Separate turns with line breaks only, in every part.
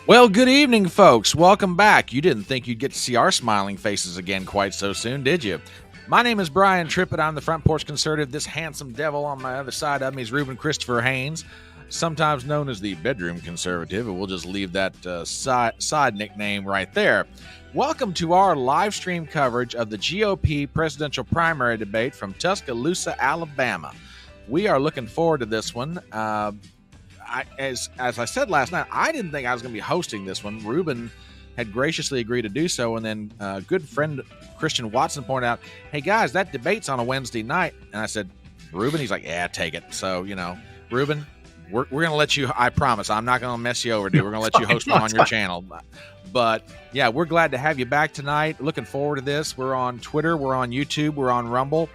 Well, good evening, folks. Welcome back. You didn't think you'd get to see our smiling faces again quite so soon, did you? My name is Brian Trippett. I'm the Front Porch Conservative. This handsome devil on my other side of me is Reuben Christopher Haynes, sometimes known as the Bedroom Conservative, and we'll just leave that side nickname right there. Welcome to our live stream coverage of the GOP presidential primary debate from Tuscaloosa, Alabama. We are looking forward to this one. As I said last night, I didn't think I was going to be hosting this one. Reuben had graciously agreed to do so, and then good friend Christian Watson pointed out, "Hey guys, that debate's on a Wednesday night." And I said, "Reuben?" He's like, "Yeah, take it." So Reuben, we're going to let you. I promise, I'm not going to mess you over, dude. We're going to let you host one on your channel. But yeah, we're glad to have you back tonight. Looking forward to this. We're on Twitter, we're on YouTube, we're on Rumble,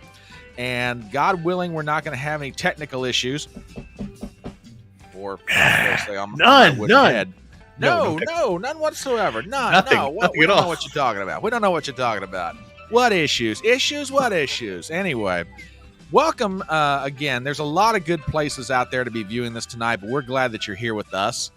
and God willing, we're not going to have any technical issues. Or none. No, none whatsoever. None. No, we don't know what you're talking about. We don't know what you're talking about. What issues? What issues? Anyway, welcome again. There's a lot of good places out there to be viewing this tonight, but we're glad that you're here with us.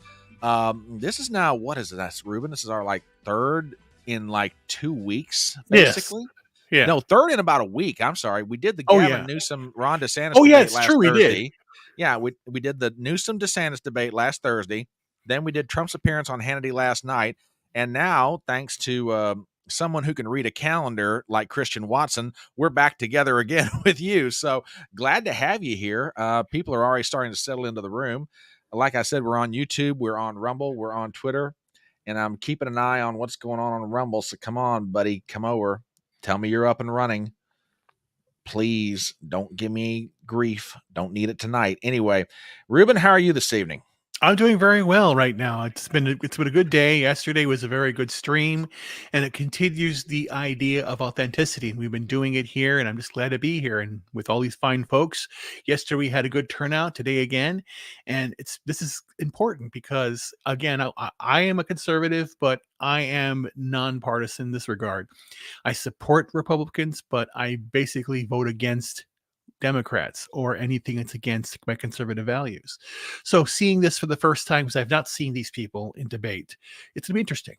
This is now, what is it, Reuben? This is our third in 2 weeks, basically.
Yes. Yeah.
No, third in about a week. I'm sorry. We did the Gavin Newsom, Ron DeSantis
debate
last
Thursday.
We did. Yeah, we did the Newsom-DeSantis debate last Thursday. Then we did Trump's appearance on Hannity last night. And now, thanks to someone who can read a calendar like Christian Watson, we're back together again with you. So glad to have you here. People are already starting to settle into the room. Like I said, we're on YouTube, we're on Rumble, we're on Twitter, and I'm keeping an eye on what's going on Rumble. So come on, buddy, come over. Tell me you're up and running. Please don't give me grief. Don't need it tonight. Anyway, Reuben, how are you this evening?
I'm doing very well right now. It's been a good day. Yesterday was a very good stream, and it continues the idea of authenticity. And we've been doing it here, and I'm just glad to be here and with all these fine folks. Yesterday we had a good turnout. Today again, and this is important because again, I am a conservative, but I am nonpartisan in this regard. I support Republicans, but I basically vote against Democrats or anything that's against my conservative values. So seeing this for the first time, because I've not seen these people in debate, it's going to be interesting.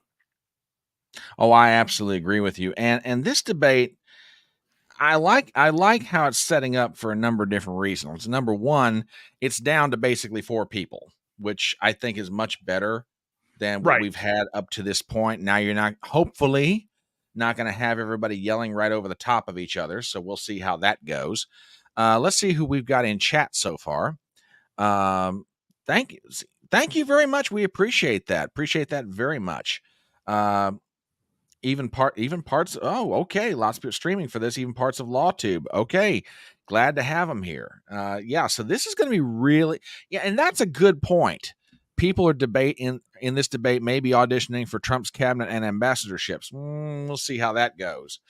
Oh, I absolutely agree with you. And this debate, I like how it's setting up for a number of different reasons. Number one, it's down to basically 4 people, which I think is much better than what we've had up to this point. Now you're hopefully not going to have everybody yelling right over the top of each other. So we'll see how that goes. Let's see who we've got in chat so far. Thank you very much. We appreciate that. Appreciate that very much. Even parts. Oh, okay. Lots of people streaming for this. Even parts of LawTube. Okay, glad to have them here. Yeah. So this is going to be really, and that's a good point. People are debating in this debate, maybe auditioning for Trump's cabinet and ambassadorships. We'll see how that goes.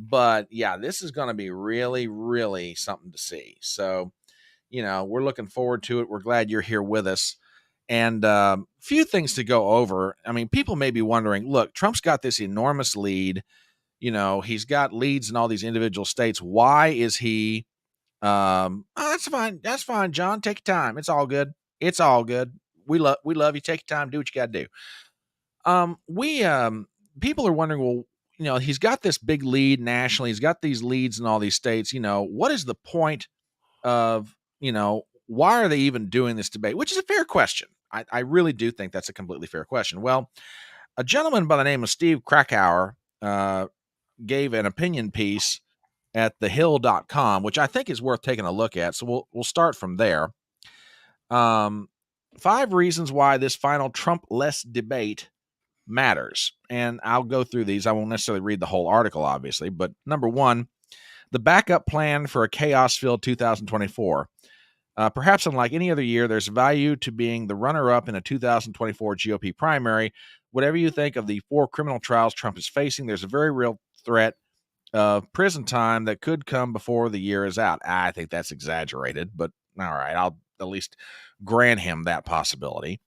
But yeah, this is going to be really, really something to see. So, we're looking forward to it. We're glad you're here with us. And a few things to go over. I mean, people may be wondering, look, Trump's got this enormous lead. He's got leads in all these individual states. Why is he? That's fine. That's fine, John. Take your time. It's all good. It's all good. We love you. Take your time. Do what you got to do. People are wondering, well, he's got this big lead nationally. He's got these leads in all these states. What is the point of, why are they even doing this debate? Which is a fair question. I really do think that's a completely fair question. Well, a gentleman by the name of Steve Krakauer gave an opinion piece at thehill.com, which I think is worth taking a look at. So we'll start from there. 5 reasons why this final Trump-less debate matters. And I'll go through these. I won't necessarily read the whole article, obviously. But number 1, the backup plan for a chaos-filled 2024. Perhaps unlike any other year, there's value to being the runner-up in a 2024 GOP primary. Whatever you think of the 4 criminal trials Trump is facing, there's a very real threat of prison time that could come before the year is out. I think that's exaggerated, but all right, I'll at least grant him that possibility.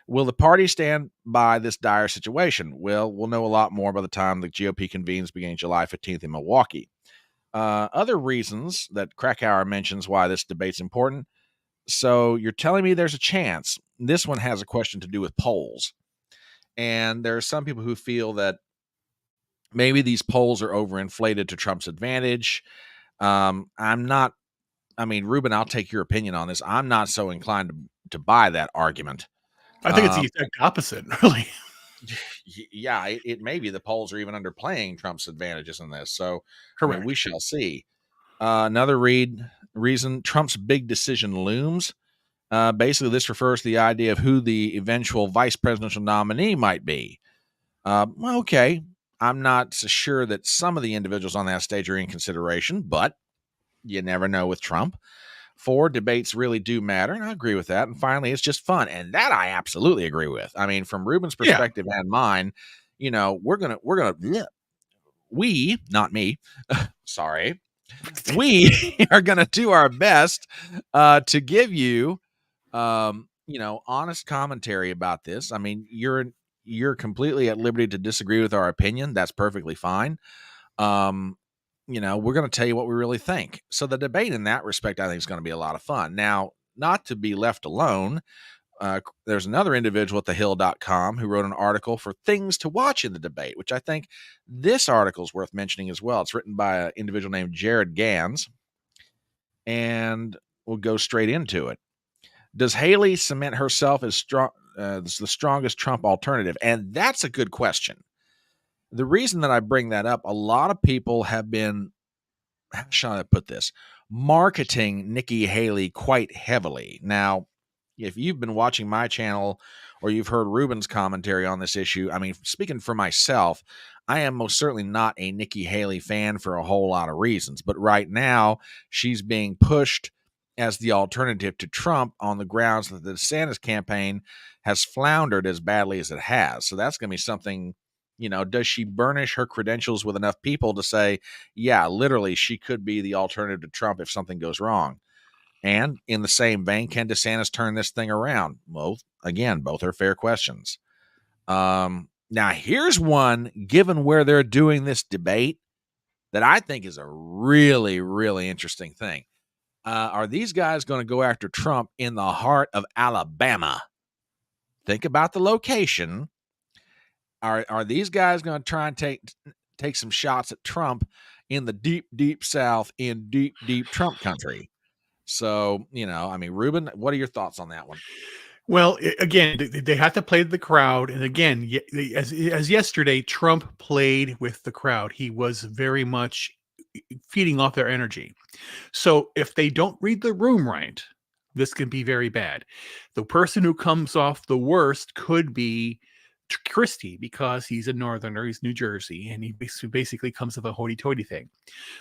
Will the party stand by this dire situation? Well, we'll know a lot more by the time the GOP convenes beginning July 15th in Milwaukee. Other reasons that Krakauer mentions why this debate's important. So you're telling me there's a chance. This one has a question to do with polls. And there are some people who feel that maybe these polls are overinflated to Trump's advantage. I'm not, I mean, Ruben, I'll take your opinion on this. I'm not so inclined to buy that argument.
I think it's the exact opposite, really.
Yeah, it may be the polls are even underplaying Trump's advantages in this. So, I mean,
Correct.
we shall see. Another reason Trump's big decision looms. Basically, this refers to the idea of who the eventual vice presidential nominee might be. Well, okay, I'm not so sure that some of the individuals on that stage are in consideration, but you never know with Trump. 4, debates really do matter, and I agree with that. And finally, it's just fun, and that I absolutely agree with. I mean, from Ruben's
Yeah.
perspective and mine, we, not me, sorry, we are gonna do our best to give you, honest commentary about this. I mean, you're completely at liberty to disagree with our opinion. That's perfectly fine. We're going to tell you what we really think. So the debate in that respect, I think, is going to be a lot of fun. Now, not to be left alone, there's another individual at thehill.com who wrote an article for things to watch in the debate, which I think this article is worth mentioning as well. It's written by an individual named Jared Gans, and we'll go straight into it. Does Haley cement herself as the strongest Trump alternative? And that's a good question. The reason that I bring that up, a lot of people have been, how shall I put this, marketing Nikki Haley quite heavily. Now, if you've been watching my channel or you've heard Ruben's commentary on this issue, I mean, speaking for myself, I am most certainly not a Nikki Haley fan for a whole lot of reasons. But right now, she's being pushed as the alternative to Trump on the grounds that the DeSantis campaign has floundered as badly as it has. So that's going to be something, does she burnish her credentials with enough people to say, yeah, literally, she could be the alternative to Trump if something goes wrong? And in the same vein, can DeSantis turn this thing around? Well, again, both are fair questions. Now, here's one, given where they're doing this debate, that I think is a really, really interesting thing. Are these guys going to go after Trump in the heart of Alabama? Think about the location. Are these guys going to try and take some shots at Trump in the deep, deep South, in deep, deep Trump country? So, I mean, Ruben, what are your thoughts on that one?
Well, again, they have to play to the crowd, and again, as yesterday, Trump played with the crowd. He was very much feeding off their energy. So if they don't read the room right, this can be very bad. The person who comes off the worst could be Christie, because he's a northerner, he's New Jersey, and he basically comes of a hoity-toity thing.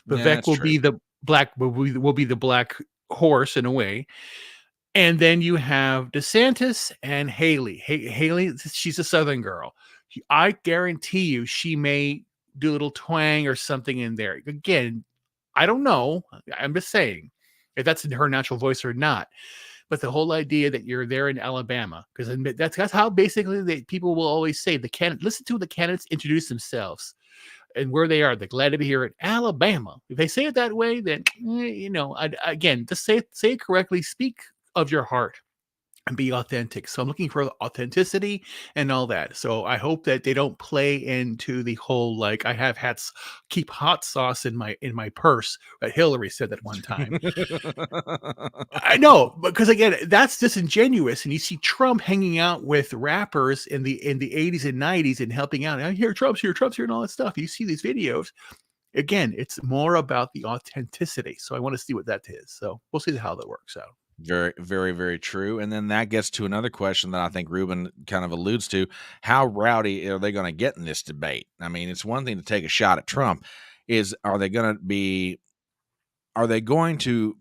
Vivek will be the black horse in a way. And then you have DeSantis and Haley. Haley, she's a Southern girl. I guarantee you she may do a little twang or something in there. Again, I don't know. I'm just saying if that's her natural voice or not. But the whole idea that you're there in Alabama, because that's how basically people will always say listen to the candidates introduce themselves and where they are. They're glad to be here in Alabama. If they say it that way, then again, just say it correctly. Speak of your heart and be authentic. So I'm looking for authenticity and all that. So I hope that they don't play into the whole, like, I have keep hot sauce in my purse. That Hillary said that one time. I know, because again, that's disingenuous. And you see Trump hanging out with rappers in the 80s and 90s and helping out. I hear Trump's here, and all that stuff. You see these videos. Again, it's more about the authenticity. So I want to see what that is. So we'll see how that works out.
Very, very, very true. And then that gets to another question that I think Ruben kind of alludes to. How rowdy are they going to get in this debate? I mean, it's one thing to take a shot at Trump. Are they going to,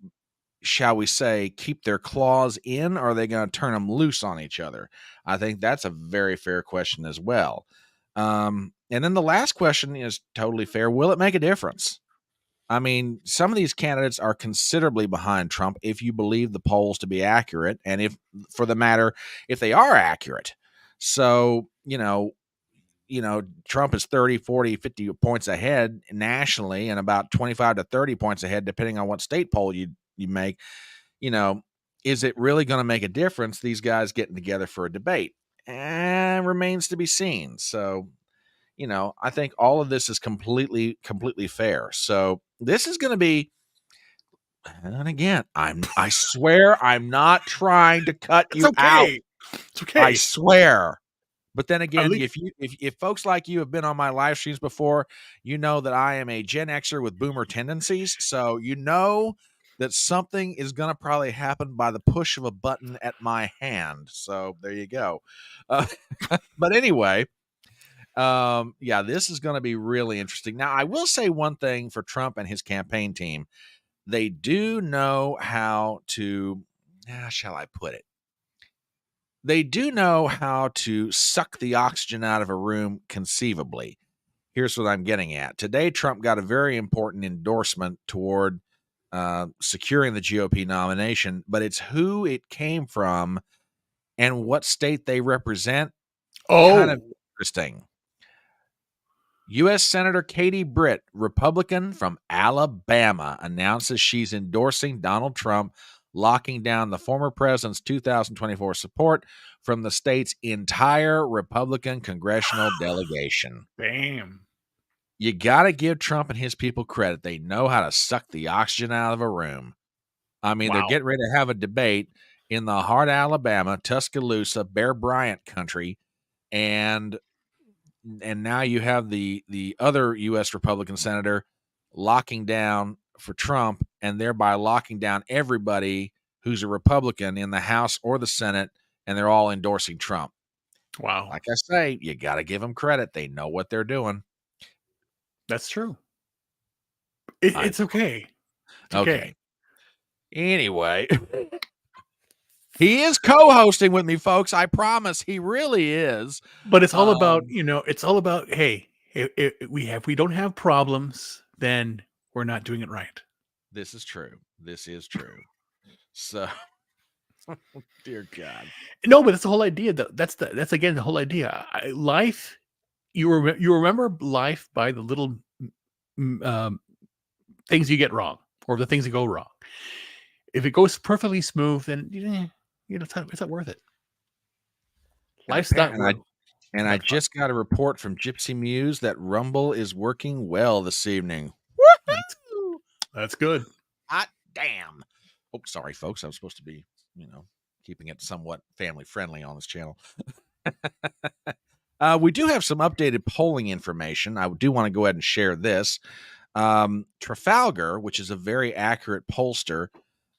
shall we say, keep their claws in, or are they going to turn them loose on each other? I think that's a very fair question as well. And then the last question is totally fair. Will it make a difference? I mean, some of these candidates are considerably behind Trump if you believe the polls to be accurate, and if they are accurate. So, Trump is 30, 40, 50 points ahead nationally and about 25 to 30 points ahead, depending on what state poll you make. Is it really going to make a difference, these guys getting together for a debate? remains to be seen. So, I think all of this is completely fair. So this is going to be, and again, I swear I'm not trying to cut
It's
you out.
okay. It's
I
okay.
swear. But then again,
least-
if folks like you have been on my live streams before, you know that I am a Gen Xer with boomer tendencies. So you know that something is going to probably happen by the push of a button at my hand. So there you go. But anyway, this is going to be really interesting. Now, I will say one thing for Trump and his campaign team. They do know how to, how shall I put it? They do know how to suck the oxygen out of a room conceivably. Here's what I'm getting at. Today, Trump got a very important endorsement toward securing the GOP nomination, but it's who it came from and what state they represent. Kind of interesting. U.S. Senator Katie Britt, Republican from Alabama, announces she's endorsing Donald Trump, locking down the former president's 2024 support from the state's entire Republican congressional delegation.
Bam.
You got to give Trump and his people credit. They know how to suck the oxygen out of a room. I mean, They're getting ready to have a debate in the heart of Alabama, Tuscaloosa, Bear Bryant country, and now you have the other U.S. Republican senator locking down for Trump, and thereby locking down everybody who's a Republican in the House or the Senate, and they're all endorsing Trump.
Wow.
Like I say, you got to give them credit. They know what they're doing.
That's true. It's okay. It's okay.
Anyway, he is co-hosting with me, folks. I promise he really is.
But it's all about, it's all about, hey, if we don't have problems, then we're not doing it right.
This is true. This is true. So, dear God.
No, but that's the whole idea. That's again the whole idea. Life, you remember life by the little things you get wrong or the things that go wrong. If it goes perfectly smooth, then it's not worth it. Life's not worth.
And I just got a report from Gypsy Muse that Rumble is working well this evening.
That's good.
Hot damn. Oh, sorry, folks. I'm supposed to be, keeping it somewhat family friendly on this channel. We do have some updated polling information. I do want to go ahead and share this. Trafalgar, which is a very accurate pollster,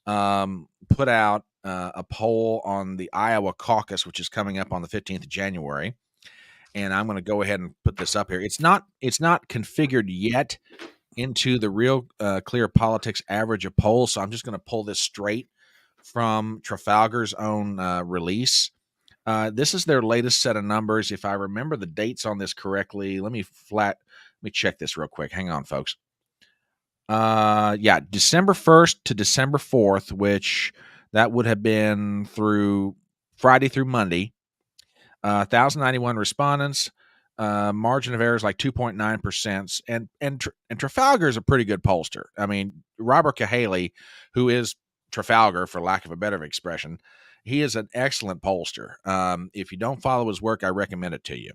put out a poll on the Iowa caucus, which is coming up on the 15th of January. And I'm going to go ahead and put this up here. It's not configured yet into the Real Clear Politics average of polls, so I'm just going to pull this straight from Trafalgar's own release. This is their latest set of numbers. If I remember the dates on this correctly, let me check this real quick. Hang on, folks. December 1st to December 4th, which that would have been through Friday through Monday. 1,091 respondents. Margin of error is like 2.9%. And Trafalgar is a pretty good pollster. I mean, Robert Cahaley, who is Trafalgar, for lack of a better expression, he is an excellent pollster. If you don't follow his work, I recommend it to you.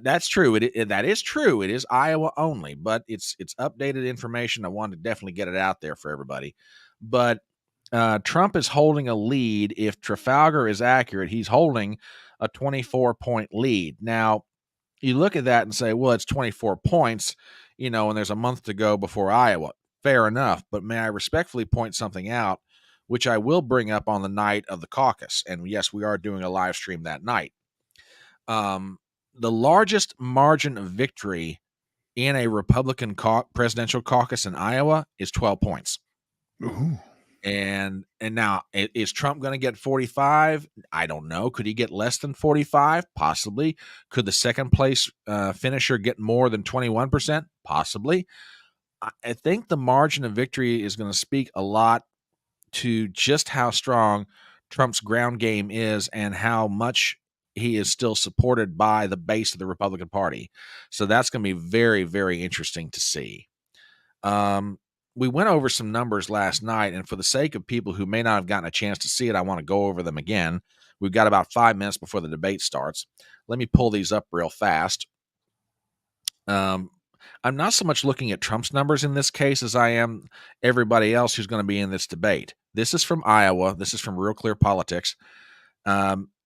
That's true. That is true. It is Iowa only, but it's updated information. I wanted to definitely get it out there for everybody. But Trump is holding a lead. If Trafalgar is accurate, he's holding a 24-point lead. Now, you look at that and say, well, it's 24 points, and there's a month to go before Iowa. Fair enough. But may I respectfully point something out, which I will bring up on the night of the caucus. And yes, we are doing a live stream that night. The largest margin of victory in a Republican presidential caucus in Iowa is 12 points.
Ooh.
And now, is Trump going to get 45? I don't know. Could he get less than 45? Possibly. Could the second place finisher get more than 21%? Possibly. I think the margin of victory is going to speak a lot to just how strong Trump's ground game is and how much he is still supported by the base of the Republican Party. So that's going to be very, very interesting to see. We went over some numbers last night, and for the sake of people who may not have gotten a chance to see it, I want to go over them again. We've got about 5 minutes before the debate starts. Let me pull these up real fast. I'm not so much looking at Trump's numbers in this case as I am everybody else who's going to be in this debate. This is from Iowa. This is from Real Clear Politics.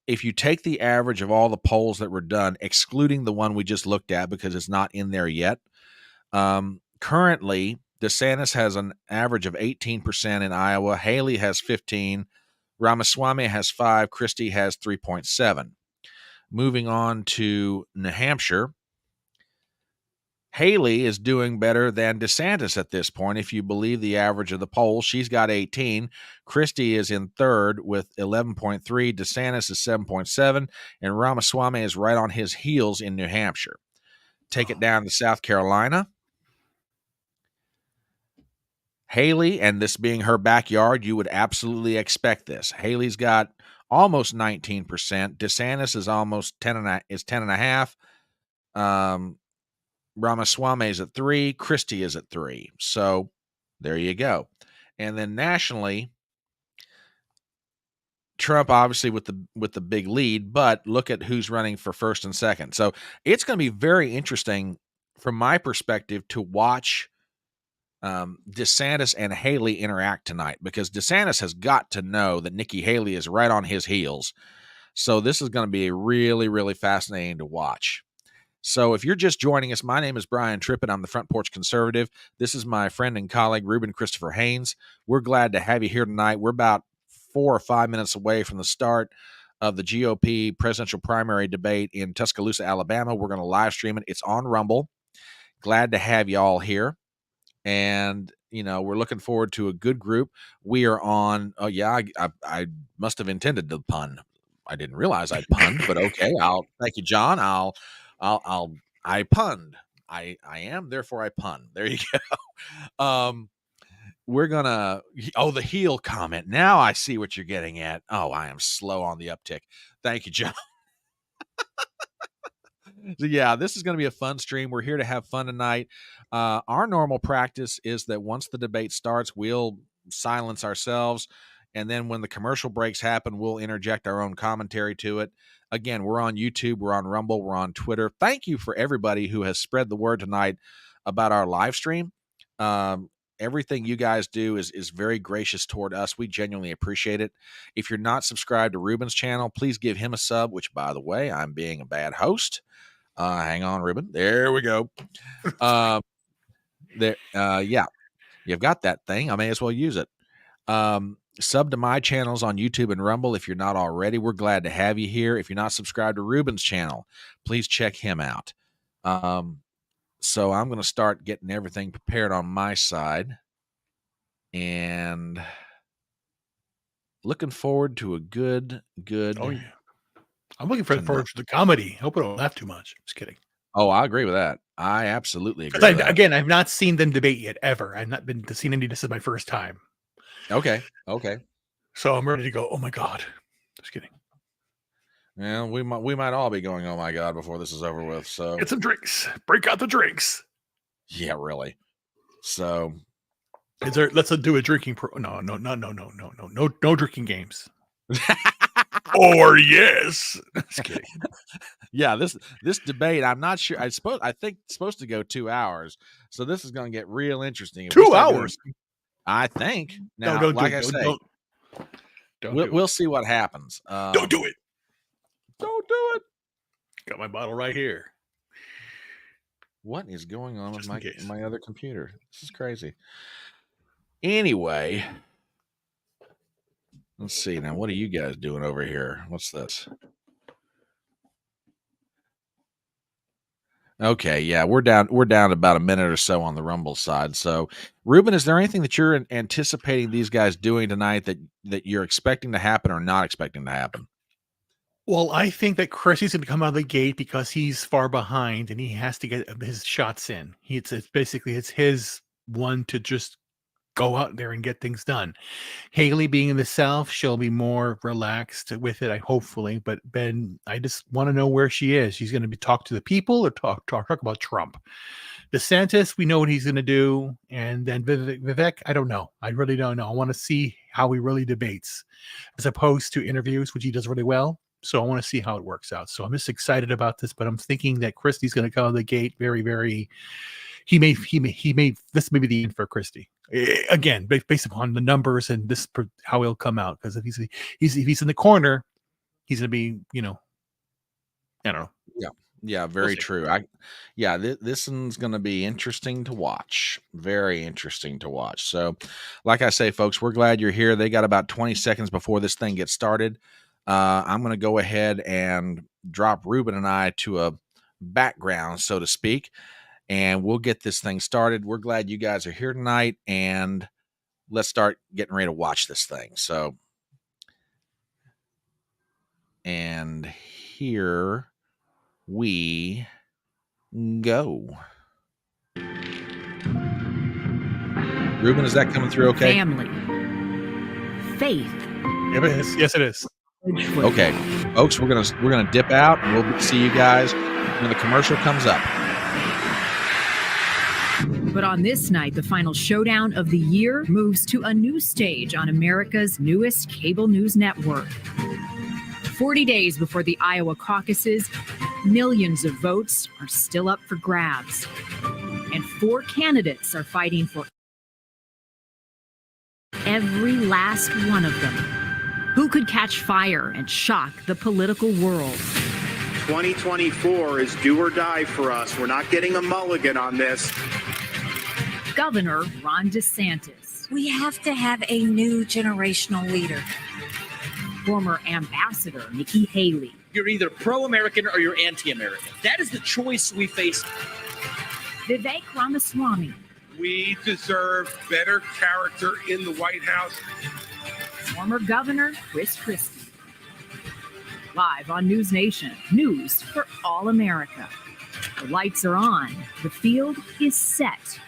If you take the average of all the polls that were done, excluding the one we just looked at because it's not in there yet, currently DeSantis has an average of 18% in Iowa. Haley has 15%. Ramaswamy has 5%. Christie has 3.7%. Moving on to New Hampshire, Haley is doing better than DeSantis at this point. If you believe the average of the polls, she's got 18. Christie is in third with 11.3. DeSantis is 7.7. And Ramaswamy is right on his heels in New Hampshire. Take it down to South Carolina. Haley, and this being her backyard, you would absolutely expect this. Haley's got almost 19%. DeSantis is almost 10.5. Ramaswamy is at 3. Christie is at 3. So there you go. And then nationally, Trump obviously with the big lead, but look at who's running for first and second. So it's going to be very interesting from my perspective to watch DeSantis and Haley interact tonight, because DeSantis has got to know that Nikki Haley is right on his heels. So this is going to be really, really fascinating to watch. So if you're just joining us, my name is Brian Trippett. I'm the Front Porch Conservative. This is my friend and colleague, Ruben Christopher Haynes. We're glad to have you here tonight. We're about 4 or 5 minutes away from the start of the GOP presidential primary debate in Tuscaloosa, Alabama. We're going to live stream it. It's on Rumble. Glad to have you all here. And, we're looking forward to a good group. We are on, I must have intended the pun. I didn't realize I'd punned, but okay. Thank you, John. I punned. I am, therefore I pun. There you go. We're gonna, the heel comment. Now I see what you're getting at. Oh, I am slow on the uptick. Thank you, John. So yeah, this is going to be a fun stream. We're here to have fun tonight. Our normal practice is that once the debate starts, we'll silence ourselves. And then when the commercial breaks happen, we'll interject our own commentary to it. Again, we're on YouTube, we're on Rumble, we're on Twitter. Thank you for everybody who has spread the word tonight about our live stream. Everything you guys do is very gracious toward us. We genuinely appreciate it. If you're not subscribed to Ruben's channel, please give him a sub, which, by the way, I'm being a bad host. Hang on, Ruben. There we go. Yeah, you've got that thing. I may as well use it. Sub to my channels on YouTube and Rumble if you're not already. We're glad to have you here. If you're not subscribed to Ruben's channel, please check him out. So I'm going to start getting everything prepared on my side. And looking forward to a good.
Oh, yeah. I'm looking forward to the comedy. Hope I don't laugh too much. Just kidding.
Oh, I agree with that. I absolutely agree with that.
Again, I've not seen them debate yet, ever. I've not been to seen any. This is my first time.
Okay.
So I'm ready to go. Oh my God. Just kidding.
Yeah, we might all be going, oh my God, before this is over with. So
get some drinks. Break out the drinks.
Yeah, really. So
let's do a drinking no drinking games. Or yes. Just kidding.
Yeah, this debate, I'm not sure. I think it's supposed to go 2 hours. So this is going to get real interesting.
2 hours.
I think. Now,
don't
like I say, we'll see what happens.
Don't do it.
Don't do it.
Got my bottle right here.
What is going on with my other computer? This is crazy. Anyway, let's see now. What are you guys doing over here? What's this? Okay, yeah, we're down about a minute or so on the Rumble side. So, Ruben, is there anything that you're anticipating these guys doing tonight that you're expecting to happen or not expecting to happen?
Well, I think that Christie's going to come out of the gate because he's far behind and he has to get his shots in. It's basically his one to just go out there and get things done. Haley being in the South, she'll be more relaxed with it, hopefully. But Ben, I just want to know where she is. She's going to be talk to the people or talk about Trump. DeSantis, we know what he's going to do. And then Vivek, I don't know. I really don't know. I want to see how he really debates as opposed to interviews, which he does really well. So I want to see how it works out. So I'm just excited about this, but I'm thinking that Christie's going to come out of the gate very, very. He may. This may be the end for Christie. Again, based upon the numbers and this how he'll come out. Because if he's in the corner, he's going to be, I don't know.
Yeah, very true. This one's going to be interesting to watch. Very interesting to watch. So, like I say, folks, we're glad you're here. They got about 20 seconds before this thing gets started. I'm going to go ahead and drop Ruben and I to a background, so to speak, and we'll get this thing started. We're glad you guys are here tonight, and let's start getting ready to watch this thing. So, and here we go. Ruben, is that coming through okay?
Family. Faith.
Yes, it is.
Okay, folks, we're gonna dip out, and we'll see you guys when the commercial comes up.
But on this night, the final showdown of the year moves to a new stage on America's newest cable news network. 40 days before the Iowa caucuses, millions of votes are still up for grabs. And 4 candidates are fighting for every last one of them. Who could catch fire and shock the political world?
2024 is do or die for us. We're not getting a mulligan on this.
Governor Ron DeSantis.
We have to have a new generational leader.
Former Ambassador Nikki Haley.
You're either pro-American or you're anti-American. That is the choice we face.
Vivek Ramaswamy.
We deserve better character in the White House.
Former Governor Chris Christie. Live on NewsNation, news for all America. The lights are on. The field is set.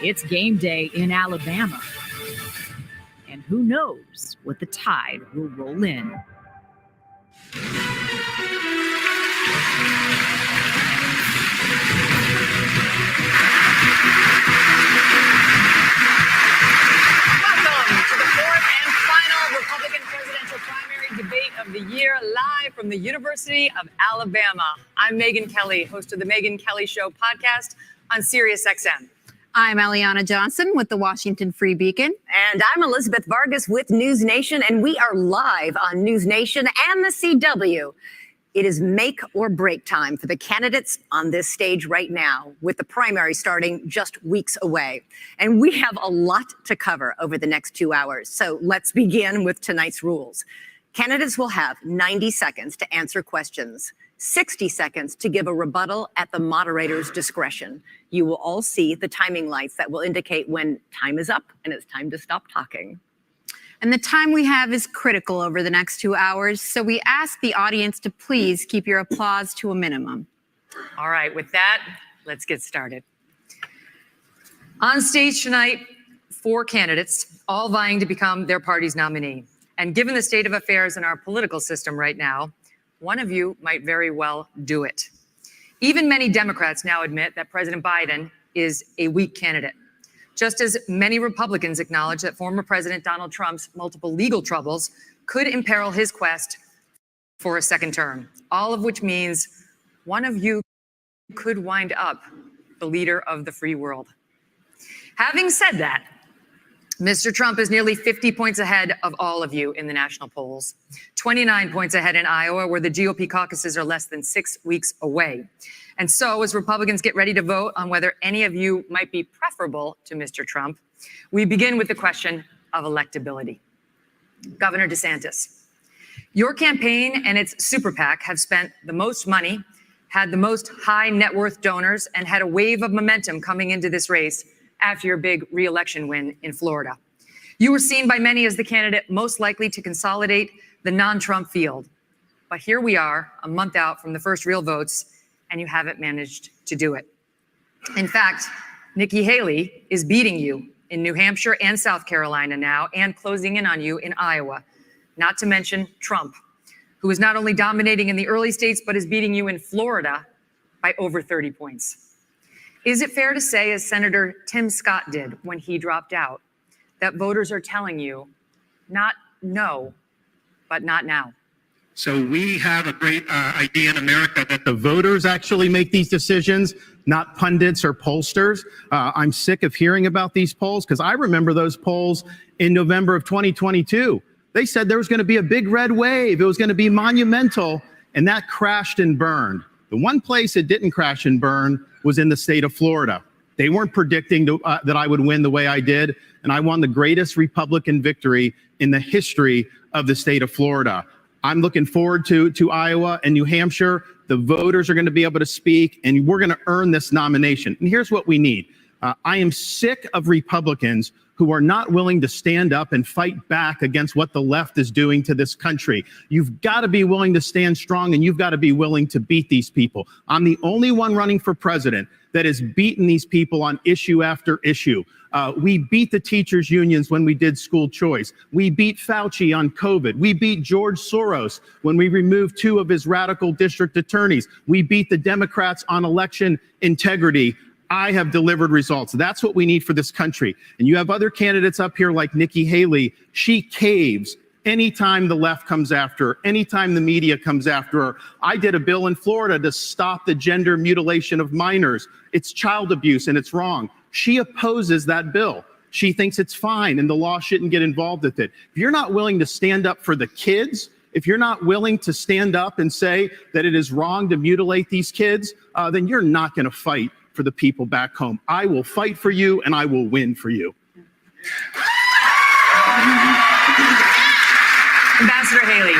It's game day in Alabama. And who knows what the tide will roll in.
Debate of the year, live from the University of Alabama. I'm Megyn Kelly, host of the Megyn Kelly Show podcast on SiriusXM.
I'm Eliana Johnson with the Washington Free Beacon.
And I'm Elizabeth Vargas with NewsNation, and we are live on NewsNation and the CW. It is make or break time for the candidates on this stage right now, with the primary starting just weeks away. And we have a lot to cover over the next 2 hours. So let's begin with tonight's rules. Candidates will have 90 seconds to answer questions, 60 seconds to give a rebuttal at the moderator's discretion. You will all see the timing lights that will indicate when time is up and it's time to stop talking.
And the time we have is critical over the next 2 hours, so we ask the audience to please keep your applause to a minimum.
All right, with that, let's get started. On stage tonight, 4 candidates, all vying to become their party's nominee. And given the state of affairs in our political system right now, one of you might very well do it. Even many Democrats now admit that President Biden is a weak candidate, just as many Republicans acknowledge that former President Donald Trump's multiple legal troubles could imperil his quest for a second term, all of which means one of you could wind up the leader of the free world. Having said that, Mr. Trump is nearly 50 points ahead of all of you in the national polls, 29 points ahead in Iowa, where the GOP caucuses are less than 6 weeks away. And so as Republicans get ready to vote on whether any of you might be preferable to Mr. Trump, we begin with the question of electability. Governor DeSantis, your campaign and its super PAC have spent the most money, had the most high net worth donors, and had a wave of momentum coming into this race after your big re-election win in Florida. You were seen by many as the candidate most likely to consolidate the non-Trump field. But here we are, a month out from the first real votes, and you haven't managed to do it. In fact, Nikki Haley is beating you in New Hampshire and South Carolina now, and closing in on you in Iowa. Not to mention Trump, who is not only dominating in the early states, but is beating you in Florida by over 30 points. Is it fair to say, as Senator Tim Scott did when he dropped out, that voters are telling you not no, but not now?
So we have a great idea in America that the voters actually make these decisions, not pundits or pollsters. I'm sick of hearing about these polls because I remember those polls in November of 2022. They said there was going to be a big red wave. It was going to be monumental, and that crashed and burned. The one place it didn't crash and burn was in the state of Florida. They weren't predicting that I would win the way I did, and I won the greatest Republican victory in the history of the state of Florida. I'm looking forward to Iowa and New Hampshire. The voters are going to be able to speak, and we're going to earn this nomination. And here's what we need. I am sick of Republicans who are not willing to stand up and fight back against what the left is doing to this country. You've got to be willing to stand strong, and you've got to be willing to beat these people. I'm the only one running for president that has beaten these people on issue after issue. We beat the teachers' unions when we did school choice. We beat Fauci on COVID. We beat George Soros when we removed 2 of his radical district attorneys. We beat the Democrats on election integrity. I have delivered results. That's what we need for this country. And you have other candidates up here like Nikki Haley. She caves anytime the left comes after her, anytime the media comes after her. I did a bill in Florida to stop the gender mutilation of minors. It's child abuse and it's wrong. She opposes that bill. She thinks it's fine and the law shouldn't get involved with it. If you're not willing to stand up for the kids, if you're not willing to stand up and say that it is wrong to mutilate these kids, then you're not going to fight for the people back home. I will fight for you and I will win for you.
Ambassador Haley,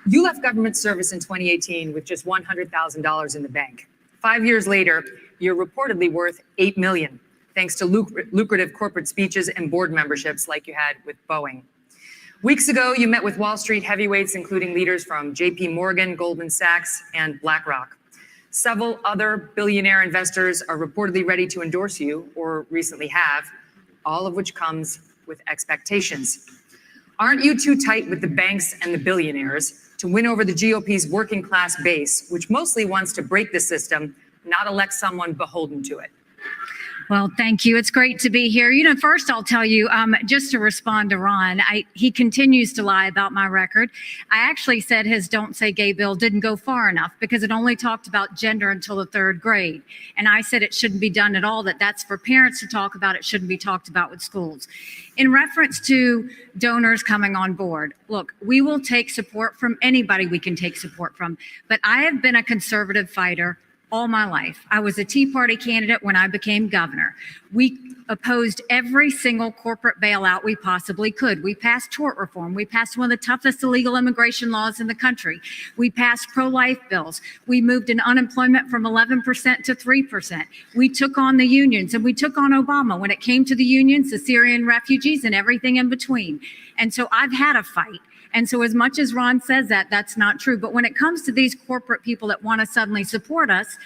you left government service in 2018 with just $100,000 in the bank. 5 years later, you're reportedly worth $8 million, thanks to lucrative corporate speeches and board memberships like you had with Boeing. Weeks ago, you met with Wall Street heavyweights, including leaders from J.P. Morgan, Goldman Sachs, and BlackRock. Several other billionaire investors are reportedly ready to endorse you, or recently have, all of which comes with expectations. Aren't you too tight with the banks and the billionaires to win over the GOP's working class base, which mostly wants to break the system, not elect someone beholden to it?
Well, thank you. It's great to be here. You know, first I'll tell you, just to respond to Ron, he continues to lie about my record. I actually said his Don't Say Gay bill didn't go far enough because it only talked about gender until the 3rd grade. And I said it shouldn't be done at all, that's for parents to talk about. It shouldn't be talked about with schools. In reference to donors coming on board, look, we will take support from anybody we can take support from. But I have been a conservative fighter all my life. I was a Tea Party candidate when I became governor. We opposed every single corporate bailout we possibly could. We passed tort reform. We passed one of the toughest illegal immigration laws in the country. We passed pro-life bills. We moved unemployment from 11% to 3%. We took on the unions and we took on Obama when it came to the unions, the Syrian refugees, and everything in between. And so I've had a fight. And so as much as Ron says that, that's not true. But when it comes to these corporate people that want to suddenly support us,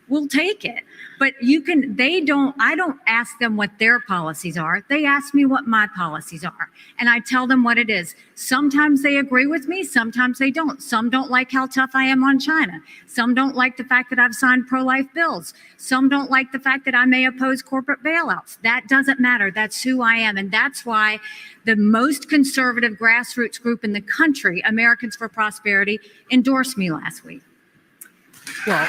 we'll take it. But I don't ask them what their policies are. They ask me what my policies are. And I tell them what it is. Sometimes they agree with me. Sometimes they don't. Some don't like how tough I am on China. Some don't like the fact that I've signed pro-life bills. Some don't like the fact that I may oppose corporate bailouts. That doesn't matter. That's who I am. And that's why the most conservative grassroots group in the country, Americans for Prosperity, endorsed me last week.
Well,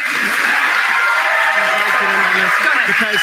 because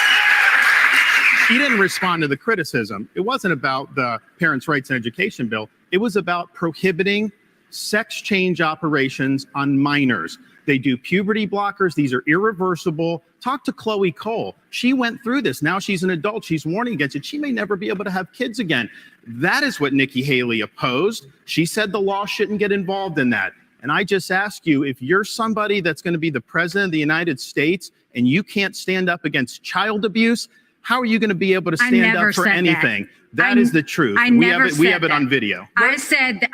he didn't respond to the criticism. It wasn't about the Parents' Rights and Education bill. It was about prohibiting sex change operations on minors. They do puberty blockers. These are irreversible. Talk to Chloe Cole. She went through this. Now she's an adult. She's warning against it. She may never be able to have kids again. That is what Nikki Haley opposed. She said the law shouldn't get involved in that. And I just ask you, if you're somebody that's going to be the president of the United States and you can't stand up against child abuse, how are you going to be able to stand up for anything? That is the truth. We have it on video.
I said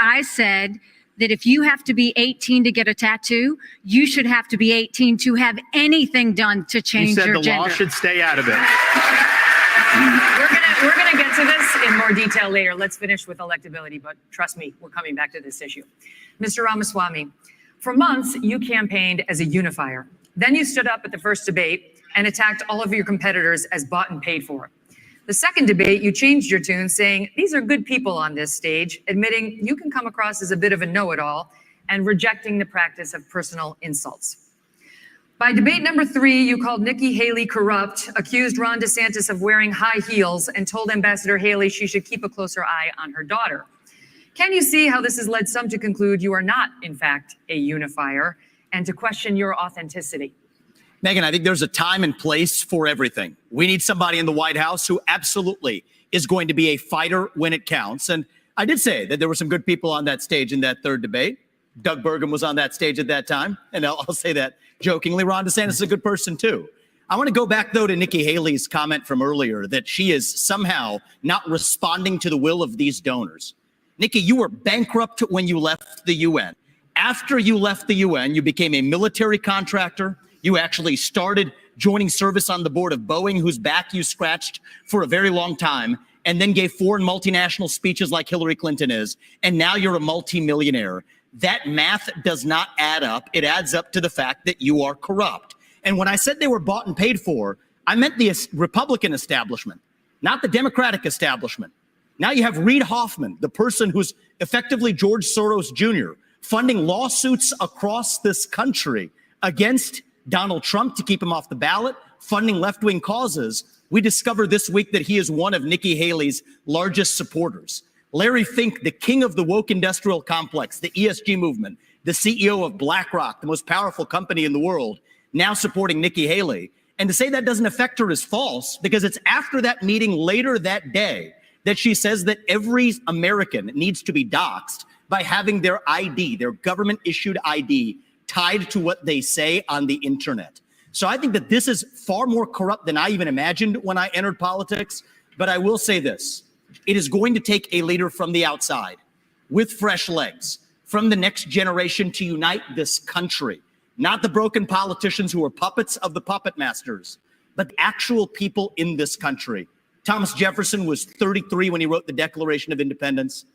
that if you have to be 18 to get a tattoo, you should have to be 18 to have anything done to change your gender.
You said the law should stay out of it.
We're going to We're going to get to this in more detail later. Let's finish with electability, but trust me, we're coming back to this issue. Mr. Ramaswamy, for months, you campaigned as a unifier. Then you stood up at the first debate and attacked all of your competitors as bought and paid for. The second debate, you changed your tune, saying, these are good people on this stage, admitting you can come across as a bit of a know-it-all and rejecting the practice of personal insults. By debate number 3, you called Nikki Haley corrupt, accused Ron DeSantis of wearing high heels, and told Ambassador Haley she should keep a closer eye on her daughter. Can you see how this has led some to conclude you are not, in fact, a unifier, and to question your authenticity?
Megyn, I think there's a time and place for everything. We need somebody in the White House who absolutely is going to be a fighter when it counts. And I did say that there were some good people on that stage in that third debate. Doug Burgum was on that stage at that time. And I'll say that jokingly. Ron DeSantis is a good person, too. I want to go back, though, to Nikki Haley's comment from earlier that she is somehow not responding to the will of these donors. Nikki, you were bankrupt when you left the UN. After you left the UN, you became a military contractor. You actually started joining service on the board of Boeing, whose back you scratched for a very long time, and then gave foreign multinational speeches like Hillary Clinton is. And now you're a multimillionaire. That math does not add up. It adds up to the fact that you are corrupt. And when I said they were bought and paid for, I meant the Republican establishment, not the Democratic establishment. Now you have Reid Hoffman, the person who's effectively George Soros Jr., funding lawsuits across this country against Donald Trump to keep him off the ballot, funding left-wing causes. We discovered this week that he is one of Nikki Haley's largest supporters. Larry Fink, the king of the woke industrial complex, the ESG movement, the CEO of BlackRock, the most powerful company in the world, now supporting Nikki Haley. And to say that doesn't affect her is false, because it's after that meeting later that day that she says that every American needs to be doxxed by having their ID, their government-issued ID, tied to what they say on the internet. So I think that this is far more corrupt than I even imagined when I entered politics. But I will say this. It is going to take a leader from the outside with fresh legs from the next generation to unite this country. Not the broken politicians who are puppets of the puppet masters, but actual people in this country. Thomas Jefferson was 33 when he wrote the Declaration of Independence.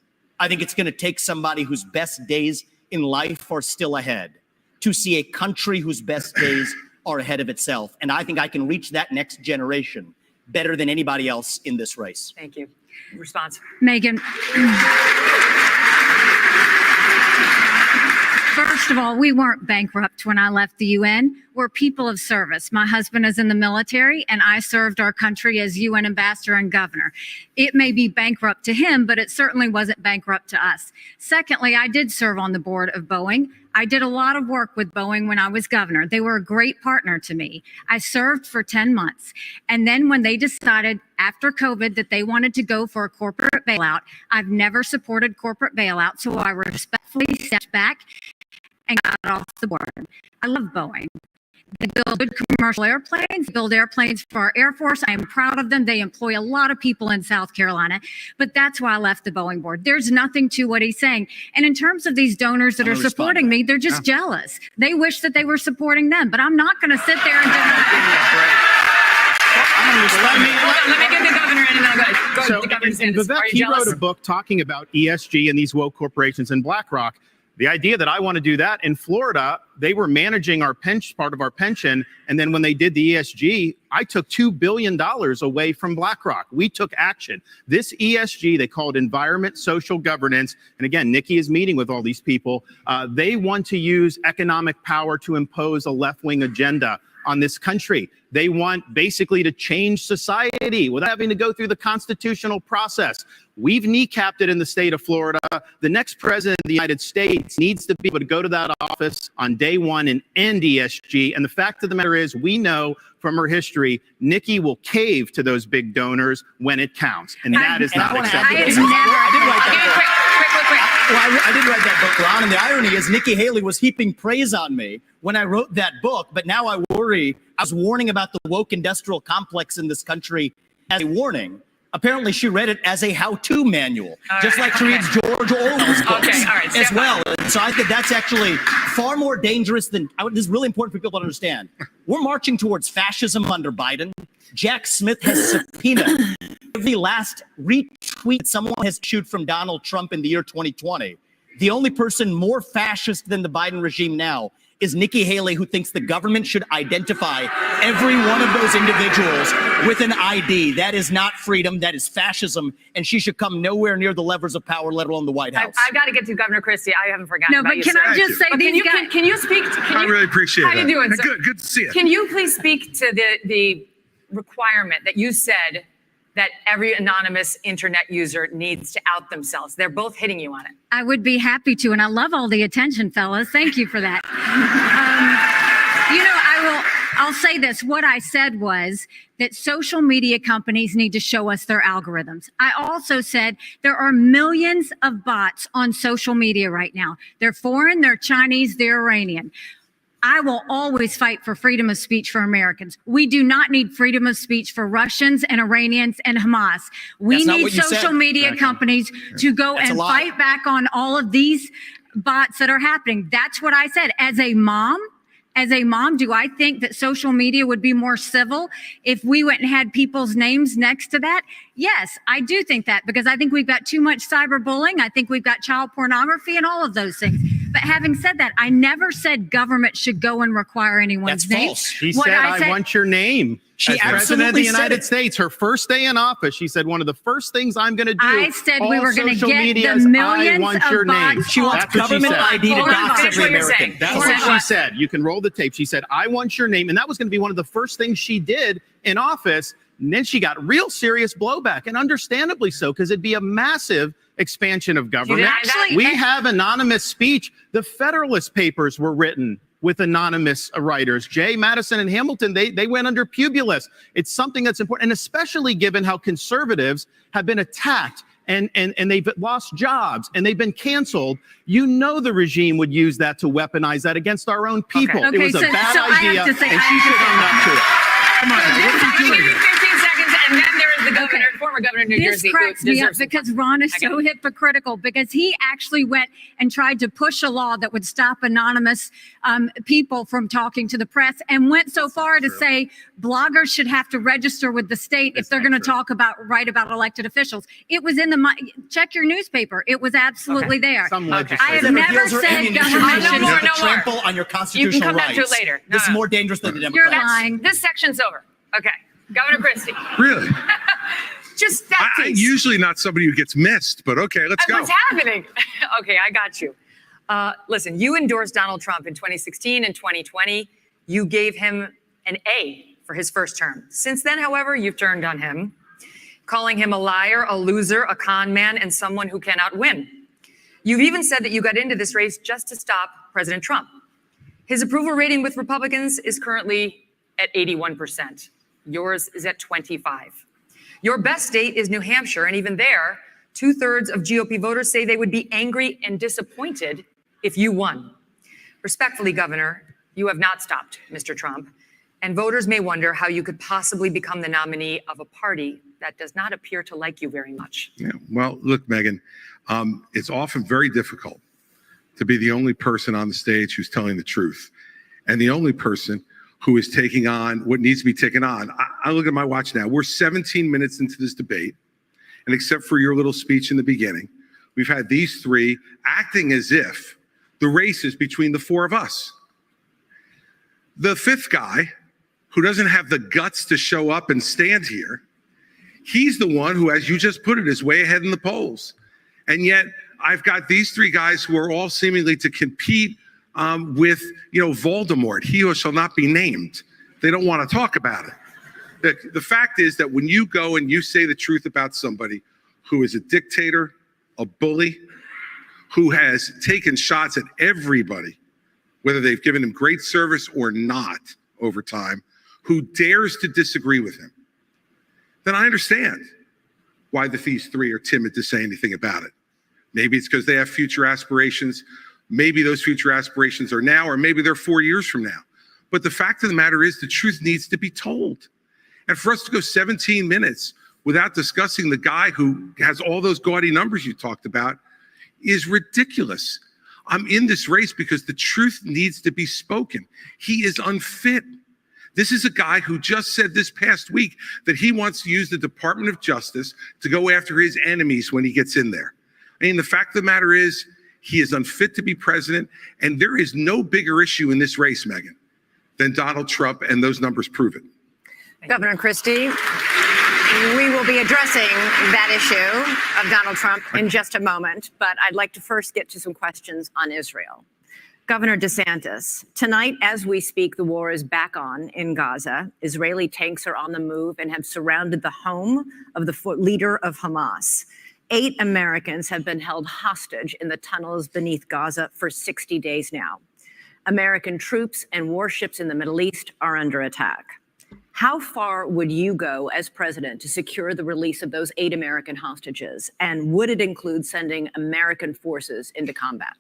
I think it's going to take somebody whose best days in life are still ahead to see a country whose best days are ahead of itself. And I think I can reach that next generation better than anybody else in this race.
Thank you. Response.
Megyn. First of all, we weren't bankrupt when I left the UN. We're people of service. My husband is in the military, and I served our country as UN ambassador and governor. It may be bankrupt to him, but it certainly wasn't bankrupt to us. Secondly, I did serve on the board of Boeing. I did a lot of work with Boeing when I was governor. They were a great partner to me. I served for 10 months. And then when they decided after COVID that they wanted to go for a corporate bailout, I've never supported corporate bailout, so I respectfully stepped back and got off the board. I love Boeing. They build good commercial airplanes, build airplanes for our Air Force. I am proud of them. They employ a lot of people in South Carolina, but that's why I left the Boeing board. There's nothing to what he's saying. And in terms of these donors that are supporting me, they're just jealous. They wish that they were supporting them, but I'm not going to sit there and
Let me get the governor in and then I'll go.
So, and Vivek, he wrote a book talking about ESG and these woke corporations and BlackRock. The idea that I want to do that in Florida, they were managing our pension, part of our pension. And then when they did the ESG, I took $2 billion away from BlackRock. We took action. This ESG, they call it environment, social governance. And again, Nikki is meeting with all these people. They want to use economic power to impose a left-wing agenda on this country. They want basically to change society without having to go through the constitutional process. We've kneecapped it in the state of Florida. The next president of the United States needs to be able to go to that office on day one and end ESG. And the fact of the matter is, we know from her history, Nikki will cave to those big donors when it counts. And that is not acceptable.
I did write that book, Ron, and the irony is Nikki Haley was heaping praise on me when I wrote that book, but now I was warning about the woke industrial complex in this country as a warning. Apparently, she read it as a how-to manual, just like she reads George Orwell's books as well. And so I think that's actually far more dangerous than, this is really important for people to understand. We're marching towards fascism under Biden. Jack Smith has subpoenaed every last retweet someone has issued from Donald Trump in the year 2020. The only person more fascist than the Biden regime now is Nikki Haley, who thinks the government should identify every one of those individuals with an ID. That is not freedom. That is fascism. And she should come nowhere near the levers of power, let alone the White House.
I've got to get to Governor Christie. I haven't forgotten about you,
can I just say,
can you speak?
I really appreciate it.
How you doing, sir?
Good to see you.
Can you please speak to the requirement that you said that every anonymous internet user needs to out themselves? They're both hitting you on it.
I would be happy to, and I love all the attention, fellas. Thank you for that. I'll say this. What I said was that social media companies need to show us their algorithms. I also said there are millions of bots on social media right now. They're foreign, they're Chinese, they're Iranian. I will always fight for freedom of speech for Americans. We do not need freedom of speech for Russians and Iranians and Hamas. We need social media companies to go and fight back on all of these bots that are happening. That's what I said. As a mom, do I think that social media would be more civil if we went and had people's names next to that? Yes, I do think that, because I think we've got too much cyberbullying. I think we've got child pornography and all of those things. But having said that, I never said government should go and require anyone's name.
That's false. She said, I want your name.
She
as President of the United States, her first day in office, she said, one of the first things I'm going to do.
I said we were going to get the millions of bots.
She wants government ID to dox every American.
That's what she said. You can roll the tape. She said, I want your name. And that was going to be one of the first things she did in office. And then she got real serious blowback, and understandably so, because it'd be a massive expansion of government. We have anonymous speech. The Federalist Papers were written with anonymous writers. Jay, Madison, and Hamilton, they went under Publius. It's something that's important, and especially given how conservatives have been attacked and they've lost jobs and they've been canceled. You know the regime would use that to weaponize that against our own people. It was a bad idea, and she should own up to it.
Come on, what are you doing here?
15 seconds, and then there is the governor, former governor of New Jersey.
This cracks me up because Ron is so hypocritical, because he actually went and tried to push a law that would stop anonymous people from talking to the press, and went so far to say bloggers should have to register with the state if they're going to write about elected officials. It was in the, check your newspaper. It was absolutely there. I have never said government should
trample on your constitutional rights.
You can come back to it later.
This is more dangerous than the Democrats.
You're lying. This section's over. Okay. Governor Christie.
Really?
Just that piece.
I'm usually not somebody who gets missed, but okay, let's go.
What's happening? Okay, I got you. Listen, you endorsed Donald Trump in 2016 and 2020. You gave him an A for his first term. Since then, however, you've turned on him, calling him a liar, a loser, a con man, and someone who cannot win. You've even said that you got into this race just to stop President Trump. His approval rating with Republicans is currently at 81%. Yours is at 25. Your best state is New Hampshire, and even there, 2/3 of GOP voters say they would be angry and disappointed if you won. Respectfully, Governor, you have not stopped Mr. Trump, and voters may wonder how you could possibly become the nominee of a party that does not appear to like you very much.
Yeah, well, look, Megyn, it's often very difficult to be the only person on the stage who's telling the truth, and the only person who is taking on what needs to be taken on. I look at my watch now. We're 17 minutes into this debate, and except for your little speech in the beginning, we've had these three acting as if the race is between the four of us. The fifth guy, who doesn't have the guts to show up and stand here, he's the one who, as you just put it, is way ahead in the polls. And yet I've got these three guys who are all seemingly to compete with, Voldemort, he who shall not be named. They don't want to talk about it. The fact is that when you go and you say the truth about somebody who is a dictator, a bully, who has taken shots at everybody, whether they've given him great service or not over time, who dares to disagree with him, then I understand why these three are timid to say anything about it. Maybe it's because they have future aspirations. Maybe those future aspirations are now, or maybe they're 4 years from now. But the fact of the matter is the truth needs to be told. And for us to go 17 minutes without discussing the guy who has all those gaudy numbers you talked about is ridiculous. I'm in this race because the truth needs to be spoken. He is unfit. This is a guy who just said this past week that he wants to use the Department of Justice to go after his enemies when he gets in there. I mean, the fact of the matter is, he is unfit to be president, and there is no bigger issue in this race, Megyn, than Donald Trump, and those numbers prove it.
Governor Christie, we will be addressing that issue of Donald Trump in just a moment, but I'd like to first get to some questions on Israel. Governor DeSantis, tonight as we speak, the war is back on in Gaza. Israeli tanks are on the move and have surrounded the home of the leader of Hamas. 8 Americans have been held hostage in the tunnels beneath Gaza for 60 days now. American troops and warships in the Middle East are under attack. How far would you go as president to secure the release of those 8 American hostages? And would it include sending American forces into combat?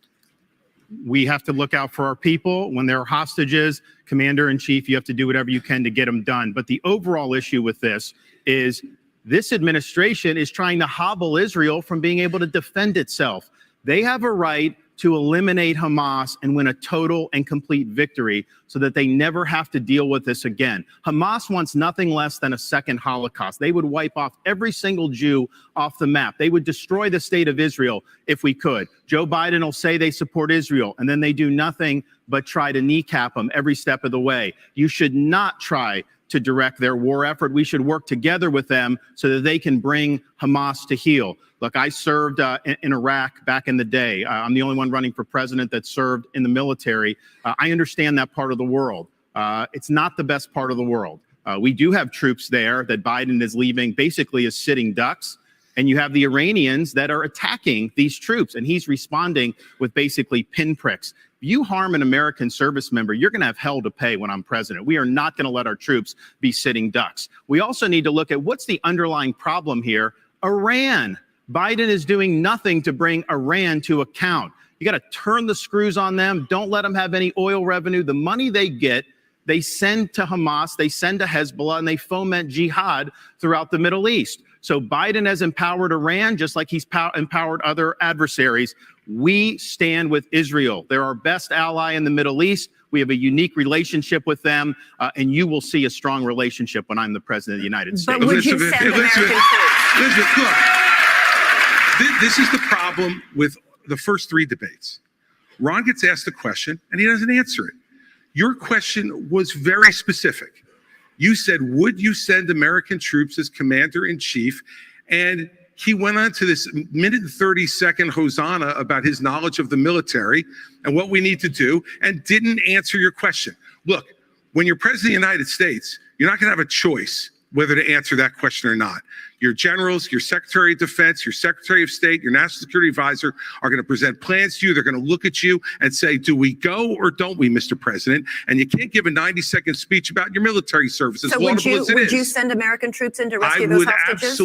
We have to look out for our people. When there are hostages, commander in chief, you have to do whatever you can to get them done. But the overall issue with this is this administration is trying to hobble Israel from being able to defend itself. They have a right to eliminate Hamas and win a total and complete victory so that they never have to deal with this again. Hamas wants nothing less than a second Holocaust. They would wipe off every single Jew off the map. They would destroy the state of Israel if we could. Joe Biden will say they support Israel, and then they do nothing but try to kneecap them every step of the way. You should not try to direct their war effort. We should work together with them so that they can bring Hamas to heel. Look, I served in Iraq back in the day. I'm the only one running for president that served in the military. I understand that part of the world. It's not the best part of the world. We do have troops there that Biden is leaving basically as sitting ducks. And you have the Iranians that are attacking these troops, and he's responding with basically pinpricks. If you harm an American service member, you're going to have hell to pay when I'm president. We are not going to let our troops be sitting ducks. We also need to look at what's the underlying problem here. Iran. Biden is doing nothing to bring Iran to account. You got to turn the screws on them. Don't let them have any oil revenue. The money they get, they send to Hamas, they send to Hezbollah, and they foment jihad throughout the Middle East. So Biden has empowered Iran just like he's empowered other adversaries. We stand with Israel. They're our best ally in the Middle East. We have a unique relationship with them, and you will see a strong relationship when I'm the president of the United States.
But would you send American troops?
Elizabeth, look, this is the problem with the first 3 debates. Ron gets asked a question, and he doesn't answer it. Your question was very specific. You said, would you send American troops as commander-in-chief? And he went on to this minute and 30-second hosanna about his knowledge of the military and what we need to do, and didn't answer your question. Look, when you're president of the United States, you're not going to have a choice whether to answer that question or not. Your generals, your Secretary of Defense, your Secretary of State, your National Security Advisor are going to present plans to you. They're going to look at you and say, do we go or don't we, Mr. President? And you can't give a 90-second speech about your military service, as laudable as it is.
Would you send American troops in to rescue those hostages?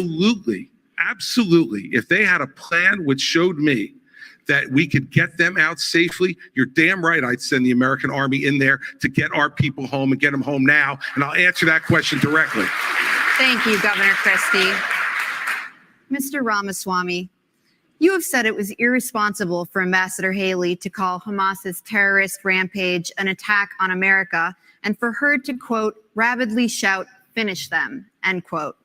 Absolutely. If they had a plan which showed me that we could get them out safely, you're damn right I'd send the American Army in there to get our people home and get them home now. And I'll answer that question directly.
Thank you, Governor Christie. Mr. Ramaswamy, you have said it was irresponsible for Ambassador Haley to call Hamas's terrorist rampage an attack on America and for her to, quote, rabidly shout, finish them, end quote.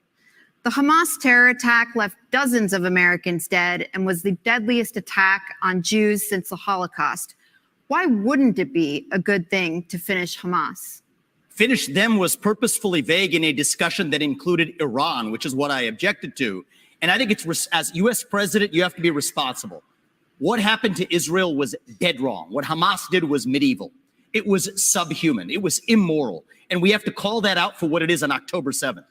The Hamas terror attack left dozens of Americans dead and was the deadliest attack on Jews since the Holocaust. Why wouldn't it be a good thing to finish Hamas?
Finish them was purposefully vague in a discussion that included Iran, which is what I objected to. And I think it's, as U.S. president, you have to be responsible. What happened to Israel was dead wrong. What Hamas did was medieval. It was subhuman. It was immoral. And we have to call that out for what it is on October 7th.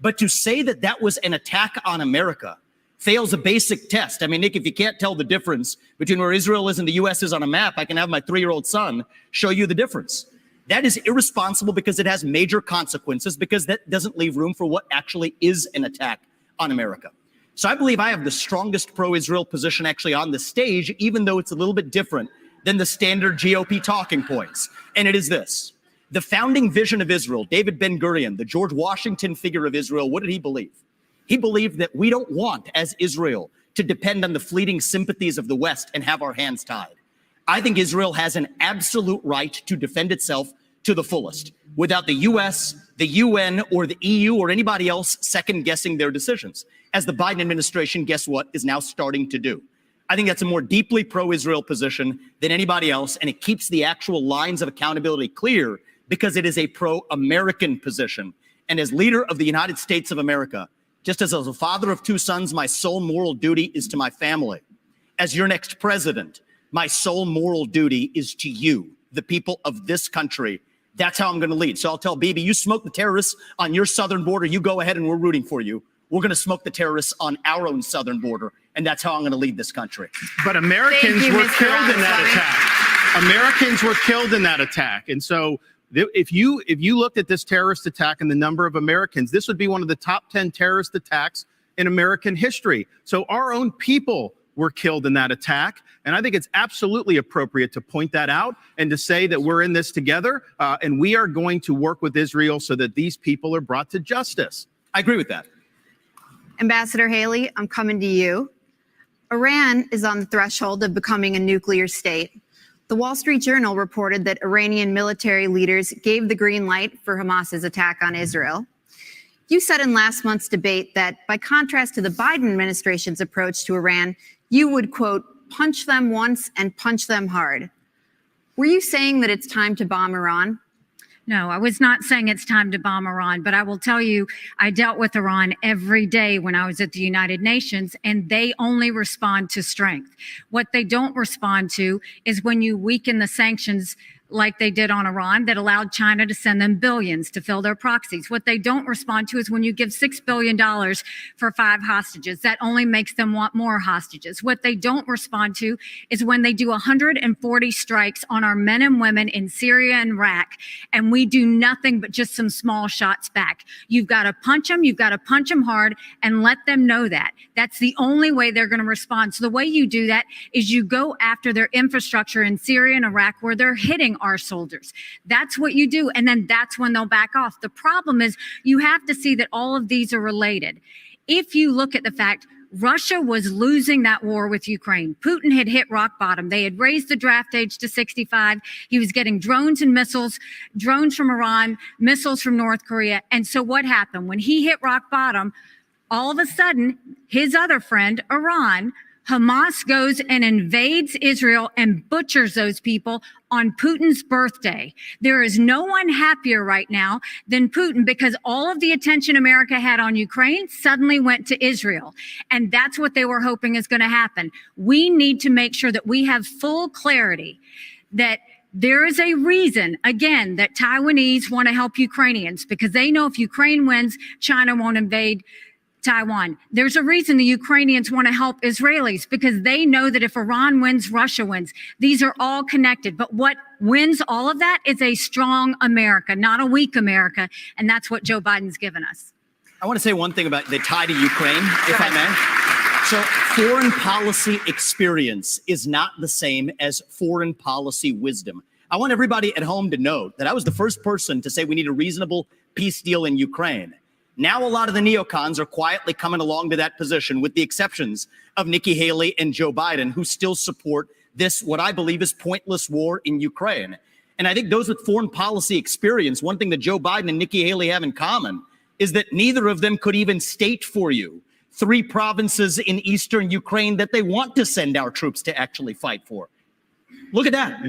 But to say that that was an attack on America fails a basic test. I mean, Nick, if you can't tell the difference between where Israel is and the U.S. is on a map, I can have my 3-year-old son show you the difference. That is irresponsible because it has major consequences, because that doesn't leave room for what actually is an attack on America. So I believe I have the strongest pro-Israel position actually on the stage, even though it's a little bit different than the standard GOP talking points. And it is this. The founding vision of Israel, David Ben-Gurion, the George Washington figure of Israel, what did he believe? He believed that we don't want, as Israel, to depend on the fleeting sympathies of the West and have our hands tied. I think Israel has an absolute right to defend itself to the fullest, without the U.S., the UN, or the EU, or anybody else second-guessing their decisions, as the Biden administration, guess what, is now starting to do. I think that's a more deeply pro-Israel position than anybody else, and it keeps the actual lines of accountability clear because it is a pro-American position. And as leader of the United States of America, just as a father of two sons, my sole moral duty is to my family. As your next president, my sole moral duty is to you, the people of this country. That's how I'm going to lead. So I'll tell Bibi, you smoke the terrorists on your southern border, you go ahead and we're rooting for you. We're going to smoke the terrorists on our own southern border, and that's how I'm going to lead this country.
But Americans were killed in that attack. Americans were killed in that attack. And so if you looked at this terrorist attack and the number of Americans, this would be one of the top 10 terrorist attacks in American history. So our own people were killed in that attack. And I think it's absolutely appropriate to point that out and to say that we're in this together and we are going to work with Israel so that these people are brought to justice.
I agree with that.
Ambassador Haley, I'm coming to you. Iran is on the threshold of becoming a nuclear state. The Wall Street Journal reported that Iranian military leaders gave the green light for Hamas's attack on Israel. You said in last month's debate that, by contrast to the Biden administration's approach to Iran, you would, quote, punch them once and punch them hard. Were you saying that it's time to bomb Iran?
No, I was not saying it's time to bomb Iran, but I will tell you, I dealt with Iran every day when I was at the United Nations, and they only respond to strength. What they don't respond to is when you weaken the sanctions like they did on Iran that allowed China to send them billions to fill their proxies. What they don't respond to is when you give $6 billion for 5 hostages. That only makes them want more hostages. What they don't respond to is when they do 140 strikes on our men and women in Syria and Iraq, and we do nothing but just some small shots back. You've got to punch them. You've got to punch them hard and let them know that. That's the only way they're going to respond. So the way you do that is you go after their infrastructure in Syria and Iraq where they're hitting our soldiers. That's what you do. And then that's when they'll back off. The problem is you have to see that all of these are related. If you look at the fact Russia was losing that war with Ukraine. Putin had hit rock bottom. They had raised the draft age to 65. He was getting drones and missiles, drones from Iran, missiles from North Korea. And so what happened? When he hit rock bottom, all of a sudden, his other friend, Iran, Hamas goes and invades Israel and butchers those people on Putin's birthday. There is no one happier right now than Putin because all of the attention America had on Ukraine suddenly went to Israel. And that's what they were hoping is going to happen. We need to make sure that we have full clarity that there is a reason, again, that Taiwanese want to help Ukrainians because they know if Ukraine wins, China won't invade Taiwan. There's a reason the Ukrainians want to help Israelis because they know that if Iran wins, Russia wins. These are all connected. But what wins all of that is a strong America, not a weak America. And that's what Joe Biden's given us.
I want to say one thing about the tie to Ukraine, if I may. So foreign policy experience is not the same as foreign policy wisdom. I want everybody at home to know that I was the first person to say we need a reasonable peace deal in Ukraine. Now a lot of the neocons are quietly coming along to that position, with the exceptions of Nikki Haley and Joe Biden, who still support this, what I believe is pointless war in Ukraine. And I think those with foreign policy experience, one thing that Joe Biden and Nikki Haley have in common is that neither of them could even state for you 3 provinces in eastern Ukraine that they want to send our troops to actually fight for. Look at that.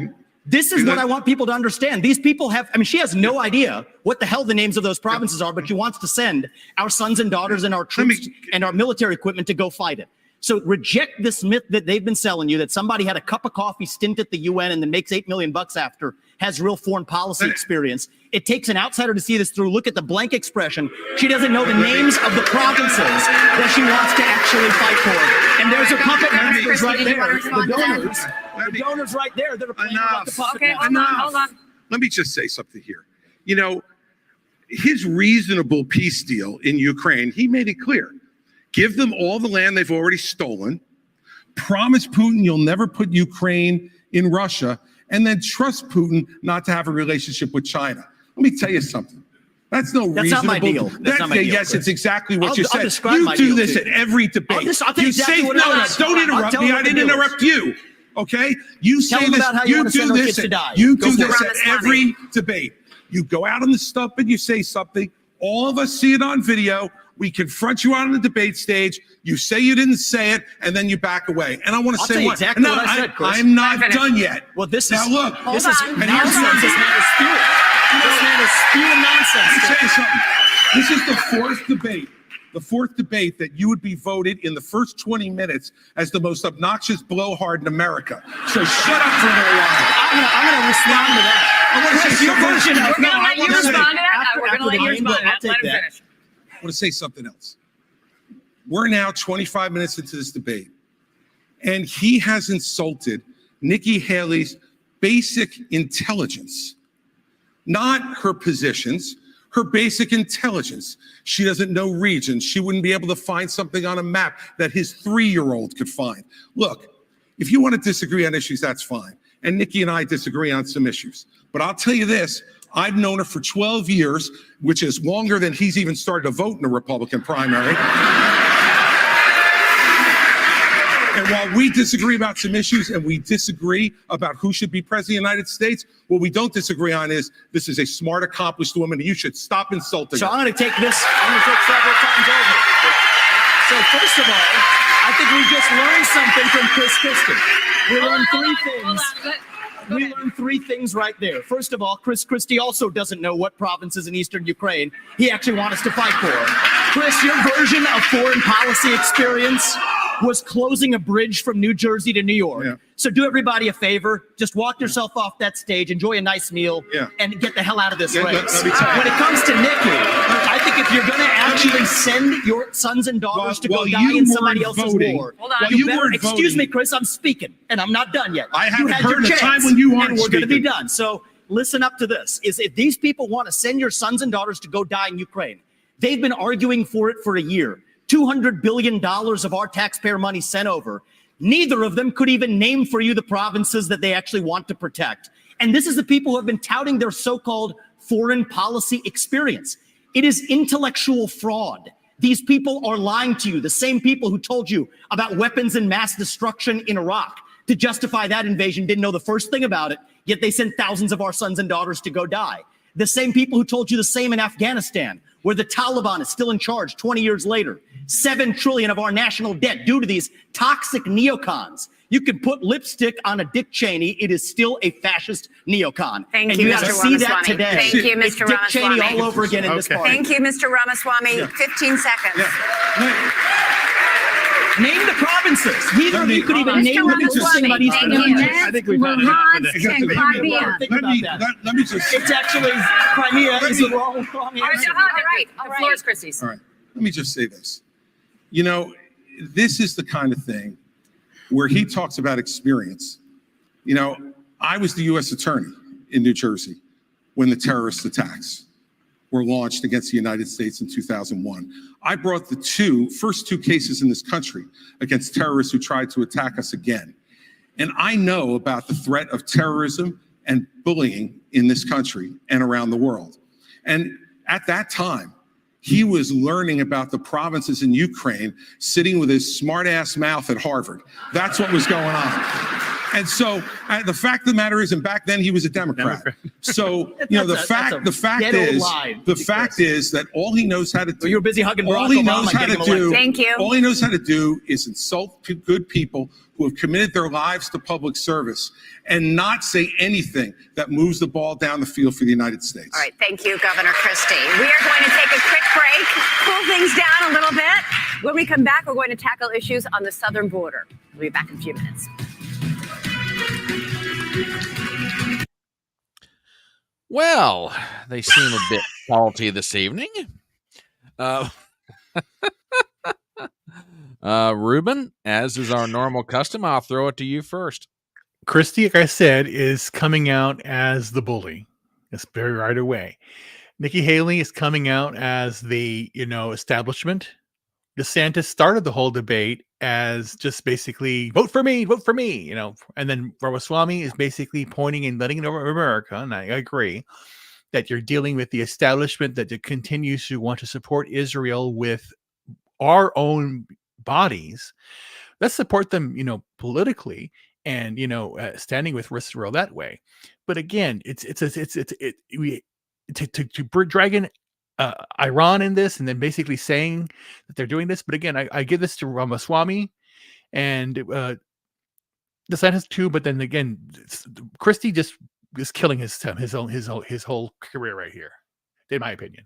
This is what I want people to understand. These people have, I mean, she has no idea what the hell the names of those provinces are, but she wants to send our sons and daughters and our troops and our military equipment to go fight it. So reject this myth that they've been selling you, that somebody had a cup of coffee stint at the UN and then makes $8 million after, has real foreign policy experience. It takes an outsider to see this through. Look at the blank expression. She doesn't know the names of the provinces that she wants to actually fight for. And there's her puppet masters right there. The donors right there that are playing about the puppet.
Okay, hold on.
Let me just say something here. You know, his reasonable peace deal in Ukraine, he made it clear. Give them all the land they've already stolen. Promise Putin you'll never put Ukraine in Russia, and then trust Putin not to have a relationship with China. Let me tell you something. That's no
That's not
reasonable.
my deal. That's not my deal,
yes,
Chris.
it's exactly what you
I'll
said.
describe
You
my
do
deal
this
to
at
you.
every debate.
I'll tell you exactly what it is.
Don't
I'll
interrupt
tell
me.
you
I
what the
didn't
deal is.
interrupt you. Okay? You
Tell
say
them
this.
about how you wanna
do
send our
this.
kids to die.
You
Go
do
for
this
it.
at every debate. You go out on the stump and you say something. All of us see it on video. We confront you on the debate stage. You say you didn't say it, and then you back away. And I want to
I'll
say
tell you
what.
exactly
No,
what I said, Chris.
I'm not done yet.
Well, this
now
is
look.
this is
and here's
nonsense. This man is spewing. This man is spewing nonsense.
Let me tell you something. This is the fourth debate. The fourth debate that you would be voted in the first 20 minutes as the most obnoxious blowhard in America. So shut up for a little while.
I'm going to respond to that.
I want to say
Your version of
We're going to let you respond to that.
after-
We're going to
after
let
the
you
game,
respond to
I'll
that.
take
Let him
that.
finish.
I want to say something else. We're now 25 minutes into this debate, and he has insulted Nikki Haley's basic intelligence, not her positions, her basic intelligence. She doesn't know regions. She wouldn't be able to find something on a map that his 3-year-old could find. Look, if you want to disagree on issues, that's fine. And Nikki and I disagree on some issues. But I'll tell you this, I've known her for 12 years, which is longer than he's even started to vote in a Republican primary. And while we disagree about some issues and we disagree about who should be president of the United States, what we don't disagree on is this is a smart, accomplished woman, and you should stop insulting
So
her.
I'm going to take this. I'm going to take several times over. So first of all, I think we just learned something from Chris Christie. We learned three things. We learned three things right there. First of all, Chris Christie also doesn't know what provinces in eastern Ukraine he actually wants us to fight for. Chris, your version of foreign policy experience was closing a bridge from New Jersey to New York.
Yeah.
So do everybody a favor, just walk yourself off that stage, enjoy a nice meal, and get the hell out of this
Yeah,
race.
let me tell you.
When it comes to Nikki, I think if you're going to actually send your sons and daughters to go
While
die
you
in somebody
weren't
else's
voting-
war,
Hold on.
while
you
you
better,
weren't
excuse me,
voting-
Chris, I'm speaking, and I'm not done yet.
I
You
haven't
had
heard
your
the
chance,
time when you weren't
and we're going to be
speaking.
done. So listen up to this, is if these people want to send your sons and daughters to go die in Ukraine, they've been arguing for it for a year. $200 billion of our taxpayer money sent over. Neither of them could even name for you the provinces that they actually want to protect. And this is the people who have been touting their so-called foreign policy experience. It is intellectual fraud. These people are lying to you, the same people who told you about weapons and mass destruction in Iraq to justify that invasion didn't know the first thing about it, yet they sent thousands of our sons and daughters to go die. The same people who told you the same in Afghanistan, where the Taliban is still in charge 20 years later. $7 trillion of our national debt due to these toxic neocons. You can put lipstick on a Dick Cheney, it is still a fascist neocon.
Thank
and
you,
you have to
Mr.
see that
Ramaswamy.
today.
Thank you,
It's
Mr.
Dick Cheney
Ramaswamy.
all over again in this party.
Thank you, Mr. Ramaswamy. 15 seconds.
Name the provinces. Neither of you could even name the
Ramaswamy,
thing about Eastern
thank you.
Ukraine.
I think we've had enough of this.
Think about that.
Let me just.
It's actually Crimea is the wrong
All right,
answer.
all right. The floor is Christie's.
All right, let me just say this. You know, this is the kind of thing where he talks about experience. You know, I was the U.S. attorney in New Jersey when the terrorist attacks were launched against the United States in 2001. I brought the first two cases in this country against terrorists who tried to attack us again. And I know about the threat of terrorism and bullying in this country and around the world. And at that time, he was learning about the provinces in Ukraine, sitting with his smart-ass mouth at Harvard. That's what was going on. And so the fact of the matter is, and back then he was a Democrat. So, you know, the fact is that all he knows how to do.
You were busy hugging
all
Barack
he knows
Obama
how to
getting him
do.
elected.
Thank you.
All he knows how to do is insult good people who have committed their lives to public service and not say anything that moves the ball down the field for the United States.
All right, thank you, Governor Christie. We are going to take a quick break, cool things down a little bit. When we come back, we're going to tackle issues on the southern border. We'll be back in a few minutes.
Well, they seem a bit salty this evening. Ruben, as is our normal custom, I'll throw it to you first.
Christie, like I said, is coming out as the bully. It's very right away. Nikki Haley is coming out as the, establishment. DeSantis started the whole debate as just basically vote for me, and then Ramaswamy is basically pointing and letting it over America, and I agree. that you're dealing with the establishment that continues to want to support Israel with our own bodies. Let's support them, politically, and standing with Israel that way. But again, dragging Iran in this, and then basically saying that they're doing this. But again, I give this to Ramaswamy and DeSantis too. But then again, Christie just is killing his whole career right here, in my opinion.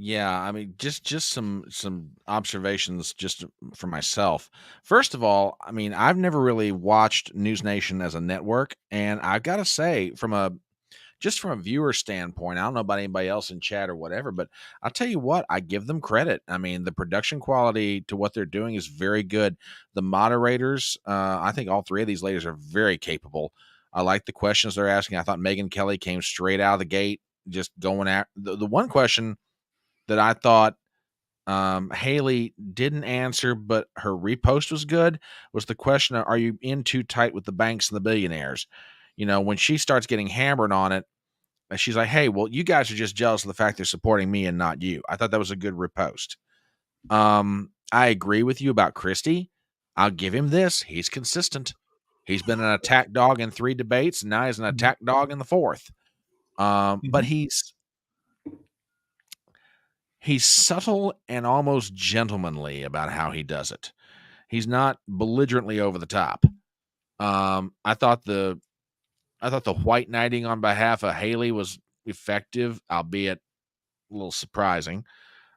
Yeah, I mean, just some observations just for myself. First of all, I mean, I've never really watched NewsNation as a network, and I've got to say, from a viewer standpoint, I don't know about anybody else in chat or whatever, but I'll tell you what, I give them credit. I mean, the production quality to what they're doing is very good. The moderators, I think all three of these ladies are very capable. I like the questions they're asking. I thought Megyn Kelly came straight out of the gate, just going at the one question that I thought Haley didn't answer, but her repost was good, was the question, are you in too tight with the banks and the billionaires? When she starts getting hammered on it, she's like, hey, well, you guys are just jealous of the fact they're supporting me and not you. I thought that was a good repost. I agree with you about Christie. I'll give him this. He's consistent. He's been an attack dog in 3 debates, and now he's an attack dog in the 4th. But he's subtle and almost gentlemanly about how he does it. He's not belligerently over the top. I thought the white knighting on behalf of Haley was effective, albeit a little surprising.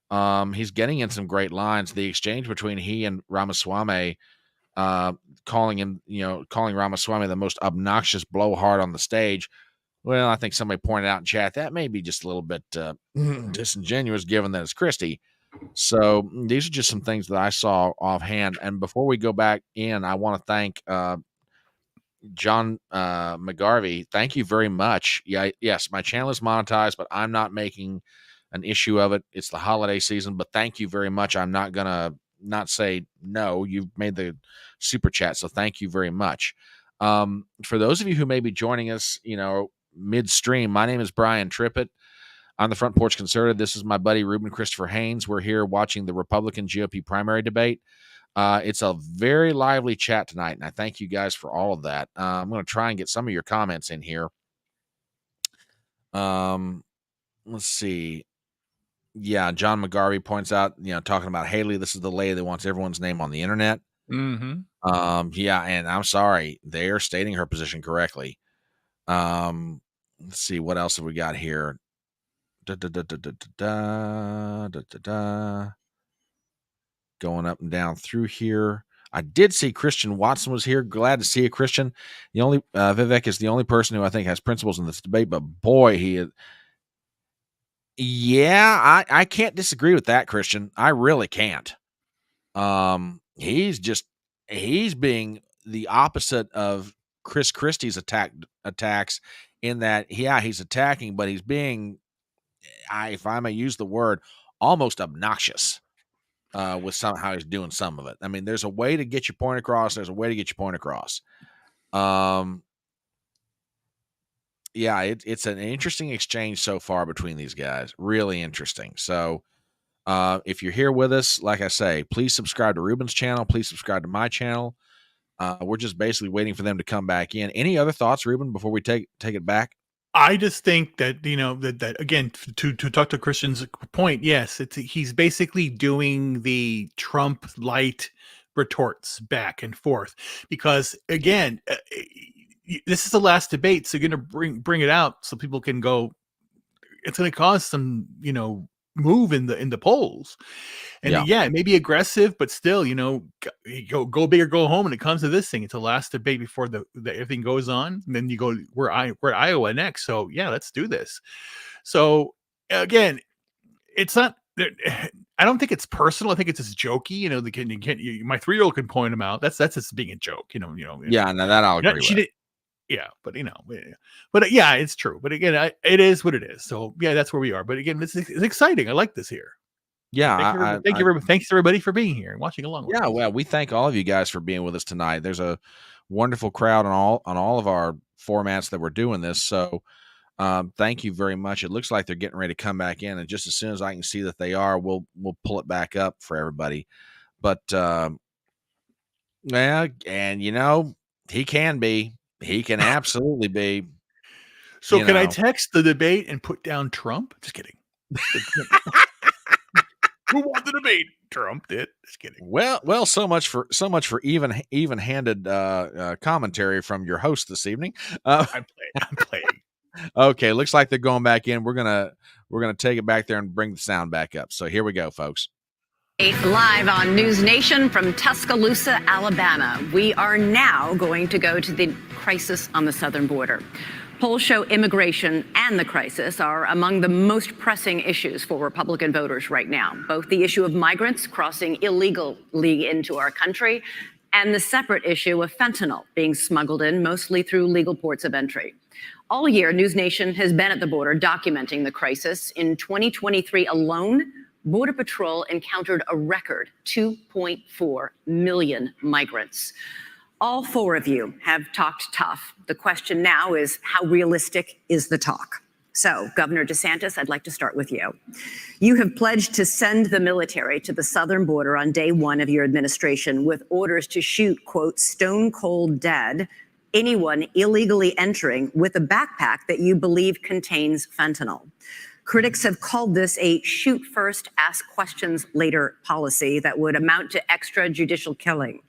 He's getting in some great lines. The exchange between he and Ramaswamy, calling Ramaswamy the most obnoxious blowhard on the stage. Well, I think somebody pointed out in chat that may be just a little bit disingenuous, given that it's Christie. So these are just some things that I saw offhand. And before we go back in, I want to thank John McGarvey. Thank you very much. Yes, my channel is monetized, but I'm not making an issue of it. It's the holiday season, but thank you very much. I'm not gonna not say no. You've made the super chat, so thank you very much. For those of you who may be joining us, midstream, my name is Brian Trippett. I'm the Front Porch Conservative. This is my buddy Ruben Christopher Haynes. We're here watching the Republican GOP primary debate. It's a very lively chat tonight, and I thank you guys for all of that. I'm going to try and get some of your comments in here. Let's see. Yeah, John McGarvey points out, talking about Haley, this is the lady that wants everyone's name on the internet. Yeah, and I'm sorry, they are stating her position correctly. Let's see, what else have we got here? Going up and down through here. I did see Christian Watson was here. Glad to see you, Christian. The only Vivek is the only person who I think has principles in this debate, but boy, he is. Yeah, I can't disagree with that, Christian. I really can't. He's being the opposite of Chris Christie's attacks in that, yeah, he's attacking, but he's being, if I may use the word, almost obnoxious with how he's doing some of it. I mean, there's a way to get your point across. There's a way to get your point across. Yeah, it's an interesting exchange so far between these guys. Really interesting. So if you're here with us, like I say, please subscribe to Ruben's channel. Please subscribe to my channel. We're just basically waiting for them to come back in. Any other thoughts, Ruben, before we take it back?
I just think that, that again, to talk to Christian's point, yes, he's basically doing the Trump light retorts back and forth, because again, this is the last debate, so you're going to bring it out so people can go. It's going to cause some, move in the polls, and yeah, it may be aggressive, but still, go big or go home. And it comes to this thing, it's the last debate before the everything goes on, and then you go, we're Iowa next, so yeah, let's do this. So again, it's not. I don't think it's personal. I think it's just jokey. My 3-year-old can point him out. That's just being a joke.
Yeah, no, that I'll agree with.
Yeah, but yeah, it's true. But again, it is what it is. So yeah, that's where we are. But again, it's exciting. I like this here.
Yeah,
thanks everybody for being here and watching along with us.
Well, we thank all of you guys for being with us tonight. There's a wonderful crowd on all of our formats that we're doing this. So Thank you very much. It looks like they're getting ready to come back in, and just as soon as I can see that they are, we'll pull it back up for everybody. But yeah, and he can absolutely be.
So can I text the debate and put down Trump? Just kidding. Who won the debate? Trump did. Just kidding.
Well, so much for even-handed commentary from your host this evening.
I'm playing.
Okay, looks like they're going back in. We're gonna take it back there and bring the sound back up. So here we go, folks.
Live on NewsNation from Tuscaloosa, Alabama. We are now going to go to the crisis on the southern border. Polls show immigration and the crisis are among the most pressing issues for Republican voters right now. Both the issue of migrants crossing illegally into our country and the separate issue of fentanyl being smuggled in mostly through legal ports of entry. All year, NewsNation has been at the border documenting the crisis. In 2023 alone, Border Patrol encountered a record 2.4 million migrants. All four of you have talked tough. The question now is, how realistic is the talk? So, Governor DeSantis, I'd like to start with you. You have pledged to send the military to the southern border on day one of your administration with orders to shoot, quote, stone cold dead anyone illegally entering with a backpack that you believe contains fentanyl. Critics have called this a shoot first, ask questions later policy that would amount to extrajudicial killing.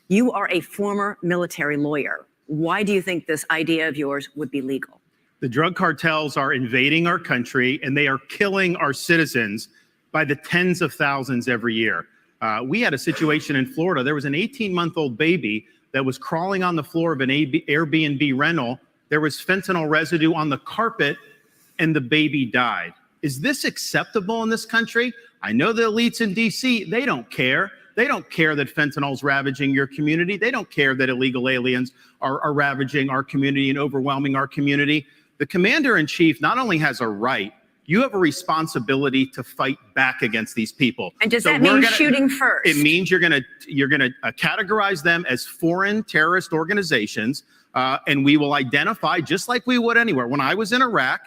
You are a former military lawyer. Why do you think this idea of yours would be legal?
The drug cartels are invading our country and they are killing our citizens by the tens of thousands every year. We had a situation in Florida. There was an 18-month-old baby that was crawling on the floor of an Airbnb rental. There was fentanyl residue on the carpet and the baby died. Is this acceptable in this country? I know the elites in DC, they don't care. They don't care that fentanyl is ravaging your community. They don't care that illegal aliens are ravaging our community and overwhelming our community. The commander-in-chief not only has a right, you have a responsibility to fight back against these people.
And does that mean shooting first?
It means you're gonna categorize them as foreign terrorist organizations, and we will identify just like we would anywhere. When I was in Iraq,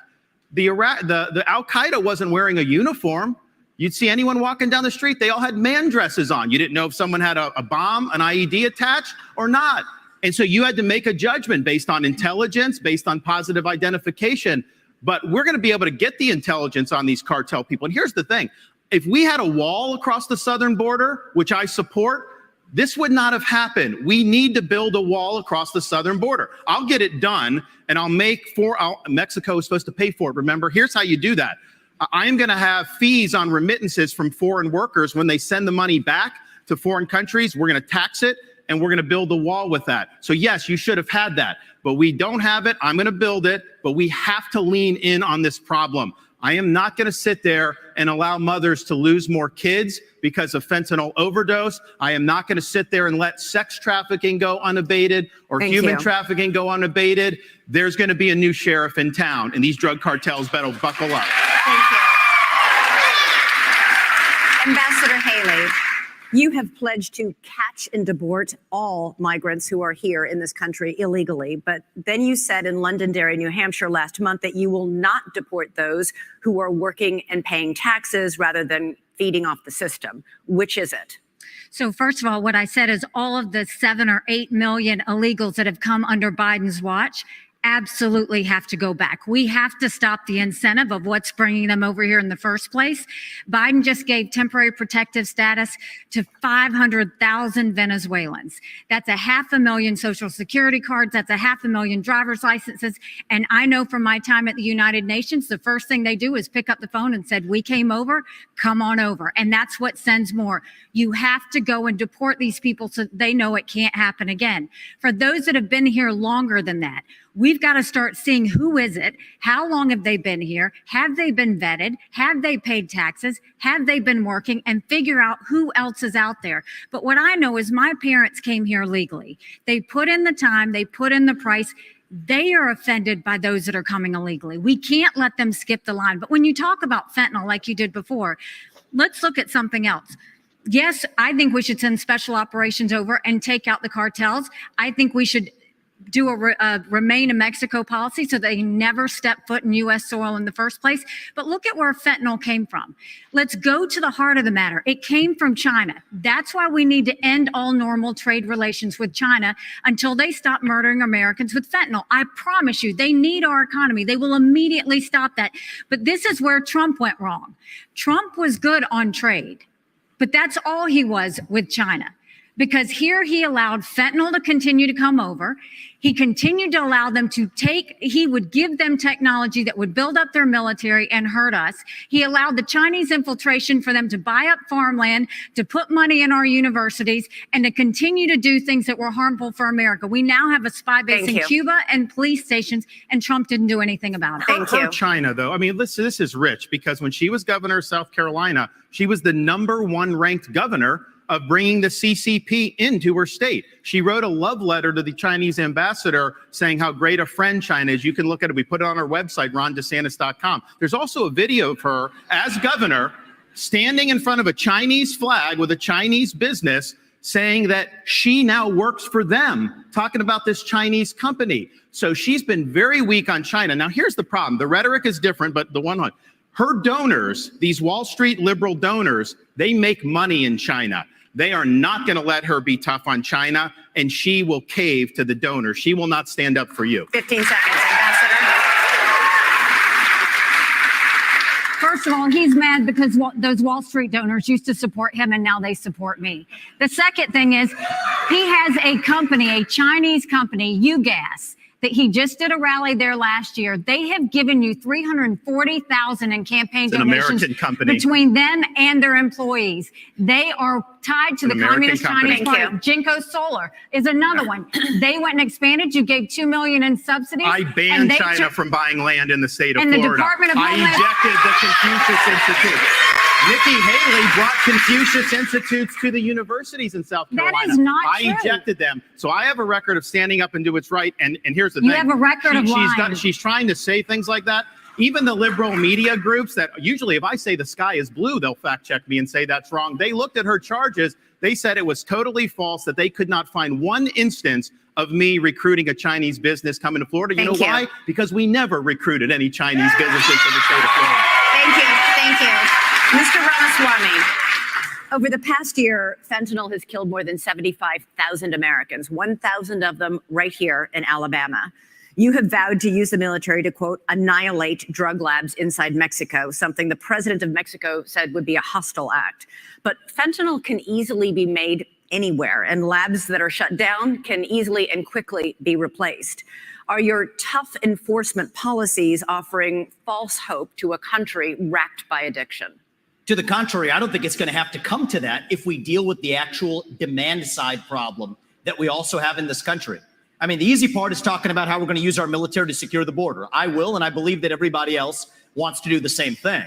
the Al-Qaeda wasn't wearing a uniform. You'd see anyone walking down the street, they all had man dresses on. You didn't know if someone had a bomb, an IED attached or not. And so you had to make a judgment based on intelligence, based on positive identification. But we're going to be able to get the intelligence on these cartel people. And here's the thing. If we had a wall across the southern border, which I support, this would not have happened. We need to build a wall across the southern border. I'll get it done, and Mexico is supposed to pay for it. Remember, here's how you do that. I am going to have fees on remittances from foreign workers when they send the money back to foreign countries. We're going to tax it, and we're going to build a wall with that. So yes, you should have had that, but we don't have it. I'm going to build it, but we have to lean in on this problem. I am not going to sit there and allow mothers to lose more kids because of fentanyl overdose. I am not going to sit there and let sex trafficking go unabated or human trafficking go unabated. There's going to be a new sheriff in town, and these drug cartels better buckle up.
Thank you. Ambassador Haley, you have pledged to catch and deport all migrants who are here in this country illegally. But then you said in Londonderry, New Hampshire last month that you will not deport those who are working and paying taxes rather than feeding off the system. Which is it?
So first of all, what I said is all of the 7 or 8 million illegals that have come under Biden's watch absolutely have to go back. We have to stop the incentive of what's bringing them over here in the first place. Biden just gave temporary protective status to 500,000 Venezuelans. That's 500,000 Social Security cards. That's 500,000 driver's licenses. And I know from my time at the United Nations, the first thing they do is pick up the phone and said, we came over, come on over. And that's what sends more. You have to go and deport these people so they know it can't happen again. For those that have been here longer than that, we've got to start seeing who is it, how long have they been here, have they been vetted, have they paid taxes, have they been working, and figure out who else is out there. But what I know is my parents came here legally. They put in the time, they put in the price. They are offended by those that are coming illegally. We can't let them skip the line. But when you talk about fentanyl like you did before, let's look at something else. Yes, I think we should send special operations over and take out the cartels. I think we should do a remain in Mexico policy so they never step foot in U.S. soil in the first place. But look at where fentanyl came from. Let's go to the heart of the matter. It came from China. That's why we need to end all normal trade relations with China until they stop murdering Americans with fentanyl. I promise you, they need our economy. They will immediately stop that. But this is where Trump went wrong. Trump was good on trade, but that's all he was with China. Because here he allowed fentanyl to continue to come over. He continued to allow them to he would give them technology that would build up their military and hurt us. He allowed the Chinese infiltration for them to buy up farmland, to put money in our universities, and to continue to do things that were harmful for America. We now have a spy base in Cuba and police stations, and Trump didn't do anything about it.
Thank you. China, though, I mean, this is rich, because when she was governor of South Carolina, she was the #1 ranked governor of bringing the CCP into her state. She wrote a love letter to the Chinese ambassador saying how great a friend China is. You can look at it. We put it on our website, rondesantis.com. There's also a video of her as governor standing in front of a Chinese flag with a Chinese business saying that she now works for them, talking about this Chinese company. So she's been very weak on China. Now, here's the problem. The rhetoric is different, but her donors, these Wall Street liberal donors, they make money in China. They are not going to let her be tough on China, and she will cave to the donors. She will not stand up for you.
15 seconds, Ambassador.
First of all, he's mad because those Wall Street donors used to support him, and now they support me. The second thing is he has a company, a Chinese company, UGAS, that he just did a rally there last year. They have given you $340,000 in campaign donations between them and their employees. They are tied to the Communist Chinese Party. Jinko Solar is another one. They went and expanded. You gave $2 million in subsidies.
I banned China from buying land in the state of Florida.
The Department of
I ejected the Confucius Institute. Nikki Haley brought Confucius Institutes to the universities in South Carolina.
That is not true.
I ejected them. So I have a record of standing up and do what's right. And here's the thing.
You have a record of lying.
She's trying to say things like that. Even the liberal media groups that usually if I say the sky is blue, they'll fact check me and say that's wrong. They looked at her charges. They said it was totally false, that they could not find one instance of me recruiting a Chinese business coming to Florida. You know why? Because we never recruited any Chinese businesses to the state of Florida.
Thank you. Thank you. Mr. Ramaswamy, over the past year, fentanyl has killed more than 75,000 Americans, 1,000 of them right here in Alabama. You have vowed to use the military to, quote, annihilate drug labs inside Mexico, something the president of Mexico said would be a hostile act. But fentanyl can easily be made anywhere, and labs that are shut down can easily and quickly be replaced. Are your tough enforcement policies offering false hope to a country racked by addiction?
To the contrary, I don't think it's going to have to come to that if we deal with the actual demand side problem that we also have in this country. I mean, the easy part is talking about how we're going to use our military to secure the border. I will, and I believe that everybody else wants to do the same thing.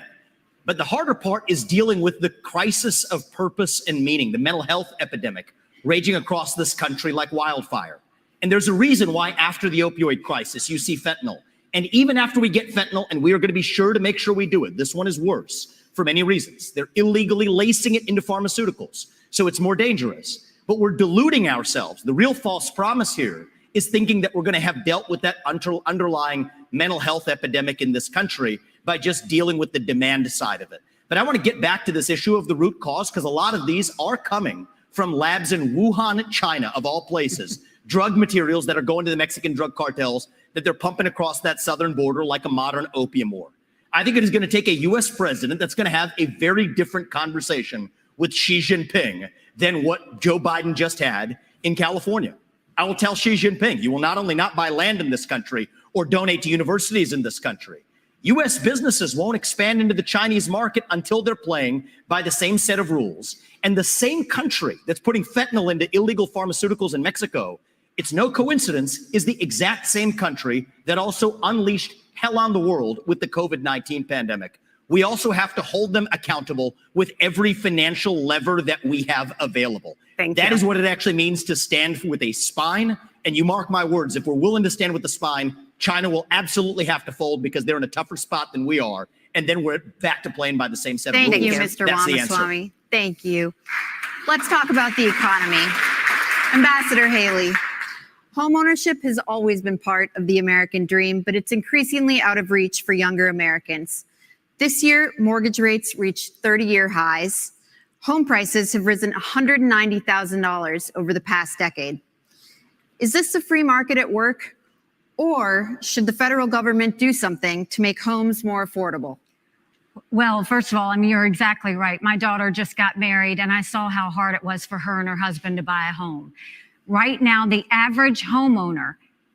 But the harder part is dealing with the crisis of purpose and meaning, the mental health epidemic raging across this country like wildfire. And there's a reason why after the opioid crisis, you see fentanyl. And even after we get fentanyl, and we are going to be sure to make sure we do it, this one is worse for many reasons. They're illegally lacing it into pharmaceuticals, so it's more dangerous. But we're deluding ourselves. The real false promise here is thinking that we're going to have dealt with that underlying mental health epidemic in this country by just dealing with the demand side of it. But I want to get back to this issue of the root cause, because a lot of these are coming from labs in Wuhan, China, of all places, drug materials that are going to the Mexican drug cartels that they're pumping across that southern border like a modern opium war. I think it is going to take a U.S. president that's going to have a very different conversation with Xi Jinping than what Joe Biden just had in California. I will tell Xi Jinping, you will not only not buy land in this country or donate to universities in this country, U.S. businesses won't expand into the Chinese market until they're playing by the same set of rules. And the same country that's putting fentanyl into illegal pharmaceuticals in Mexico, it's no coincidence, is the exact same country that also unleashed hell on the world with the COVID-19 pandemic. We also have to hold them accountable with every financial lever that we have available. That is what it actually means to stand with a spine. And you mark my words, if we're willing to stand with the spine, China will absolutely have to fold because they're in a tougher spot than we are. And then we're back to playing by the same set of rules.
Thank you, Mr. Ramaswamy. Thank you. Let's talk about the economy. Ambassador Haley, Homeownership has always been part of the American dream, but it's increasingly out of reach for younger Americans. This year, mortgage rates reached 30-year highs. Home prices have risen $190,000 over the past decade. Is this the free market at work? Or should the federal government do something to make homes more affordable?
Well, first of all, I mean, you're exactly right. My daughter just got married, and I saw how hard it was for her and her husband to buy a home. Right now, the average homeowner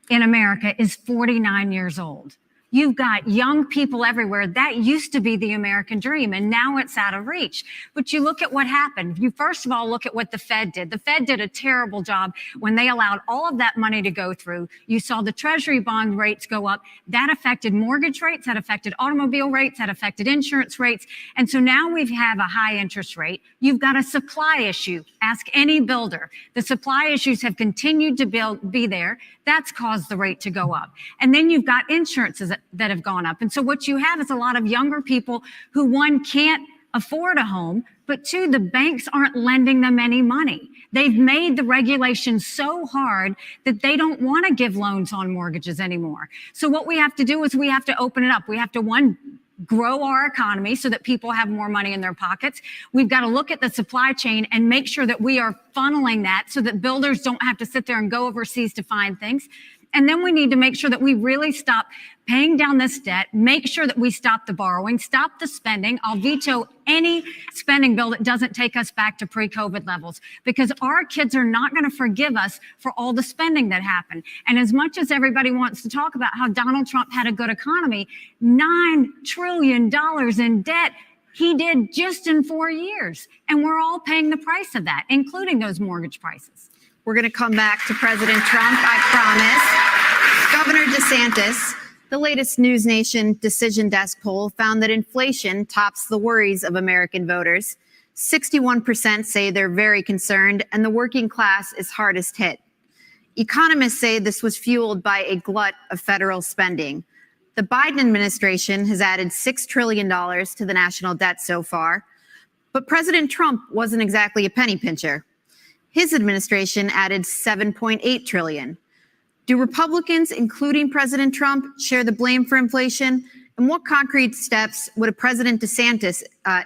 in America is 49 years old. You've got young people everywhere. That used to be the American dream, and now it's out of reach. But you look at what happened. You first of all look at what the Fed did. The Fed did a terrible job when they allowed all of that money to go through. You saw the Treasury bond rates go up. That affected mortgage rates, that affected automobile rates, that affected insurance rates. And so now we have a high interest rate. You've got a supply issue. Ask any builder. The supply issues have continued to be there. That's caused the rate to go up. And then you've got insurances that have gone up. And so what you have is a lot of younger people who, one, can't afford a home, but two, the banks aren't lending them any money. They've made the regulations so hard that they don't want to give loans on mortgages anymore. So what we have to do is we have to open it up. We have to, one, grow our economy so that people have more money in their pockets. We've got to look at the supply chain and make sure that we are funneling that so that builders don't have to sit there and go overseas to find things. And then we need to make sure that we really stop paying down this debt, make sure that we stop the borrowing, stop the spending. I'll veto any spending bill that doesn't take us back to pre-COVID levels, because our kids are not going to forgive us for all the spending that happened. And as much as everybody wants to talk about how Donald Trump had a good economy, $9 trillion in debt, he did just in 4 years. And we're all paying the price of that, including those mortgage prices.
We're going to come back to President Trump, I promise. Governor DeSantis, the latest NewsNation Decision Desk poll found that inflation tops the worries of American voters. 61% say they're very concerned, and the working class is hardest hit. Economists say this was fueled by a glut of federal spending. The Biden administration has added $6 trillion to the national debt so far, but President Trump wasn't exactly a penny pincher. His administration added $7.8 trillion. Do Republicans, including President Trump, share the blame for inflation? And what concrete steps would a President DeSantis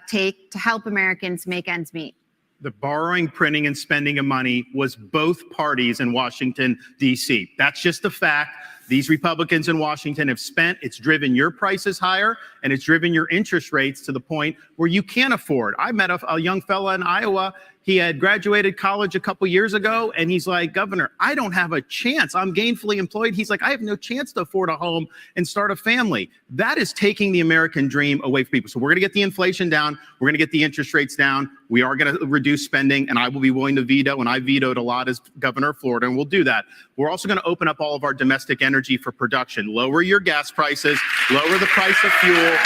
take to help Americans make ends meet?
The borrowing, printing, and spending of money was both parties in Washington, D.C. That's just a fact. These Republicans in Washington have spent. It's driven your prices higher, and it's driven your interest rates to the point where you can't afford. I met a young fella in Iowa. He had graduated college a couple years ago, and he's like, Governor, I don't have a chance. I'm gainfully employed. He's like, I have no chance to afford a home and start a family. That is taking the American dream away from people. So we're going to get the inflation down. We're going to get the interest rates down. We are going to reduce spending, and I will be willing to veto, and I vetoed a lot as governor of Florida, and we'll do that. We're also going to open up all of our domestic energy for production, lower your gas prices, lower the price of fuel.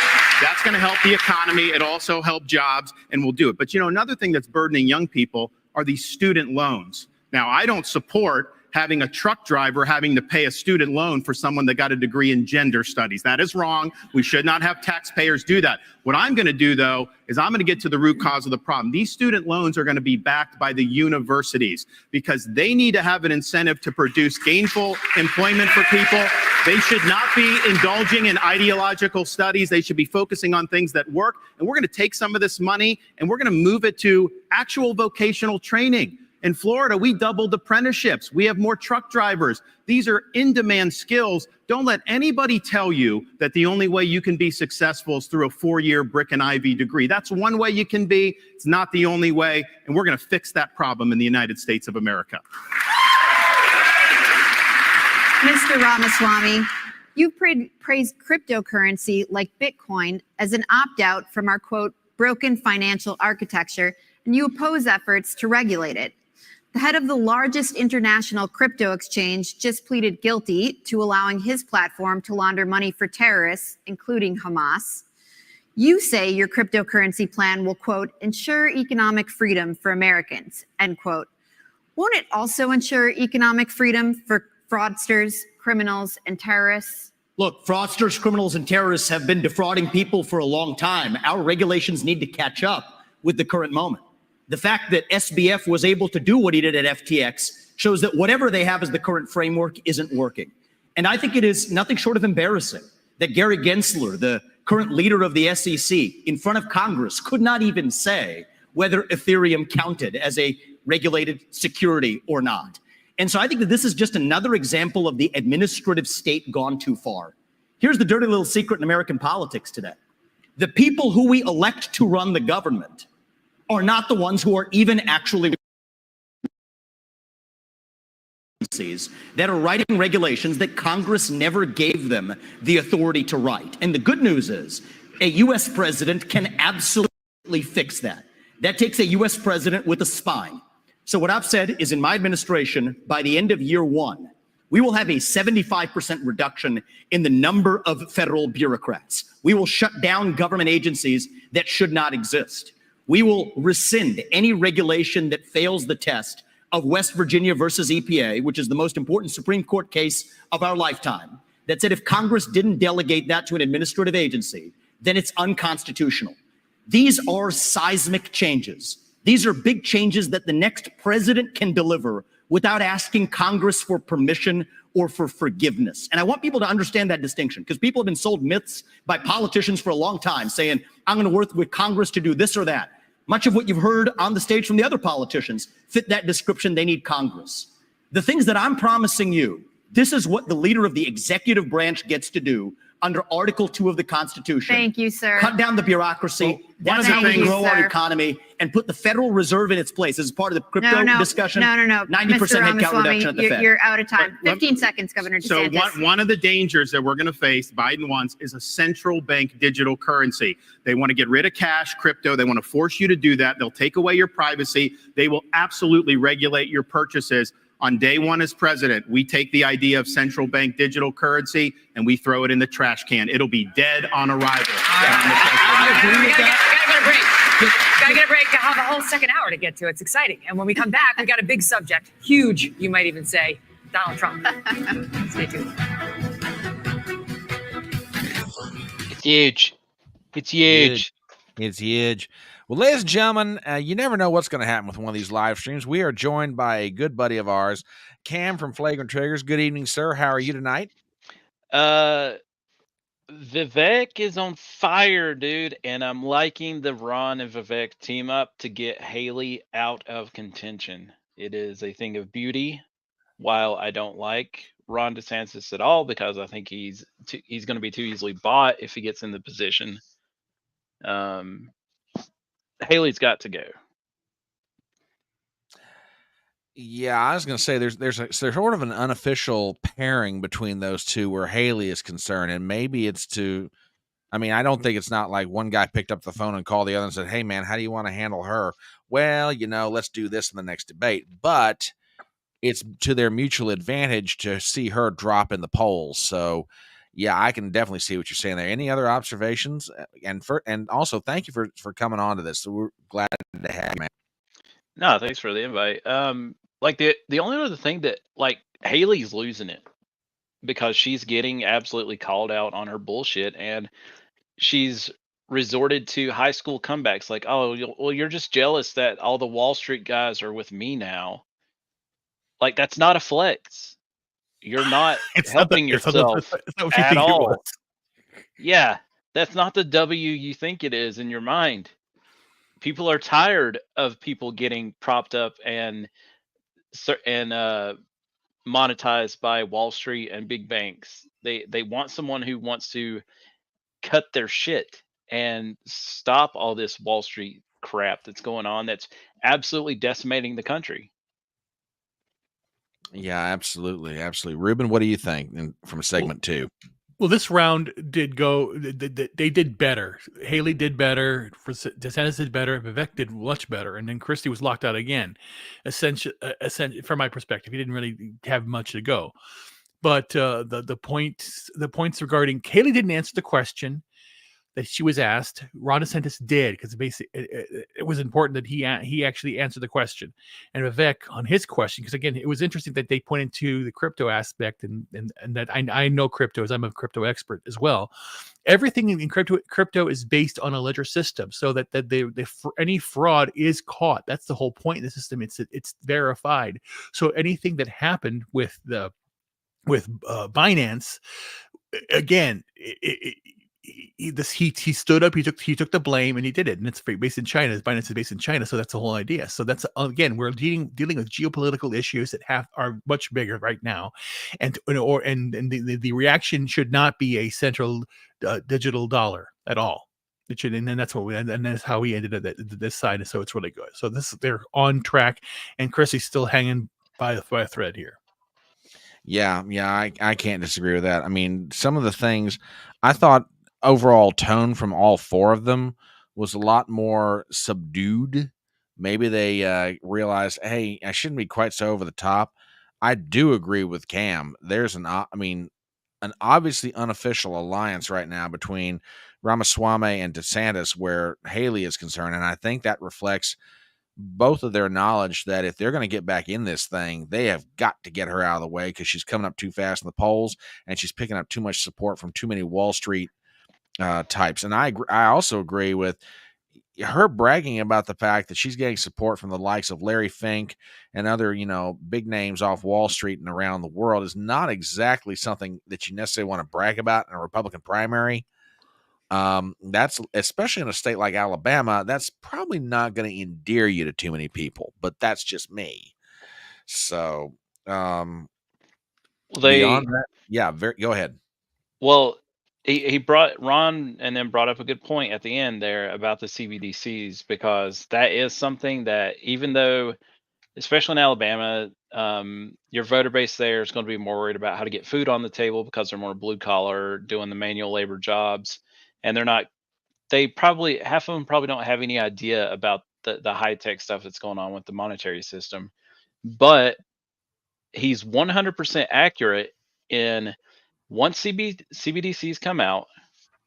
That's going to help the economy. It also help jobs, and we'll do it. But, you know, another thing that's burdening young people are these student loans. Now, I don't support having a truck driver having to pay a student loan for someone that got a degree in gender studies. That is wrong. We should not have taxpayers do that. What I'm going to do, though, is I'm going to get to the root cause of the problem. These student loans are going to be backed by the universities because they need to have an incentive to produce gainful employment for people. They should not be indulging in ideological studies. They should be focusing on things that work. And we're going to take some of this money and we're going to move it to actual vocational training. In Florida, we doubled apprenticeships. We have more truck drivers. These are in-demand skills. Don't let anybody tell you that the only way you can be successful is through a 4-year brick and ivy degree. That's one way you can be. It's not the only way. And we're going to fix that problem in the United States of America.
Mr. Ramaswamy, you praised cryptocurrency like Bitcoin as an opt-out from our, quote, broken financial architecture, and you oppose efforts to regulate it. The head of the largest international crypto exchange just pleaded guilty to allowing his platform to launder money for terrorists, including Hamas. You say your cryptocurrency plan will, quote, ensure economic freedom for Americans, end quote. Won't it also ensure economic freedom for fraudsters, criminals, and terrorists?
Look, fraudsters, criminals, and terrorists have been defrauding people for a long time. Our regulations need to catch up with the current moment. The fact that SBF was able to do what he did at FTX shows that whatever they have as the current framework isn't working. And I think it is nothing short of embarrassing that Gary Gensler, the current leader of the SEC, in front of Congress, could not even say whether Ethereum counted as a regulated security or not. And so I think that this is just another example of the administrative state gone too far. Here's the dirty little secret in American politics today. The people who we elect to run the government are not the ones who are even actually that are writing regulations that Congress never gave them the authority to write. And the good news is a U.S. president can absolutely fix that. That takes a U.S. president with a spine. So what I've said is in my administration, by the end of year one, we will have a 75% reduction in the number of federal bureaucrats. We will shut down government agencies that should not exist. We will rescind any regulation that fails the test of West Virginia versus EPA, which is the most important Supreme Court case of our lifetime, that said if Congress didn't delegate that to an administrative agency, then it's unconstitutional. These are seismic changes. These are big changes that the next president can deliver without asking Congress for permission or for forgiveness. And I want people to understand that distinction, because people have been sold myths by politicians for a long time saying, I'm going to work with Congress to do this or that. Much of what you've heard on the stage from the other politicians fit that description. They need Congress. The things that I'm promising you, this is what the leader of the executive branch gets to do under Article 2 of the Constitution.
Thank you, sir.
Cut down the bureaucracy.
Well,
that's how we
Thank you,
grow our
sir.
economy and put the Federal Reserve in its place. This is part of the crypto discussion.
No.
90%
Mr.
headcount
Ramaswamy,
reduction at the Fed.
You're out of time.
But
15 seconds, Governor
So
DeSantis.
one of the dangers that we're going to face, Biden wants, is a central bank digital currency. They want to get rid of cash, crypto. They want to force you to do that. They'll take away your privacy. They will absolutely regulate your purchases. On day one as president, we take the idea of central bank digital currency and we throw it in the trash can. It'll be dead on arrival.
I agree with that. Gotta get a break. I have a whole second hour to get to. It's exciting. And when we come back, we got a big subject. Huge, you might even say. Donald Trump. Stay tuned.
It's huge. It's huge.
It's huge. Well, ladies and gentlemen, you never know what's going to happen with one of these live streams. We are joined by a good buddy of ours, Cam from Flagrant Triggers. Good evening, sir. How are you tonight?
Vivek is on fire, dude, and I'm liking the Ron and Vivek team up to get Haley out of contention. It is a thing of beauty. While I don't like Ron DeSantis at all, because I think he's going to be too easily bought if he gets in the position. Haley's got to go.
Yeah, I was going to say there's sort of an unofficial pairing between those two where Haley is concerned, and maybe it's to, I mean, I don't think it's not like one guy picked up the phone and called the other and said, hey, man, how do you want to handle her? Well, let's do this in the next debate. But it's to their mutual advantage to see her drop in the polls. So, yeah, I can definitely see what you're saying there. Any other observations? And also, thank you for coming on to this. So we're glad to have you, man.
No, thanks for the invite. Like the only other thing that, like, Haley's losing it because she's getting absolutely called out on her bullshit, and she's resorted to high school comebacks like, oh, well, you're just jealous that all the Wall Street guys are with me now. Like, that's not a flex. You're not helping yourself at all. Yeah, that's not the W you think it is in your mind. People are tired of people getting propped up and monetized by Wall Street and big banks. They want someone who wants to cut their shit and stop all this Wall Street crap that's going on that's absolutely decimating the country.
Yeah, absolutely. Absolutely. Ruben, what do you think from segment 2?
Well, this round did go. They did better. Haley did better. DeSantis did better. Vivek did much better, and then Christie was locked out again. Essentially, from my perspective, he didn't really have much to go. But the points regarding Haley didn't answer the question that she was asked. Ron DeSantis did, because basically was important that he actually answered the question. And Vivek on his question, because again, it was interesting that they pointed to the crypto aspect, and that I know crypto, as I'm a crypto expert as well. Everything in crypto is based on a ledger system, so that any fraud is caught. That's the whole point in the system. It's verified. So anything that happened with Binance, again, he stood up, he took the blame, and he did it. And it's based in China. Binance is based in China, so that's the whole idea. So that's, again, we're dealing with geopolitical issues that are much bigger right now, and the reaction should not be a central digital dollar at all. It should, and then that's how we ended at this side. So it's really good. So they're on track, and Chrissy's still hanging by a thread here.
Yeah, I can't disagree with that. I mean, some of the things I thought overall tone from all four of them was a lot more subdued. Maybe they realized, hey, I shouldn't be quite so over the top. I do agree with Cam. There's an obviously unofficial alliance right now between Ramaswamy and DeSantis where Haley is concerned, and I think that reflects both of their knowledge that if they're going to get back in this thing, they have got to get her out of the way because she's coming up too fast in the polls and she's picking up too much support from too many Wall Street types. And I also agree with her bragging about the fact that she's getting support from the likes of Larry Fink and other, big names off Wall Street and around the world is not exactly something that you necessarily want to brag about in a Republican primary. That's, especially in a state like Alabama, that's probably not going to endear you to too many people, but that's just me. So, beyond that, go ahead.
Well, he brought Ron and then brought up a good point at the end there about the CBDCs, because that is something that, even though, especially in Alabama, your voter base there is going to be more worried about how to get food on the table because they're more blue collar, doing the manual labor jobs. And half of them probably don't have any idea about the high tech stuff that's going on with the monetary system. But he's 100% accurate in, once CBDCs come out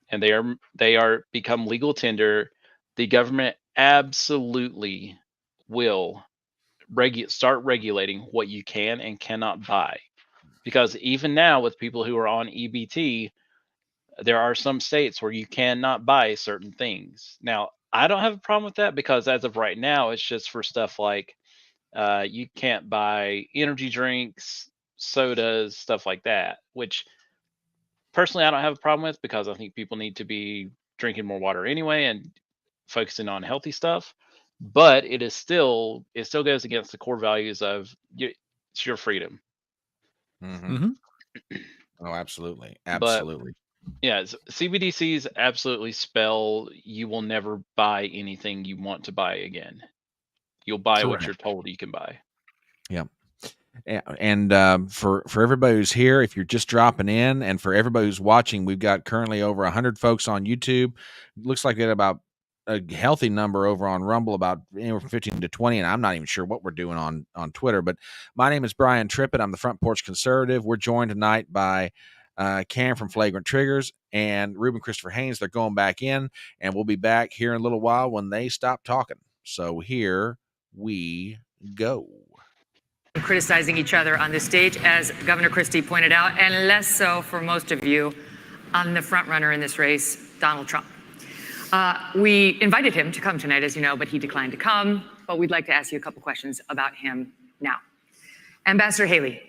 and they are become legal tender, the government absolutely will start regulating what you can and cannot buy. Because even now, with people who are on EBT, there are some states where you cannot buy certain things. Now, I don't have a problem with that, because as of right now, it's just for stuff like you can't buy energy drinks, sodas, stuff like that, which personally I don't have a problem with, because I think people need to be drinking more water anyway and focusing on healthy stuff. But it still goes against the core values of it's your freedom.
Mm-hmm. Oh, absolutely. Absolutely.
Yeah, CBDCs absolutely spell you will never buy anything you want to buy again. You'll buy what you're told you can buy.
Yeah. And for everybody who's here, if you're just dropping in, and for everybody who's watching, we've got currently over 100 folks on YouTube. Looks like we got about a healthy number over on Rumble, about anywhere from 15 to 20, and I'm not even sure what we're doing on Twitter. But my name is Brian Trippett. I'm the Front Porch Conservative. We're joined tonight by Cam from Flagrant Triggers and Ruben Christopher Haynes. They're going back in, and we'll be back here in a little while when they stop talking. So here we go.
Criticizing each other on this stage, as Governor Christie pointed out, and less so for most of you on the front runner in this race, Donald Trump. We invited him to come tonight, as you know, but he declined to come. But we'd like to ask you a couple questions about him now. Ambassador Haley,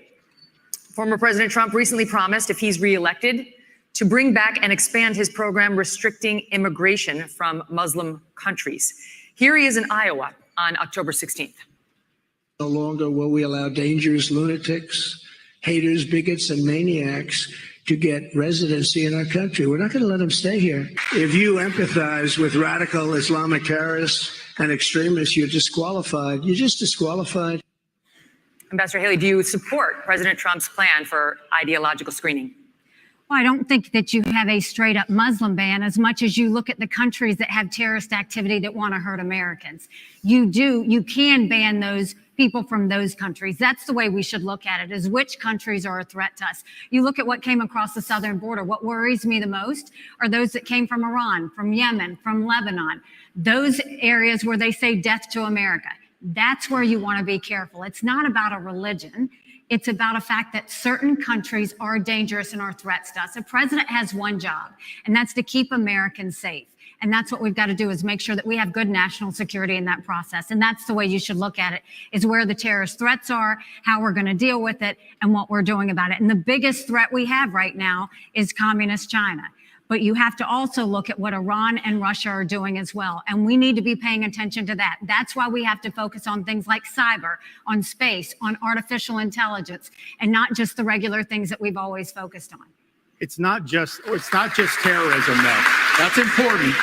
former President Trump recently promised, if he's reelected, to bring back and expand his program restricting immigration from Muslim countries. Here he is in Iowa on October 16th.
No longer will we allow dangerous lunatics, haters, bigots, and maniacs to get residency in our country. We're not going to let them stay here. If you empathize with radical Islamic terrorists and extremists, you're disqualified. You're just disqualified.
Ambassador Haley, do you support President Trump's plan for ideological screening?
Well, I don't think that you have a straight up Muslim ban as much as you look at the countries that have terrorist activity that want to hurt Americans. You can ban those people from those countries. That's the way we should look at it, is which countries are a threat to us. You look at what came across the southern border. What worries me the most are those that came from Iran, from Yemen, from Lebanon, those areas where they say death to America. That's where you want to be careful. It's not about a religion. It's about a fact that certain countries are dangerous and are threats to us. A president has one job, and that's to keep Americans safe. And that's what we've got to do, is make sure that we have good national security in that process. And that's the way you should look at it, is where the terrorist threats are, how we're going to deal with it, and what we're doing about it. And the biggest threat we have right now is communist China. But you have to also look at what Iran and Russia are doing as well. And we need to be paying attention to that. That's why we have to focus on things like cyber, on space, on artificial intelligence, and not just the regular things that we've always focused on.
It's not just terrorism, though. That's important.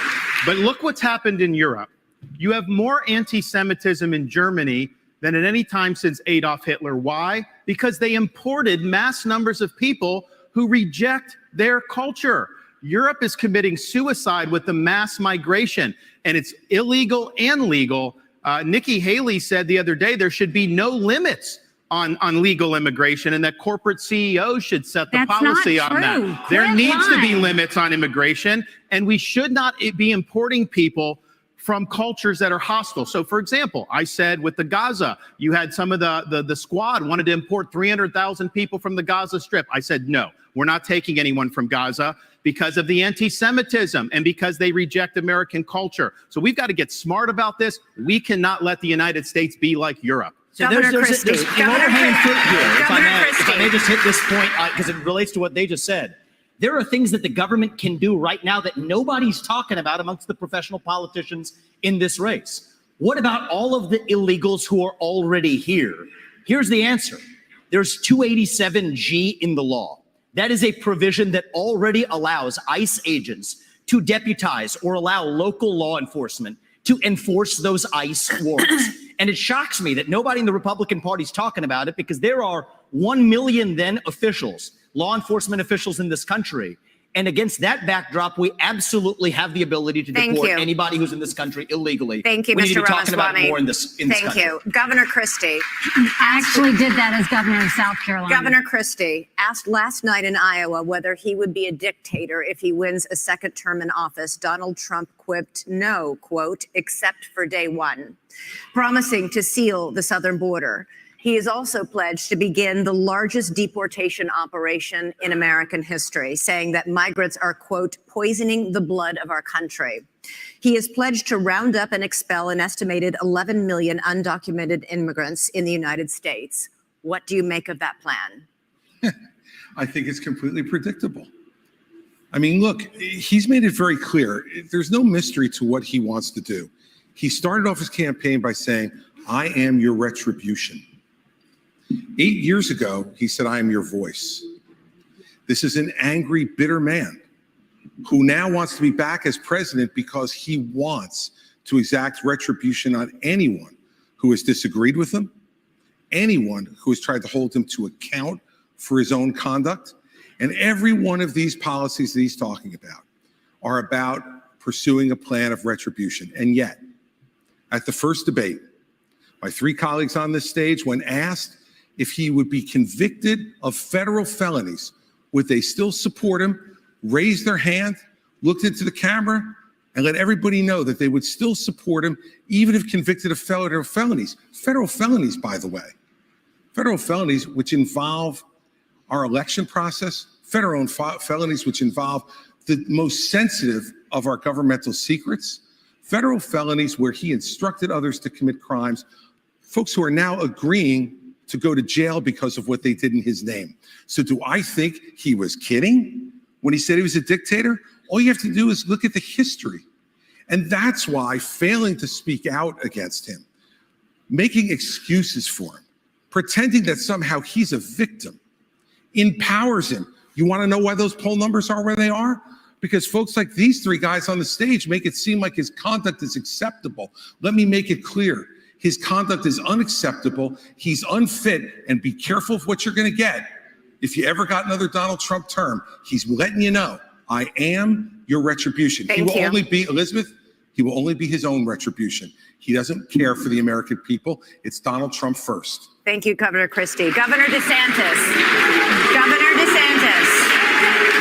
But look what's happened in Europe. You have more anti-Semitism in Germany than at any time since Adolf Hitler. Why? Because they imported mass numbers of people who reject their culture. Europe is committing suicide with the mass migration, and it's illegal and legal. Nikki Haley said the other day there should be no limits on legal immigration, and that corporate CEOs should set the policy on that. There needs to be limits on immigration, and we should not be importing people from cultures that are hostile. So, for example, I said with the Gaza, you had some of the squad wanted to import 300,000 people from the Gaza Strip. I said, no, we're not taking anyone from Gaza because of the anti-Semitism and because they reject American culture. So we've got to get smart about this. We cannot let the United States be like Europe.
So there's an overhanging fruit here, if I may just hit this point, because it relates to what they just said. There are things that the government can do right now that nobody's talking about amongst the professional politicians in this race. What about all of the illegals who are already here? Here's the answer. There's 287G in the law. That is a provision that already allows ICE agents to deputize or allow local law enforcement to enforce those ICE warrants. And it shocks me that nobody in the Republican Party is talking about it, because there are 1 million then officials, law enforcement officials in this country. And against that backdrop, we absolutely have the ability to deport anybody who's in this country illegally.
Thank you,
we
Mr.
need to be talking about it
Ramaswamy.
more in this
Thank
country.
you. Governor Christie.
I actually did that as governor of South Carolina.
Governor Christie asked last night in Iowa whether he would be a dictator if he wins a second term in office. Donald Trump quipped, no, quote, except for day one, promising to seal the southern border. He has also pledged to begin the largest deportation operation in American history, saying that migrants are, quote, poisoning the blood of our country. He has pledged to round up and expel an estimated 11 million undocumented immigrants in the United States. What do you make of that plan?
I think it's completely predictable. I mean, look, he's made it very clear. There's no mystery to what he wants to do. He started off his campaign by saying, I am your retribution. 8 years ago, he said, I am your voice. This is an angry, bitter man who now wants to be back as president because he wants to exact retribution on anyone who has disagreed with him, anyone who has tried to hold him to account for his own conduct. And every one of these policies that he's talking about are about pursuing a plan of retribution. And yet, at the first debate, my three colleagues on this stage, when asked if he would be convicted of federal felonies, would they still support him, raise their hand, looked into the camera, and let everybody know that they would still support him, even if convicted of federal felonies. Federal felonies, by the way. Federal felonies which involve our election process, federal felonies which involve the most sensitive of our governmental secrets, federal felonies where he instructed others to commit crimes, folks who are now agreeing to go to jail because of what they did in his name. So do I think he was kidding when he said he was a dictator? All you have to do is look at the history. And that's why failing to speak out against him, making excuses for him, pretending that somehow he's a victim, empowers him. You want to know why those poll numbers are where they are? Because folks like these three guys on the stage make it seem like his conduct is acceptable. Let me make it clear. His conduct is unacceptable. He's unfit, and be careful of what you're going to get. If you ever got another Donald Trump term, he's letting you know, I am your retribution. He will only be, Elizabeth, He will only be his own retribution. He doesn't care for the American people. It's Donald Trump first.
Thank you, Governor Christie. Governor DeSantis. Governor DeSantis.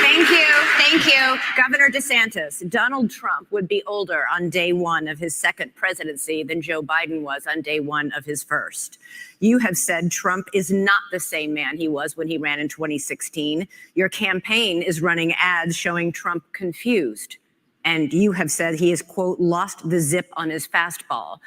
Thank you. Thank you. Governor DeSantis. Donald Trump would be older on day one of his second presidency than Joe Biden was on day one of his first. You have said Trump is not the same man he was when he ran in 2016. Your campaign is running ads showing Trump confused. And you have said he has, quote, lost the zip on his fastball.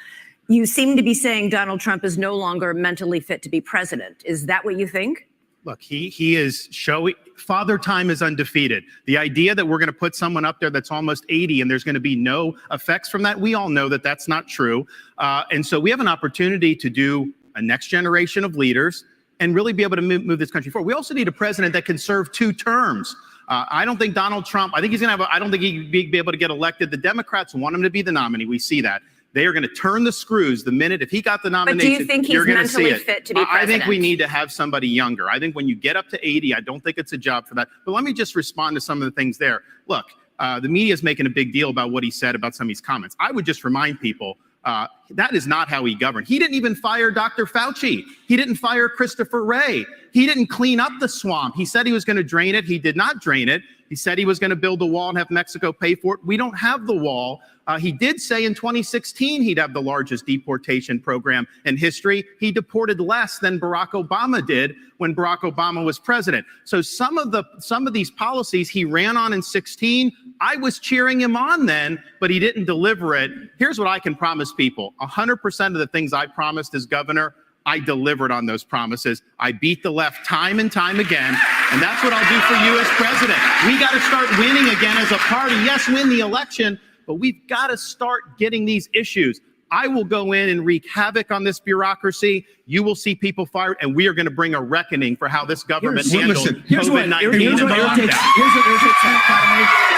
You seem to be saying Donald Trump is no longer mentally fit to be president. Is that what you think?
Look, he is showing father time is undefeated. The idea that we're going to put someone up there that's almost 80 and there's going to be no effects from that, we all know that that's not true. And so we have an opportunity to do a next generation of leaders and really be able to move this country forward. We also need a president that can serve 2 terms. I don't think Donald Trump, I think he's going to have, I don't think he'd be able to get elected. The Democrats want him to be the nominee. We see that. They are going to turn the screws the minute, if he got the nomination,
but do you think he's mentally fit to be president?
I think we need to have somebody younger. I think when you get up to 80, I don't think it's a job for that. But let me just respond to some of the things there. Look, the media is making a big deal about what he said about some of these comments. I would just remind people, that is not how he governed. He didn't even fire Dr. Fauci. He didn't fire Christopher Wray. He didn't clean up the swamp. He said he was going to drain it. He did not drain it. He said he was going to build a wall and have Mexico pay for it. We don't have the wall. He did say in 2016 he'd have the largest deportation program in history. He deported less than Barack Obama did when Barack Obama was president. So some of these policies he ran on in 16, I was cheering him on then, but he didn't deliver it. Here's what I can promise people. 100% of the things I promised as governor, I delivered on those promises. I beat the left time and time again, and that's what I'll do for you as president. We got to start winning again as a party. Yes, win the election, but we've got to start getting these issues. I will go in and wreak havoc on this bureaucracy. You will see people fired, and we are going to bring a reckoning for how this government handled COVID-19.
Here's what irritates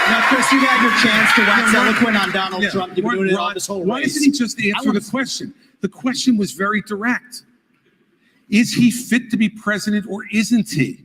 Now, Chris, you had your chance to wax eloquent on Donald Trump. You've been doing it all this whole race.
Why doesn't he just answer the question? The question was very direct. Is he fit to be president or isn't he?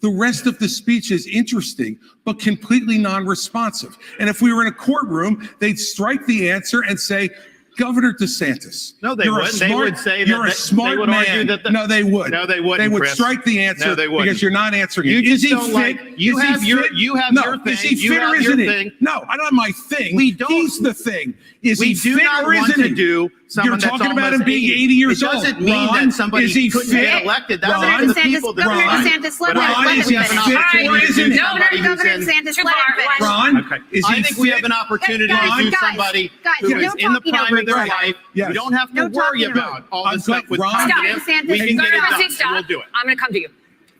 The rest of the speech is interesting, but completely non-responsive. And if we were in a courtroom, they'd strike the answer and say, Governor DeSantis.
No, they wouldn't. They would say that
you're a smart man.
No,
they would.
No, they wouldn't.
They would
Chris.
strike the answer
No, they wouldn't.
because you're not answering
You
it.
just
Is he
don't
fit?
like. You
Is
have
he
your.
fit?
You have
No.
your thing.
Is he
You
fit
have
or
your
isn't he?
thing.
No, I don't have my thing.
We don't.
He's the thing. Is
We
he
do
fit
not
or
want
isn't
to
he?
do someone
You're
that's
talking about him
almost
being 80 years old.
It doesn't mean
Ron,
that somebody
is he
couldn't
fit?
get elected. That's
Ron,
up to the people that
Governor
decide.
DeSantis, let
But
him
is he have an
finish.
opportunity
Or
to
isn't
do
he?
somebody who's
Governor
in?
DeSantis, let him finish.
Ron,
Okay.
is he
I think we
fit?
have an opportunity
Guys,
to do
guys,
somebody
guys,
who
no
is in the
talking
prime
over
of their
each other.
life.
Yes.
We don't have to
No
worry
talking
about all
I'm
this stuff
good.
with
Ron,
positive.
DeSantis,
We can get it done.
Stop.
We'll do it.
I'm going to come to you.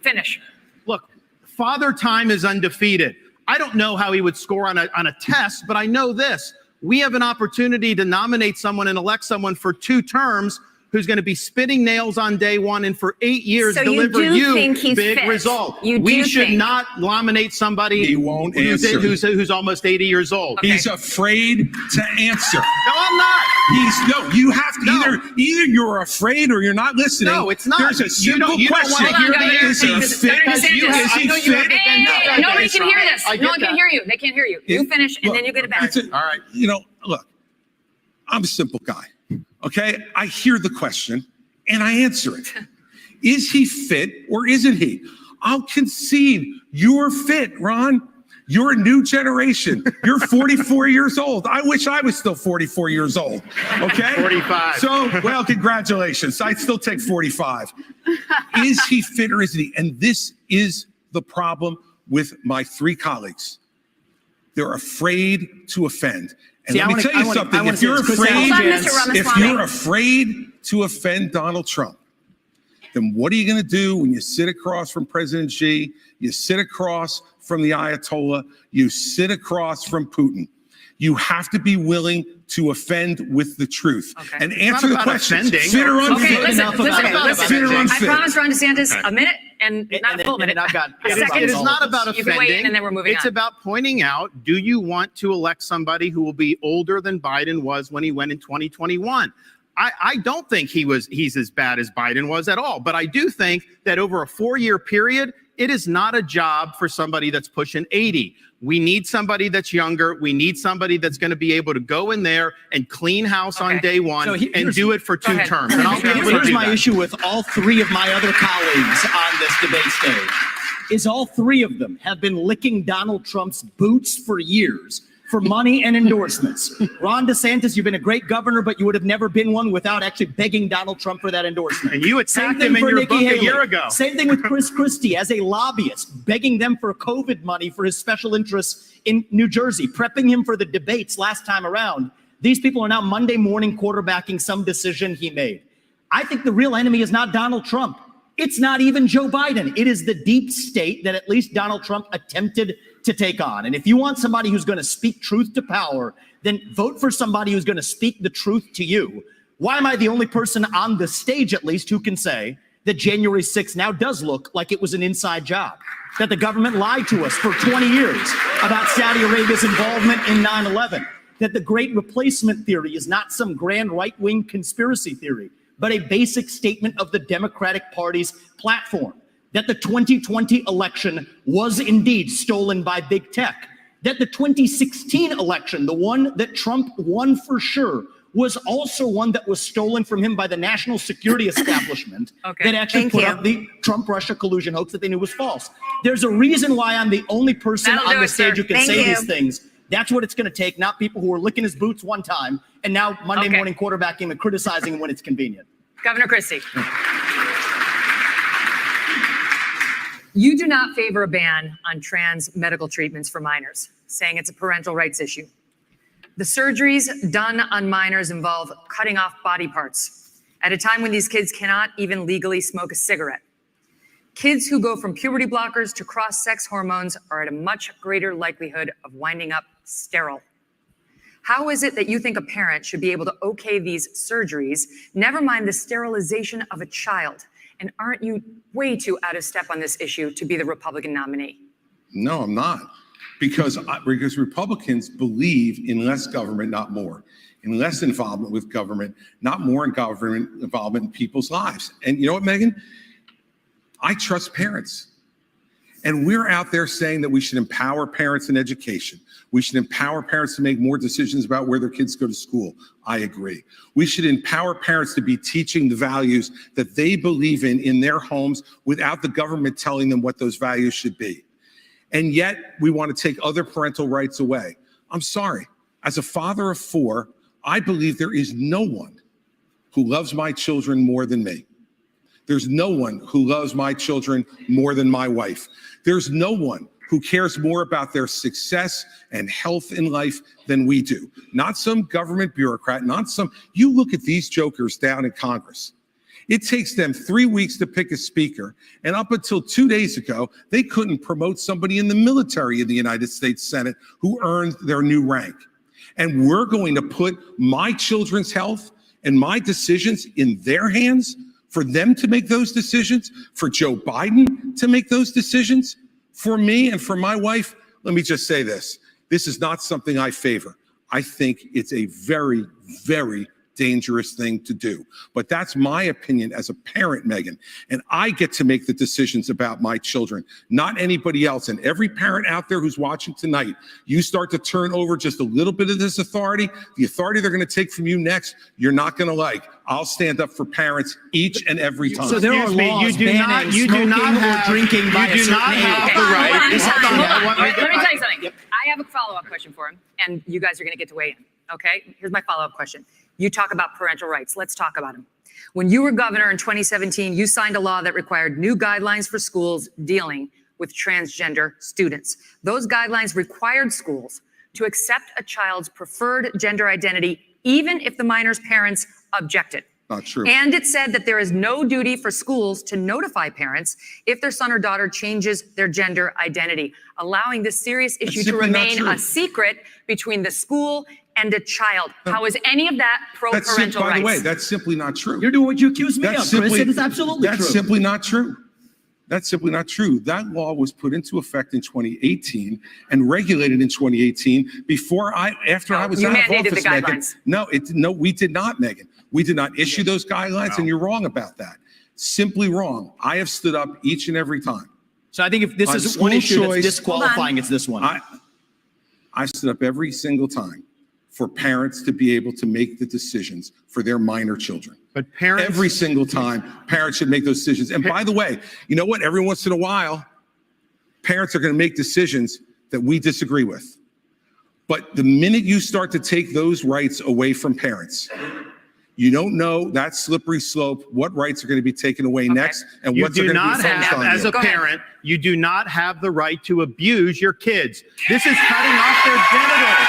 Finish.
Look, Father Time is undefeated. I don't know how he would score on a test, but I know this. We have an opportunity to nominate someone and elect someone for 2 terms who's going to be spitting nails on day one and for 8 years
So you
deliver
do
you
think he's
big
fit?
result.
You
We
do
should
think?
not nominate somebody
He won't
who's,
answer.
who's almost 80 years old.
Okay.
He's afraid to answer.
No, I'm not.
You have to
No.
either you're afraid or you're not listening.
No, it's not.
There's a
You
simple
don't
question.
want to hear the
Is he
answer.
fit?
Because you-
Is he
I know you have
fit?
it.
Hey, nobody can hear this.
I
No one
get
can
that.
hear you. They can't hear you. You finish, and then you get it back.
All right. Look, I'm a simple guy. Okay? I hear the question and I answer it. Is he fit or isn't he? I'll concede you're fit, Ron. You're a new generation. You're 44 years old. I wish I was still 44 years old. Okay?
45.
So, well, congratulations. I'd still take 45. Is he fit or isn't he? And this is the problem with my 3 colleagues. They're afraid to offend. And
See,
let me tell you something. If you're afraid to offend Donald Trump, then what are you going to do when you sit across from President Xi, you sit across from the Ayatollah, you sit across from Putin? You have to be willing to offend with the truth and answer the question. Fit or unfit?
Okay, listen.
Fit or
I
unfit?
promised Ron DeSantis a minute and not a full minute.
I've got
a second.
It is not about
You can weigh in
offending.
and then we're moving
It's
on.
about pointing out, do you want to elect somebody who will be older than Biden was when he went in 2021? I don't think he's as bad as Biden was at all, but I do think that over a 4-year period, It is not a job for somebody that's pushing 80. We need somebody that's younger. We need somebody that's going to be able to go in there and clean house on day one and do it for 2 terms. And I'll be able to
Here's
do
my
that.
issue with all 3 of my other colleagues on this debate stage, is all 3 of them have been licking Donald Trump's boots for years for money and endorsements. Ron DeSantis, you've been a great governor, but you would have never been one without actually begging Donald Trump for that endorsement.
And you attacked him in your book a year ago.
Same thing with Chris Christie as a lobbyist, begging them for COVID money for his special interests in New Jersey, prepping him for the debates last time around. These people are now Monday morning quarterbacking some decision he made. I think the real enemy is not Donald Trump. It's not even Joe Biden. It is the deep state that at least Donald Trump attempted to take on. And if you want somebody who's going to speak truth to power, then vote for somebody who's going to speak the truth to you. Why am I the only person on the stage, at least, who can say that January 6th now does look like it was an inside job? That the government lied to us for 20 years about Saudi Arabia's involvement in 9/11? That the Great Replacement theory is not some grand right-wing conspiracy theory, but a basic statement of the Democratic Party's platform? That the 2020 election was indeed stolen by big tech? That the 2016 election, the one that Trump won for sure, was also one that was stolen from him by the national security establishment that actually put up the Trump-Russia collusion hoax that they knew was false? There's a reason why I'm the only person on the stage who can say these things. That's what it's going to take, not people who are licking his boots one time and now Monday morning quarterbacking and criticizing him when it's convenient.
Governor Christie. You do not favor a ban on trans medical treatments for minors, saying it's a parental rights issue. The surgeries done on minors involve cutting off body parts at a time when these kids cannot even legally smoke a cigarette. Kids who go from puberty blockers to cross-sex hormones are at a much greater likelihood of winding up sterile. How is it that you think a parent should be able to okay these surgeries, never mind the sterilization of a child? And aren't you way too out of step on this issue to be the Republican nominee?
No, I'm not. Because Republicans believe in less government, not more. In less involvement with government, not more in government involvement in people's lives. And you know what, Megyn? I trust parents. And we're out there saying that we should empower parents in education. We should empower parents to make more decisions about where their kids go to school. I agree. We should empower parents to be teaching the values that they believe in their homes without the government telling them what those values should be. And yet we want to take other parental rights away. I'm sorry. As a father of 4, I believe there is no one who loves my children more than me. There's no one who loves my children more than my wife. There's no one who cares more about their success and health in life than we do. Not some government bureaucrat, you look at these jokers down in Congress. It takes them 3 weeks to pick a speaker, and up until 2 days ago, they couldn't promote somebody in the military of the United States Senate who earned their new rank. And we're going to put my children's health and my decisions in their hands for them to make those decisions, for Joe Biden to make those decisions, for me and for my wife. Let me just say this. This is not something I favor. I think it's a very, very dangerous thing to do. But that's my opinion as a parent, Megyn. And I get to make the decisions about my children, not anybody else. And every parent out there who's watching tonight, you start to turn over just a little bit of this authority, the authority they're going to take from you next, you're not going to like. I'll stand up for parents each and every time.
So there are laws banning smoking or drinking by a certain age.
Let me tell you something. I have a follow-up question for him, and you guys are going to get to weigh in. Okay? Here's my follow-up question. You talk about parental rights. Let's talk about them. When you were governor in 2017, you signed a law that required new guidelines for schools dealing with transgender students. Those guidelines required schools to accept a child's preferred gender identity, even if the minor's parents objected.
Not true.
And it said that there is no duty for schools to notify parents if their son or daughter changes their gender identity, allowing this serious issue to remain a secret between the school and a child. How is any of that pro-parental rights?
By the way, that's simply not true.
You're doing what you accuse me of, Chris. It is absolutely true.
That's simply not true. That's simply not true. That law was put into effect in 2018 and regulated in 2018 after I was out of office,
mandated the guidelines.
Megyn. No, we did not, Megyn. We did not issue those guidelines, and you're wrong about that. Simply wrong. I have stood up each and every time
So I think if this
On
is one
school
issue that's
choice-
disqualifying, it's this one.
I stood up every single time for parents to be able to make the decisions for their minor children.
But parents,
every single time, parents should make those decisions. And by the way, you know what? Every once in a while, parents are going to make decisions that we disagree with. But the minute you start to take those rights away from parents, you don't know that slippery slope, what rights are going to be taken away next, and what's going to be focused on
as
you.
a parent, you do not have the right to abuse your kids. This is cutting off their genitals.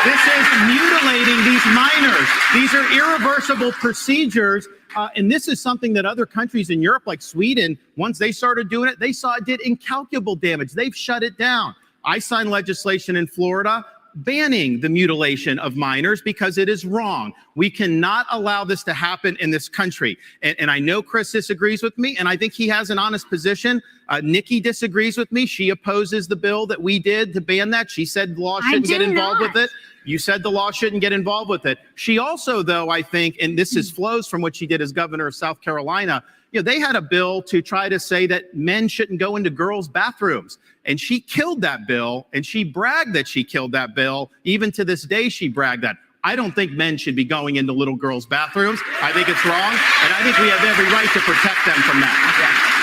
This is mutilating these minors. These are irreversible procedures. And this is something that other countries in Europe, like Sweden, once they started doing it, they saw it did incalculable damage. They've shut it down. I signed legislation in Florida banning the mutilation of minors because it is wrong. We cannot allow this to happen in this country. And I know Chris disagrees with me, and I think he has an honest position. Nikki disagrees with me. She opposes the bill that we did to ban that. She said law shouldn't get involved with it. You said the law shouldn't get involved with it. She also, though, I think, and this flows from what she did as governor of South Carolina, they had a bill to try to say that men shouldn't go into girls' bathrooms. And she killed that bill, and she bragged that she killed that bill. Even to this day, she bragged that. I don't think men should be going into little girls' bathrooms. I think it's wrong, and I think we have every right to protect them from that.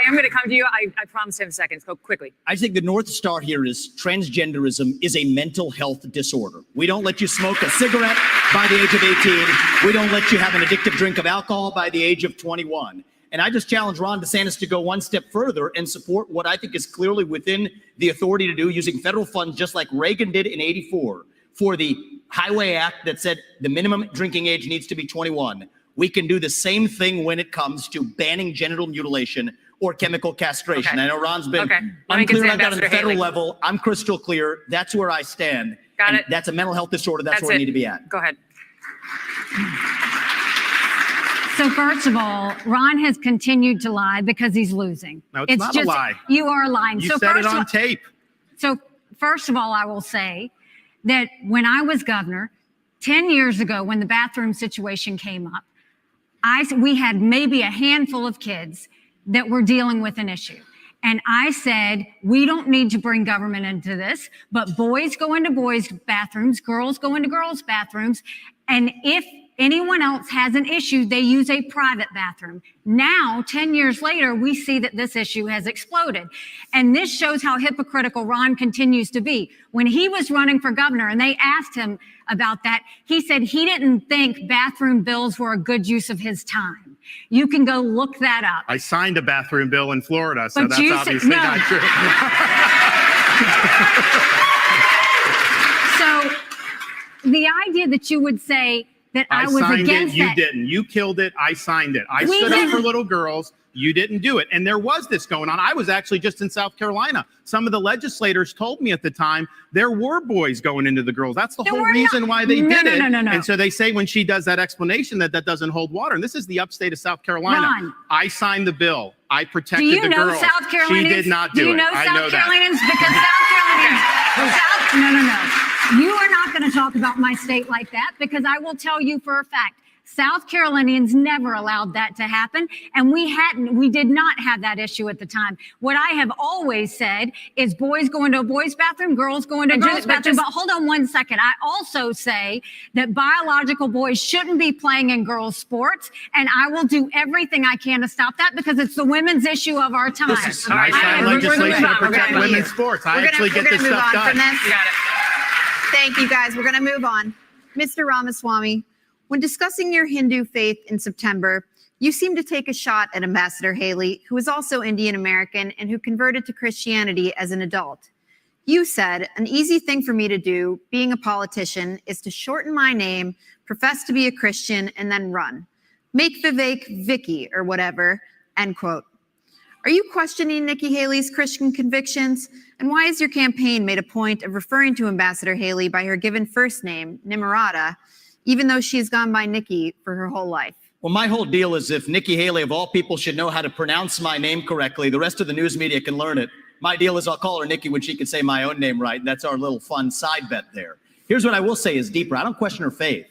I am going to come to you. I promise him seconds. Go quickly.
I think the North Star here is transgenderism is a mental health disorder. We don't let you smoke a cigarette by the age of 18. We don't let you have an addictive drink of alcohol by the age of 21. And I just challenge Ron DeSantis to go one step further and support what I think is clearly within the authority to do using federal funds, just like Reagan did in '84 for the Highway Act that said the minimum drinking age needs to be 21. We can do the same thing when it comes to banning genital mutilation or chemical castration.
Okay.
I know Ron's been
Okay. Let me get
unclear
to
on that on the
Ambassador
federal
Haley.
level. I'm crystal clear. That's where I stand.
Got
And
it.
That's a mental health disorder. That's where
it.
we need to be at.
Go ahead.
So first of all, Ron has continued to lie because he's losing.
No, it's not a lie.
You are lying.
You
so
said it
first of
on
all-
tape.
So first of all, I will say that when I was governor 10 years ago, when the bathroom situation came up, we had maybe a handful of kids that were dealing with an issue. And I said, we don't need to bring government into this, but boys go into boys' bathrooms, girls go into girls' bathrooms. And if anyone else has an issue, they use a private bathroom. Now, 10 years later, we see that this issue has exploded. And this shows how hypocritical Ron continues to be. When he was running for governor and they asked him about that, he said he didn't think bathroom bills were a good use of his time. You can go look that up.
I signed a bathroom bill in Florida, so
But
that's
you said-
obviously
no.
not true.
So the idea that you would say that I was
signed
against
it, you
that.
didn't. You killed it, I signed it. I
We
stood up for
didn't-
little girls, you didn't do it. And there was this going on. I was actually just in South Carolina. Some of the legislators told me at the time there were boys going into the girls. That's the
There
whole
were
reason
not.
why they
No,
did
no,
it.
no, no, no.
And so they say when she does that explanation that doesn't hold water. And this is the upstate of South Carolina.
Ron.
I signed the bill. I
Do
protected
you
the
know
girls.
South Carolinians?
She did not do
you
it.
know
I
South
know that.
Carolinians? Because no. You are not going to talk about my state like that because I will tell you for a fact, South Carolinians never allowed that to happen. And we did not have that issue at the time. What I have always said is boys go into a boys' bathroom, girls go into a girls' bathroom. But hold on one second. I also say that biological boys shouldn't be playing in girls' sports. And I will do everything I can to stop that because it's the women's issue of our time.
I signed legislation to protect women's sports. I actually get this stuff done.
Thank you, guys. We're going to move on. Mr. Ramaswamy, when discussing your Hindu faith in September, you seemed to take a shot at Ambassador Haley, who is also Indian American and who converted to Christianity as an adult. You said, an easy thing for me to do, being a politician, is to shorten my name, profess to be a Christian, and then run. Make Vivek Vicky or whatever, end quote. Are you questioning Nikki Haley's Christian convictions? And why has your campaign made a point of referring to Ambassador Haley by her given first name, Nimarata, even though she has gone by Nikki for her whole life?
Well, my whole deal is if Nikki Haley, of all people, should know how to pronounce my name correctly, the rest of the news media can learn it. My deal is I'll call her Nikki when she can say my own name right. That's our little fun side bet there. Here's what I will say is deeper. I don't question her faith,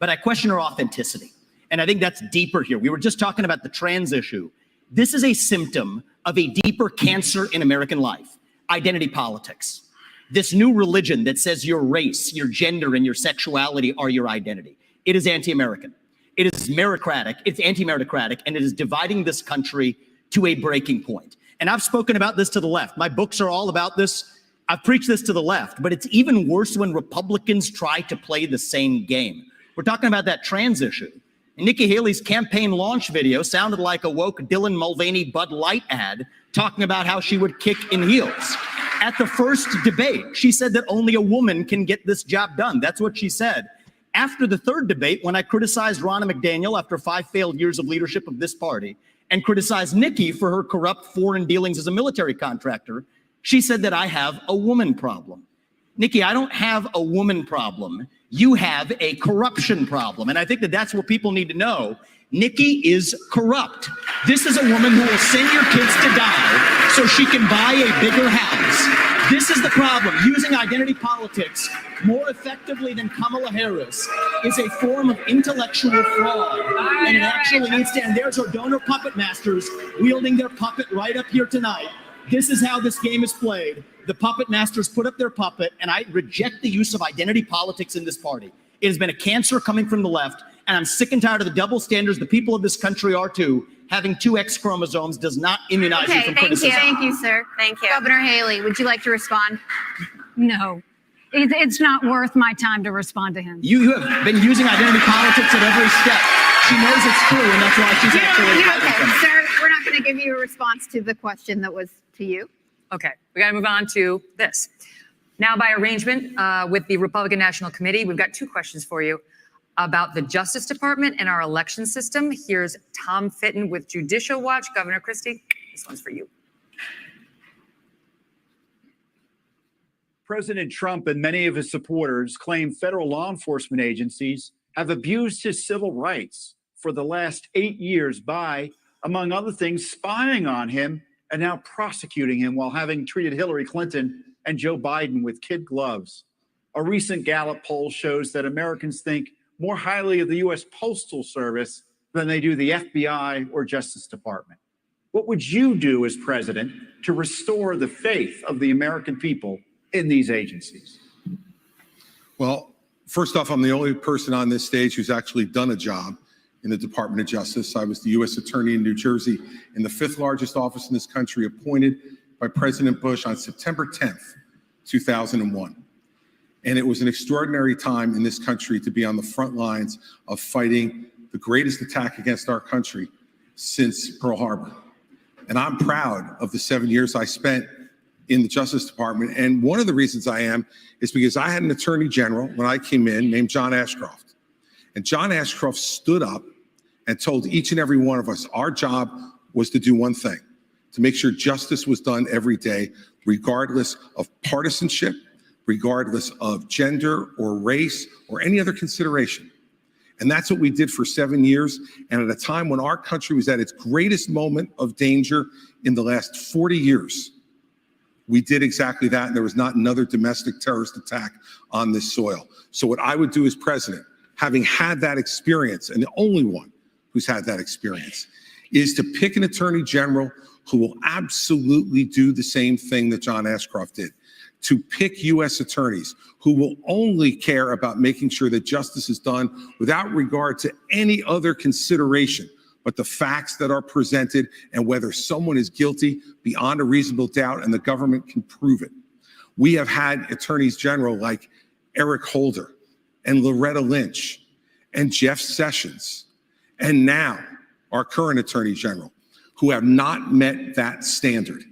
but I question her authenticity. And I think that's deeper here. We were just talking about the trans issue. This is a symptom of a deeper cancer in American life: identity politics. This new religion that says your race, your gender, and your sexuality are your identity. It is anti-American. It is meritocratic. It's anti-meritocratic, and it is dividing this country to a breaking point. And I've spoken about this to the left. My books are all about this. I've preached this to the left, but it's even worse when Republicans try to play the same game. We're talking about that trans issue. And Nikki Haley's campaign launch video sounded like a woke Dylan Mulvaney Bud Light ad talking about how she would kick in heels. At the first debate, she said that only a woman can get this job done. That's what she said. After the third debate, when I criticized Ronna McDaniel after 5 failed years of leadership of this party and criticized Nikki for her corrupt foreign dealings as a military contractor, she said that I have a woman problem. Nikki, I don't have a woman problem. You have a corruption problem. And I think that that's what people need to know. Nikki is corrupt. This is a woman who will send your kids to die so she can buy a bigger house. This is the problem. Using identity politics more effectively than Kamala Harris is a form of intellectual fraud. And it actually needs to, and there's our donor puppet masters wielding their puppet right up here tonight. This is how this game is played. The puppet masters put up their puppet, and I reject the use of identity politics in this party. It has been a cancer coming from the left, and I'm sick and tired of the double standards. The people of this country are too. Having 2 X chromosomes does not immunize you from criticism.
Thank you, sir.
Thank you.
Governor Haley, would you like to respond?
No, it's not worth my time to respond to him.
You have been using identity politics at every step. She knows it's true, and that's why she's actually fighting from it.
Sir, we're not going to give you a response to the question that was to you.
Okay, we got to move on to this. Now, by arrangement with the Republican National Committee, we've got 2 questions for you about the Justice Department and our election system. Here's Tom Fitton with Judicial Watch. Governor Christie, this one's for you.
President Trump and many of his supporters claim federal law enforcement agencies have abused his civil rights for the last 8 years by, among other things, spying on him and now prosecuting him while having treated Hillary Clinton and Joe Biden with kid gloves. A recent Gallup poll shows that Americans think more highly of the U.S. Postal Service than they do the FBI or Justice Department. What would you do as president to restore the faith of the American people in these agencies?
Well, first off, I'm the only person on this stage who's actually done a job in the Department of Justice. I was the U.S. Attorney in New Jersey, in the 5th largest office in this country, appointed by President Bush on September 10th, 2001. And it was an extraordinary time in this country to be on the front lines of fighting the greatest attack against our country since Pearl Harbor. And I'm proud of the 7 years I spent in the Justice Department. And one of the reasons I am is because I had an attorney general when I came in named John Ashcroft. And John Ashcroft stood up and told each and every one of us our job was to do one thing: to make sure justice was done every day, regardless of partisanship, regardless of gender or race or any other consideration. And that's what we did for 7 years. And at a time when our country was at its greatest moment of danger in the last 40 years, we did exactly that. And there was not another domestic terrorist attack on this soil. So what I would do as president, having had that experience, and the only one who's had that experience, is to pick an attorney general who will absolutely do the same thing that John Ashcroft did. To pick U.S. attorneys who will only care about making sure that justice is done without regard to any other consideration but the facts that are presented and whether someone is guilty beyond a reasonable doubt and the government can prove it. We have had attorneys general like Eric Holder and Loretta Lynch and Jeff Sessions, and now our current attorney general, who have not met that standard.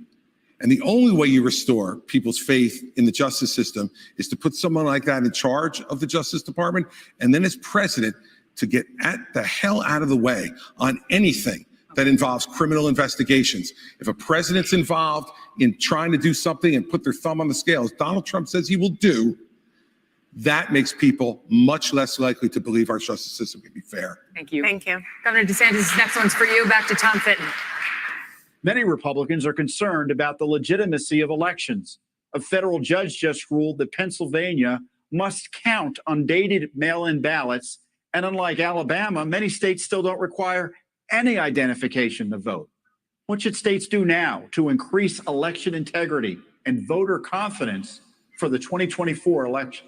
And the only way you restore people's faith in the justice system is to put someone like that in charge of the Justice Department, and then as president to get the hell out of the way on anything that involves criminal investigations. If a president's involved in trying to do something and put their thumb on the scale, as Donald Trump says he will do, that makes people much less likely to believe our justice system can be fair.
Thank you.
Thank you.
Governor DeSantis, next one's for you. Back to Tom Fitton.
Many Republicans are concerned about the legitimacy of elections. A federal judge just ruled that Pennsylvania must count undated mail-in ballots, and unlike Alabama, many states still don't require any identification to vote. What should states do now to increase election integrity and voter confidence for the 2024 election?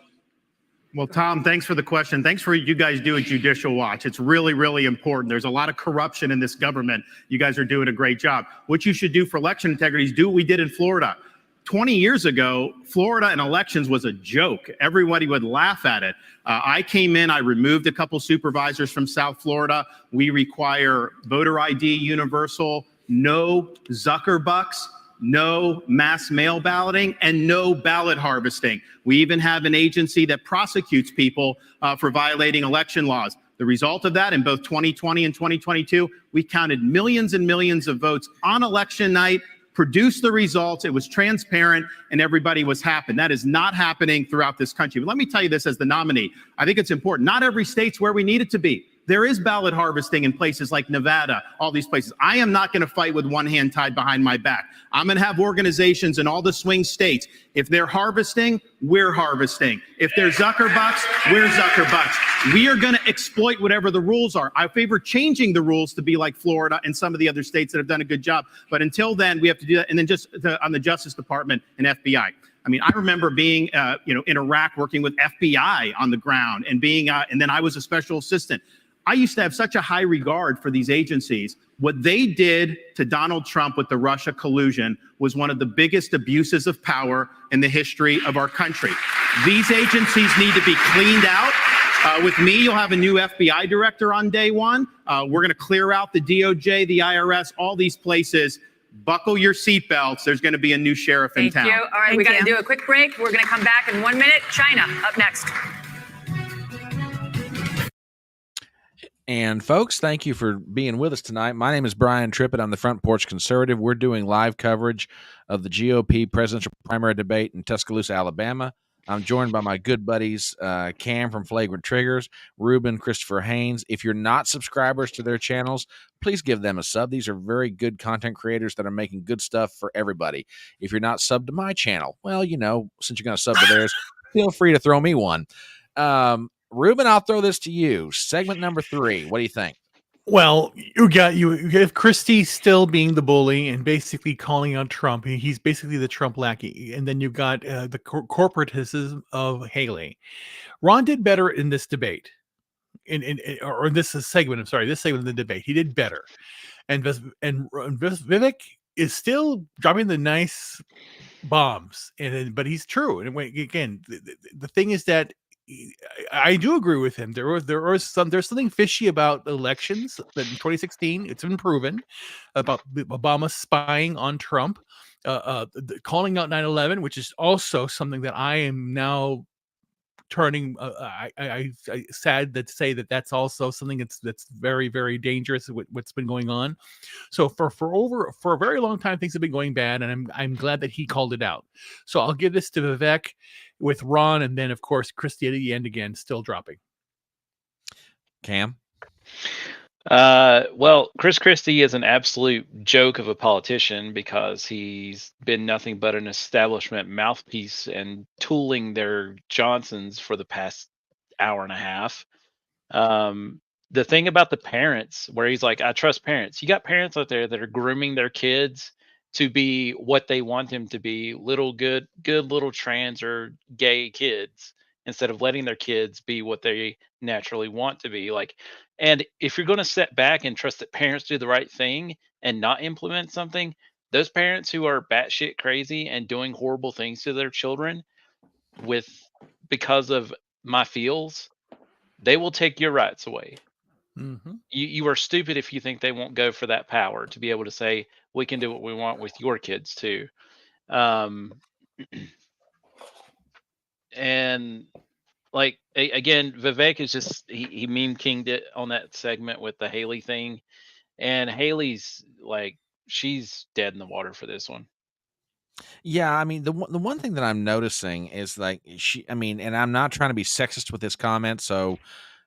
Well, Tom, thanks for the question. Thanks for what you guys do at Judicial Watch. It's really, really important. There's a lot of corruption in this government. You guys are doing a great job. What you should do for election integrity is do what we did in Florida. 20 years ago, Florida and elections was a joke. Everybody would laugh at it. I came in, I removed a couple supervisors from South Florida. We require voter ID universal, no Zuckerbucks, no mass mail balloting, and no ballot harvesting. We even have an agency that prosecutes people for violating election laws. The result of that, in both 2020 and 2022, we counted millions and millions of votes on election night, produced the results, it was transparent, and everybody was happy. That is not happening throughout this country. But let me tell you this as the nominee. I think it's important. Not every state's where we need it to be. There is ballot harvesting in places like Nevada, all these places. I am not going to fight with one hand tied behind my back. I'm going to have organizations in all the swing states. If they're harvesting, we're harvesting. If they're Zuckerbucks, we're Zuckerbucks. We are going to exploit whatever the rules are. I favor changing the rules to be like Florida and some of the other states that have done a good job. But until then, we have to do that. And then just on the Justice Department and FBI. I mean, I remember being, in Iraq working with FBI on the ground and being, and then I was a special assistant. I used to have such a high regard for these agencies. What they did to Donald Trump with the Russia collusion was one of the biggest abuses of power in the history of our country. These agencies need to be cleaned out. With me, you'll have a new FBI director on day one. We're going to clear out the DOJ, the IRS, all these places. Buckle your seatbelts. There's going to be a new sheriff in town.
Thank you. All right, we got to do a quick break. We're going to come back in 1 minute. China up next.
And folks, thank you for being with us tonight. My name is Brian Trippett. I'm the Front Porch Conservative. We're doing live coverage of the GOP presidential primary debate in Tuscaloosa, Alabama. I'm joined by my good buddies, Cam from Flagrant Triggers, Ruben, Christopher Haynes. If you're not subscribers to their channels, please give them a sub. These are very good content creators that are making good stuff for everybody. If you're not subbed to my channel, well, since you're going to sub to theirs, feel free to throw me one. Ruben, I'll throw this to you. Segment number 3. What do you think?
Well, you have Christie still being the bully and basically calling out Trump. He's basically the Trump lackey. And then you've got the corporatism of Haley. Ron did better in this debate. Or this segment, I'm sorry, this segment of the debate. He did better. And Vivek is still dropping the nice bombs. But he's true. And again, the thing is that I do agree with him. There's something fishy about elections that in 2016, it's been proven about Obama spying on Trump, calling out 9/11, which is also something that I am now turning. I sad to say that's also something that's very, very dangerous. What's been going on. So for a very long time, things have been going bad, and I'm glad that he called it out. So I'll give this to Vivek with Ron, and then of course Christie at the end again, still dropping.
Cam.
Well, Chris Christie is an absolute joke of a politician because he's been nothing but an establishment mouthpiece and tooling their Johnsons for the past hour and a half. The thing about the parents, where he's like, I trust parents. You got parents out there that are grooming their kids to be what they want them to be, little good little trans or gay kids, instead of letting their kids be what they naturally want to be. And if you're going to step back and trust that parents do the right thing and not implement something, those parents who are batshit crazy and doing horrible things to their children because of my feels, they will take your rights away.
Mm-hmm.
You are stupid if you think they won't go for that power to be able to say, we can do what we want with your kids too. And again, Vivek is just, he meme kinged it on that segment with the Haley thing. And Haley's she's dead in the water for this one.
Yeah, I mean, the one thing that I'm noticing is and I'm not trying to be sexist with this comment. So,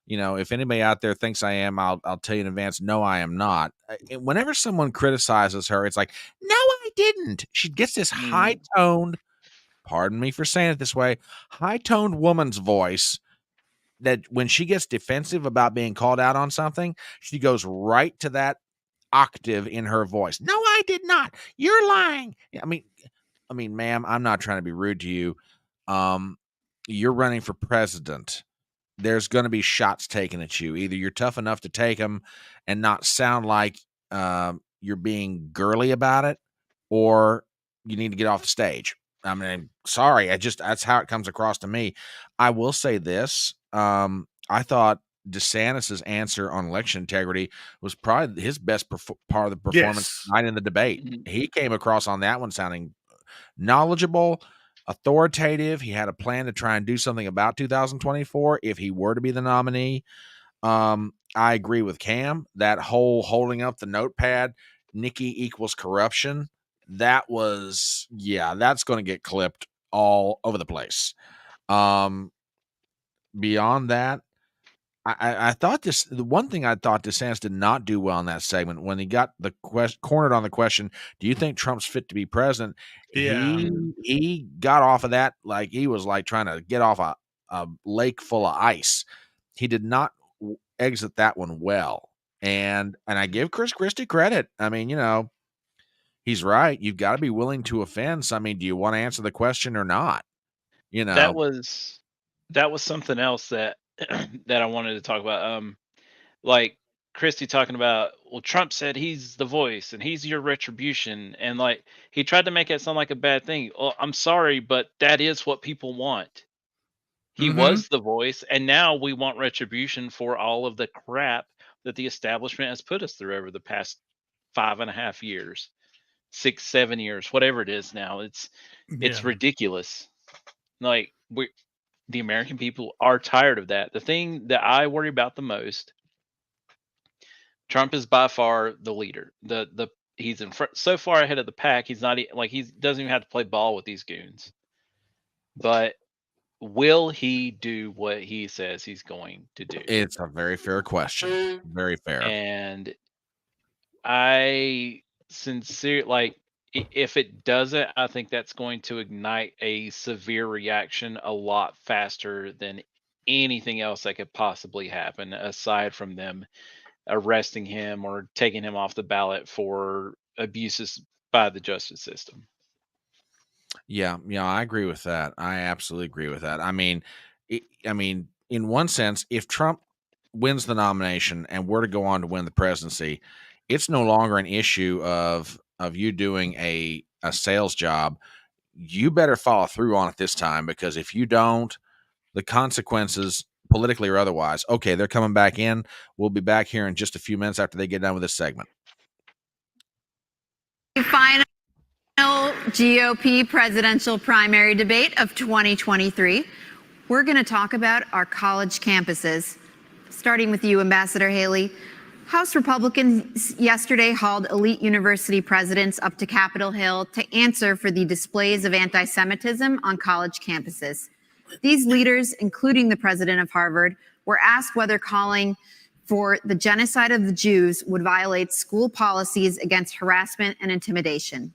if anybody out there thinks I am, I'll tell you in advance, no, I am not. Whenever someone criticizes her, it's like, no, I didn't. She gets this high-toned, pardon me for saying it this way, high-toned woman's voice that when she gets defensive about being called out on something, she goes right to that octave in her voice. No, I did not. You're lying. I mean, ma'am, I'm not trying to be rude to you. You're running for president. There's going to be shots taken at you. Either you're tough enough to take them and not sound like you're being girly about it, or you need to get off the stage. I mean, sorry, that's how it comes across to me. I will say this. I thought DeSantis's answer on election integrity was probably his best part of the performance tonight in the debate. He came across on that one sounding knowledgeable, authoritative. He had a plan to try and do something about 2024 if he were to be the nominee. I agree with Cam. That whole holding up the notepad, Nikki equals corruption, that's going to get clipped all over the place. Beyond that, I thought the one thing I thought DeSantis did not do well in that segment when he got the cornered on the question, do you think Trump's fit to be president?
Yeah.
He got off of that like he was like trying to get off a lake full of ice. He did not exit that one well. And I give Chris Christie credit. I mean, he's right. You've got to be willing to offend. So, I mean, do you want to answer the question or not?
That was something else that that I wanted to talk about. Like Christie talking about, well, Trump said he's the voice and he's your retribution, and like he tried to make it sound like a bad thing. Well, I'm sorry, but that is what people want. He was the voice, and now we want retribution for all of the crap that the establishment has put us through over the past 5.5 years, 6, 7 years, whatever it is now. It's ridiculous. Like the American people are tired of that. The thing that I worry about the most, Trump is by far the leader. He's in front, so far ahead of the pack. He's not like he doesn't even have to play ball with these goons. But will he do what he says he's going to do?
It's a very fair question. Very fair.
And I sincerely if it doesn't, I think that's going to ignite a severe reaction a lot faster than anything else that could possibly happen, aside from them arresting him or taking him off the ballot for abuses by the justice system.
Yeah, I agree with that. I absolutely agree with that. I mean, in one sense, if Trump wins the nomination and were to go on to win the presidency, it's no longer an issue of you doing a sales job. You better follow through on it this time, because if you don't, the consequences, politically or otherwise. Okay, they're coming back in. We'll be back here in just a few minutes after they get done with this segment.
Final GOP presidential primary debate of 2023. We're going to talk about our college campuses, starting with you, Ambassador Haley. House Republicans yesterday hauled elite university presidents up to Capitol Hill to answer for the displays of anti-Semitism on college campuses. These leaders, including the president of Harvard, were asked whether calling for the genocide of the Jews would violate school policies against harassment and intimidation.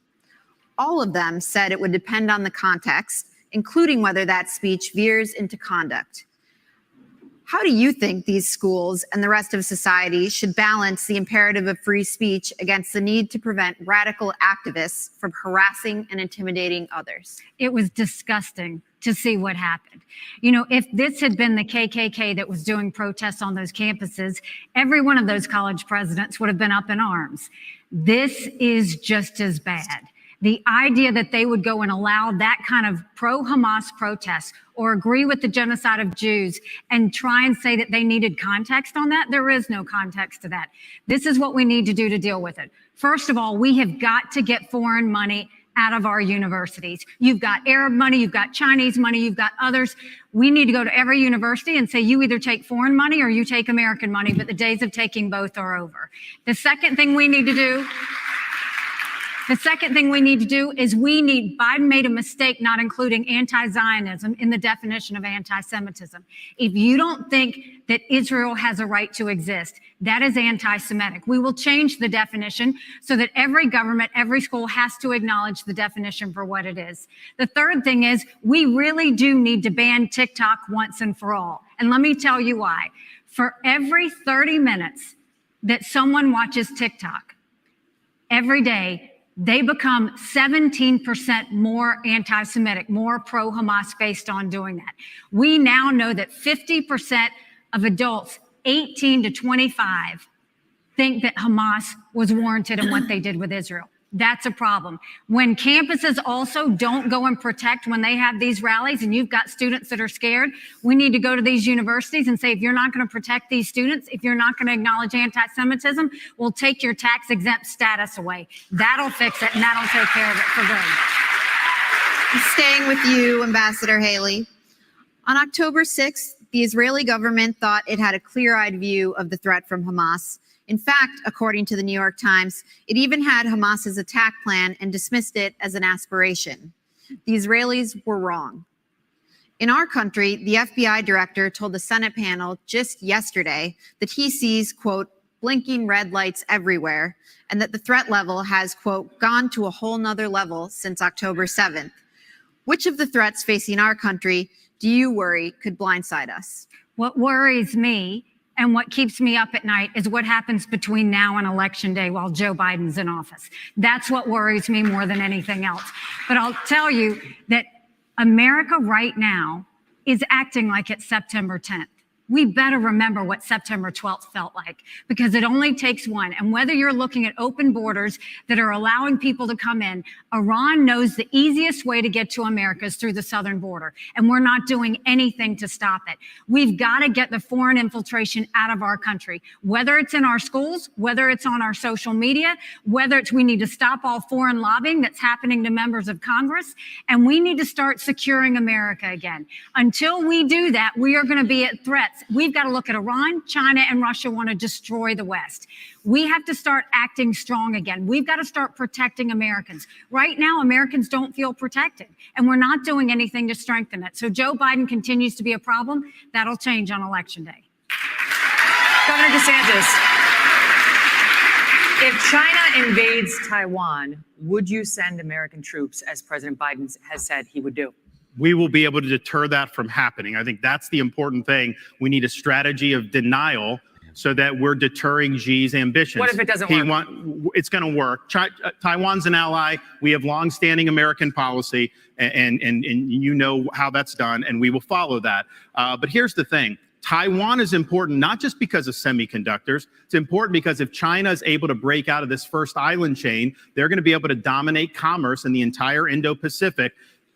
All of them said it would depend on the context, including whether that speech veers into conduct. How do you think these schools and the rest of society should balance the imperative of free speech against the need to prevent radical activists from harassing and intimidating others?
It was disgusting to see what happened. If this had been the KKK that was doing protests on those campuses, every one of those college presidents would have been up in arms. This is just as bad. The idea that they would go and allow that kind of pro-Hamas protest or agree with the genocide of Jews and try and say that they needed context on that, there is no context to that. This is what we need to do to deal with it. First of all, we have got to get foreign money out of our universities. You've got Arab money, you've got Chinese money, you've got others. We need to go to every university and say, you either take foreign money or you take American money, but the days of taking both are over. The second thing we need to do is Biden made a mistake not including anti-Zionism in the definition of anti-Semitism. If you don't think that Israel has a right to exist, that is anti-Semitic. We will change the definition so that every government, every school has to acknowledge the definition for what it is. The third thing is we really do need to ban TikTok once and for all. And let me tell you why. For every 30 minutes that someone watches TikTok, every day, they become 17% more anti-Semitic, more pro-Hamas based on doing that. We now know that 50% of adults 18 to 25 think that Hamas was warranted in what they did with Israel. That's a problem. When campuses also don't go and protect when they have these rallies and you've got students that are scared, we need to go to these universities and say, if you're not going to protect these students, if you're not going to acknowledge anti-Semitism, we'll take your tax-exempt status away. That'll fix it, and that'll take care of it for good.
Staying with you, Ambassador Haley. On October 6th, the Israeli government thought it had a clear-eyed view of the threat from Hamas. In fact, according to the New York Times, it even had Hamas's attack plan and dismissed it as an aspiration. The Israelis were wrong. In our country, the FBI director told the Senate panel just yesterday that he sees, quote, blinking red lights everywhere, and that the threat level has, quote, gone to a whole nother level since October 7th. Which of the threats facing our country do you worry could blindside us?
What worries me and what keeps me up at night is what happens between now and Election Day while Joe Biden's in office. That's what worries me more than anything else. But I'll tell you that America right now is acting like it's September 10th. We better remember what September 12th felt like, because it only takes one. And whether you're looking at open borders that are allowing people to come in, Iran knows the easiest way to get to America is through the southern border. And we're not doing anything to stop it. We've got to get the foreign infiltration out of our country, whether it's in our schools, whether it's on our social media, whether it's we need to stop all foreign lobbying that's happening to members of Congress. And we need to start securing America again. Until we do that, we are going to be at threats. We've got to look at Iran, China, and Russia want to destroy the West. We have to start acting strong again. We've got to start protecting Americans. Right now, Americans don't feel protected, and we're not doing anything to strengthen it. So Joe Biden continues to be a problem. That'll change on Election Day.
Governor DeSantis, if China invades Taiwan, would you send American troops, as President Biden has said he would do?
We will be able to deter that from happening. I think that's the important thing. We need a strategy of denial so that we're deterring Xi's ambitions.
What if it doesn't work?
It's going to work. Taiwan's an ally. We have longstanding American policy, and you know how that's done, and we will follow that. But here's the thing. Taiwan is important not just because of semiconductors. It's important because if China is able to break out of this first island chain, they're going to be able to dominate commerce in the entire Indo-Pacific.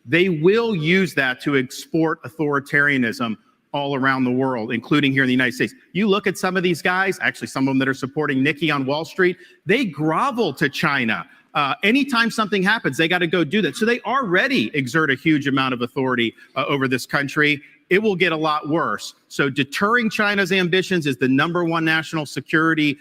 They will use that to export authoritarianism all around the world, including here in the United States. You look at some of these guys, actually some of them that are supporting Nikki on Wall Street, they grovel to China. Anytime something happens, they got to go do that. So they already exert a huge amount of authority over this country. It will get a lot worse. So deterring China's ambitions is the #1 national security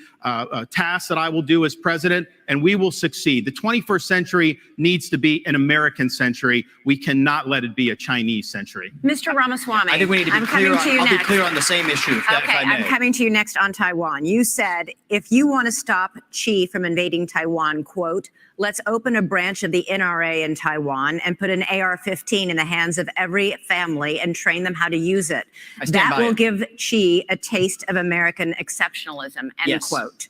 task that I will do as president, and we will succeed. The 21st century needs to be an American century. We cannot let it be a Chinese century.
Mr. Ramaswamy,
I think we need to be I'll be clear on the same issue, if I may.
I'm coming to you next on Taiwan. You said, if you want to stop Xi from invading Taiwan, quote, let's open a branch of the NRA in Taiwan and put an AR-15 in the hands of every family and train them how to use it. That will give Xi a taste of American exceptionalism, end quote.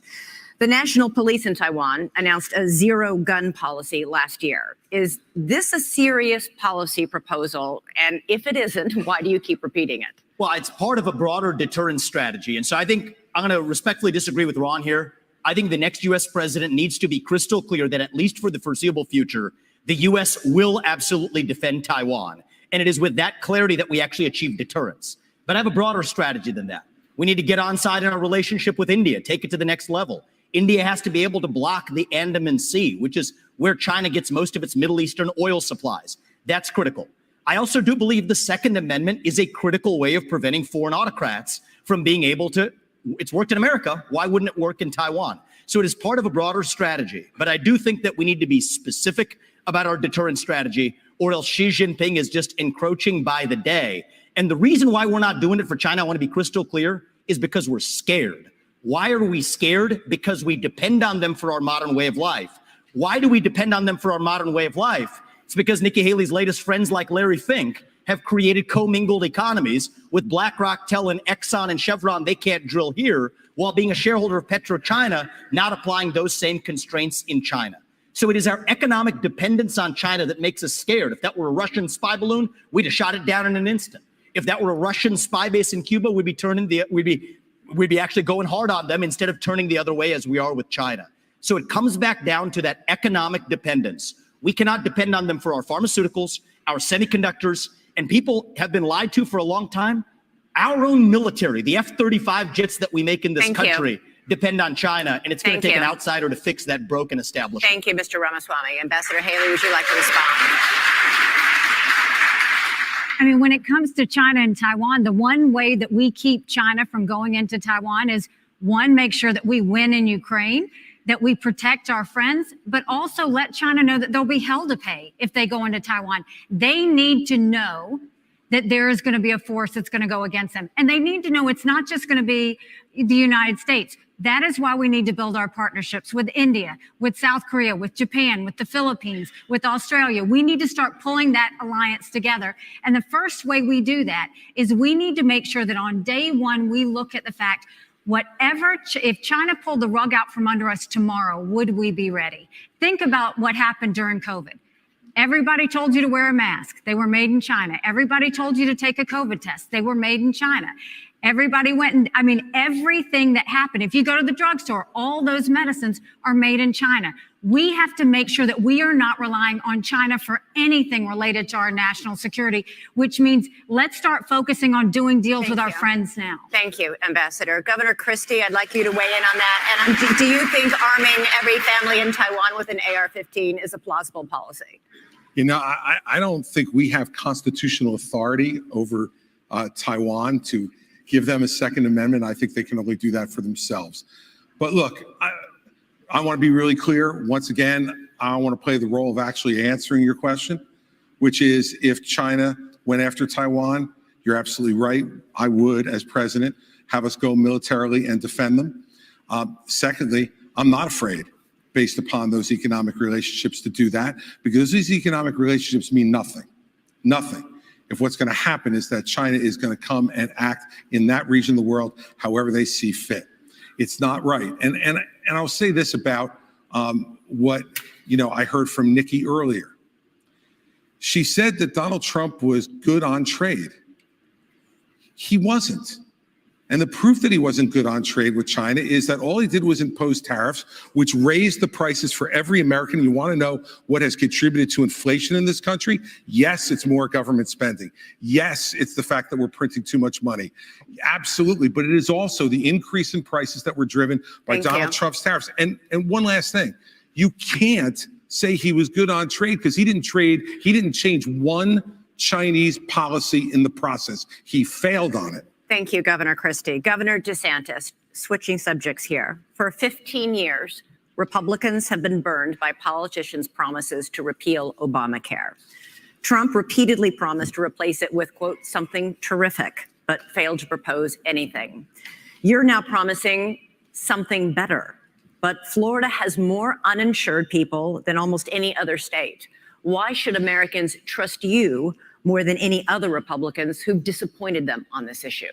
The National Police in Taiwan announced a zero-gun policy last year. Is this a serious policy proposal? And if it isn't, why do you keep repeating it?
Well, it's part of a broader deterrence strategy. And so I think I'm going to respectfully disagree with Ron here. I think the next U.S. president needs to be crystal clear that at least for the foreseeable future, the U.S. will absolutely defend Taiwan. And it is with that clarity that we actually achieve deterrence. But I have a broader strategy than that. We need to get on side in our relationship with India, take it to the next level. India has to be able to block the Andaman Sea, which is where China gets most of its Middle Eastern oil supplies. That's critical. I also do believe the Second Amendment is a critical way of preventing foreign autocrats from being able to. It's worked in America. Why wouldn't it work in Taiwan? So it is part of a broader strategy. But I do think that we need to be specific about our deterrence strategy, or else Xi Jinping is just encroaching by the day. And the reason why we're not doing it for China, I want to be crystal clear, is because we're scared. Why are we scared? Because we depend on them for our modern way of life. Why do we depend on them for our modern way of life? It's because Nikki Haley's latest friends like Larry Fink have created commingled economies with BlackRock telling Exxon and Chevron they can't drill here, while being a shareholder of PetroChina, not applying those same constraints in China. So it is our economic dependence on China that makes us scared. If that were a Russian spy balloon, we'd have shot it down in an instant. If that were a Russian spy base in Cuba, we'd be actually going hard on them instead of turning the other way as we are with China. So it comes back down to that economic dependence. We cannot depend on them for our pharmaceuticals, our semiconductors, and people have been lied to for a long time. Our own military, the F-35 jets that we make in this country, depend on China, and it's going to take an outsider to fix that broken establishment.
Thank you, Mr. Ramaswamy. Ambassador Haley, would you like to respond?
I mean, when it comes to China and Taiwan, the one way that we keep China from going into Taiwan is, one, make sure that we win in Ukraine, that we protect our friends, but also let China know that they'll be hell to pay if they go into Taiwan. They need to know that there is going to be a force that's going to go against them. And they need to know it's not just going to be the United States. That is why we need to build our partnerships with India, with South Korea, with Japan, with the Philippines, with Australia. We need to start pulling that alliance together. And the first way we do that is we need to make sure that on day one, we look at the fact, if China pulled the rug out from under us tomorrow, would we be ready? Think about what happened during COVID. Everybody told you to wear a mask. They were made in China. Everybody told you to take a COVID test. They were made in China. Everybody went and, everything that happened, if you go to the drugstore, all those medicines are made in China. We have to make sure that we are not relying on China for anything related to our national security, which means let's start focusing on doing deals with our friends now.
Thank you, Ambassador. Governor Christie, I'd like you to weigh in on that. And do you think arming every family in Taiwan with an AR-15 is a plausible policy?
I don't think we have constitutional authority over Taiwan to give them a Second Amendment. I think they can only do that for themselves. But look, I want to be really clear. Once again, I want to play the role of actually answering your question, which is if China went after Taiwan, you're absolutely right. I would, as president, have us go militarily and defend them. Secondly, I'm not afraid, based upon those economic relationships, to do that, because these economic relationships mean nothing. Nothing. If what's going to happen is that China is going to come and act in that region of the world however they see fit. It's not right. And I'll say this about what I heard from Nikki earlier. She said that Donald Trump was good on trade. He wasn't. And the proof that he wasn't good on trade with China is that all he did was impose tariffs, which raised the prices for every American. You want to know what has contributed to inflation in this country? Yes, it's more government spending. Yes, it's the fact that we're printing too much money. Absolutely. But it is also the increase in prices that were driven by Donald Trump's tariffs. And one last thing, you can't say he was good on trade because he didn't change one Chinese policy in the process. He failed on it.
Thank you, Governor Christie. Governor DeSantis, switching subjects here. For 15 years, Republicans have been burned by politicians' promises to repeal Obamacare. Trump repeatedly promised to replace it with, quote, something terrific, but failed to propose anything. You're now promising something better, but Florida has more uninsured people than almost any other state. Why should Americans trust you more than any other Republicans who've disappointed them on this issue?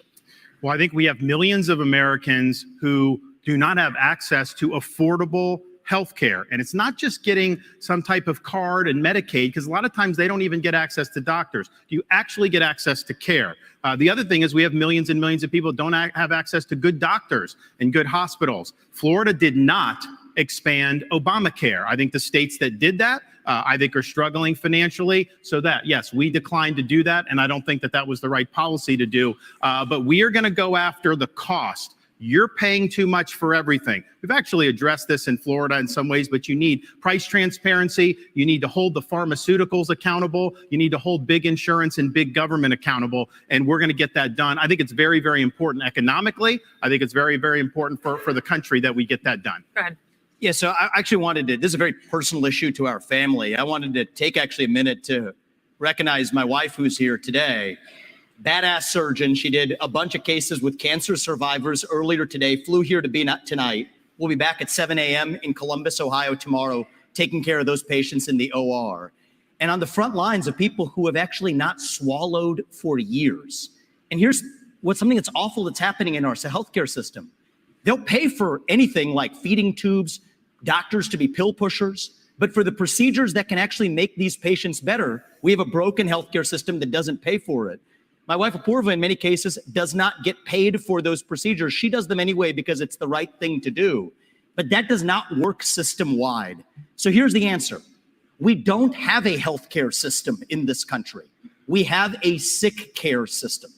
Well, I think we have millions of Americans who do not have access to affordable health care. And it's not just getting some type of card and Medicaid, because a lot of times they don't even get access to doctors. You actually get access to care. The other thing is we have millions and millions of people who don't have access to good doctors and good hospitals. Florida did not expand Obamacare. I think the states that did that, I think are struggling financially. So that, yes, we declined to do that. And I don't think that that was the right policy to do. But we are going to go after the cost. You're paying too much for everything. We've actually addressed this in Florida in some ways, but you need price transparency. You need to hold the pharmaceuticals accountable. You need to hold big insurance and big government accountable. And we're going to get that done. I think it's very, very important economically. I think it's very, very important for the country that we get that done.
Go ahead.
Yeah, so I actually wanted to, this is a very personal issue to our family. I wanted to take actually a minute to recognize my wife who's here today. Badass surgeon. She did a bunch of cases with cancer survivors earlier today, flew here to be tonight. We'll be back at 7 a.m. in Columbus, Ohio tomorrow, taking care of those patients in the OR. and on the front lines of people who have actually not swallowed for years. And here's what's something that's awful that's happening in our healthcare system. They'll pay for anything like feeding tubes, doctors to be pill pushers, but for the procedures that can actually make these patients better, we have a broken healthcare system that doesn't pay for it. My wife, Apoorva, in many cases, does not get paid for those procedures. She does them anyway because it's the right thing to do. But that does not work system-wide. So here's the answer. We don't have a healthcare system in this country. We have a sick care system.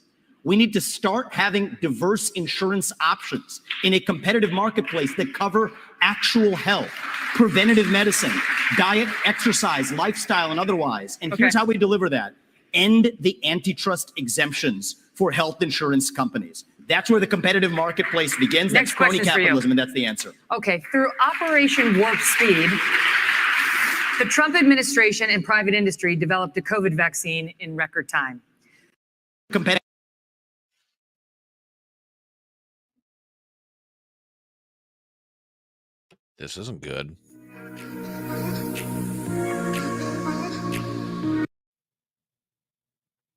We need to start having diverse insurance options in a competitive marketplace that cover actual health, preventative medicine, diet, exercise, lifestyle, and otherwise. And here's how we deliver that. End the antitrust exemptions for health insurance companies. That's where the competitive marketplace begins. That's crony capitalism, and that's the answer.
Okay, through Operation Warp Speed, the Trump administration and private industry developed a COVID vaccine in record time.
This isn't good.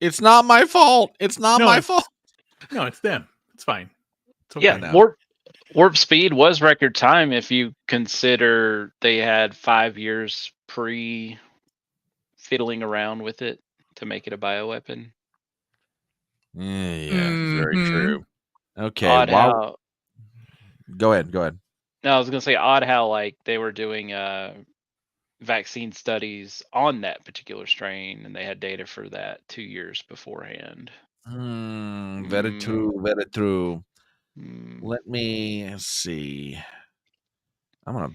It's not my fault. It's not my fault.
No, it's them. It's fine. It's okay.
Yeah, Warp Speed was record time if you consider they had 5 years fiddling around with it to make it a bioweapon.
Yeah, very true. Okay,
Odd how,
go ahead.
No, I was gonna say odd how like they were doing vaccine studies on that particular strain, and they had data for that 2 years beforehand.
Very true. Let me see. I'm gonna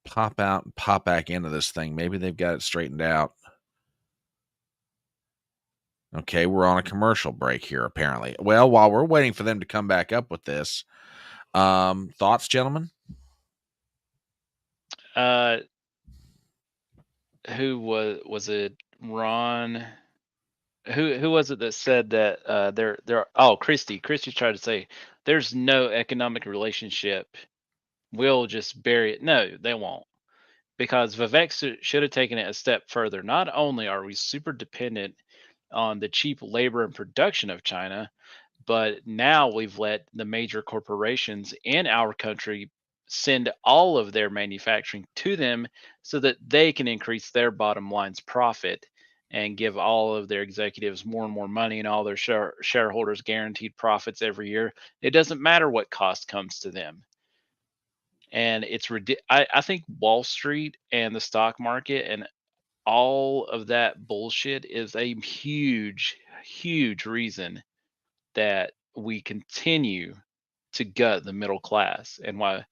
pop out and pop back into this thing. Maybe they've got it straightened out. Okay, we're on a commercial break here, apparently. Well, while we're waiting for them to come back up with this, thoughts, gentlemen?
Who was it? Ron? Who was it that said that Christy tried to say there's no economic relationship. We'll just bury it. No, they won't. Because Vivek should have taken it a step further. Not only are we super dependent on the cheap labor and production of China, but now we've let the major corporations in our country send all of their manufacturing to them so that they can increase their bottom line's profit and give all of their executives more and more money and all their shareholders guaranteed profits every year. It doesn't matter what cost comes to them. And it's I think Wall Street and the stock market and all of that bullshit is a huge, huge reason that we continue to gut the middle class and why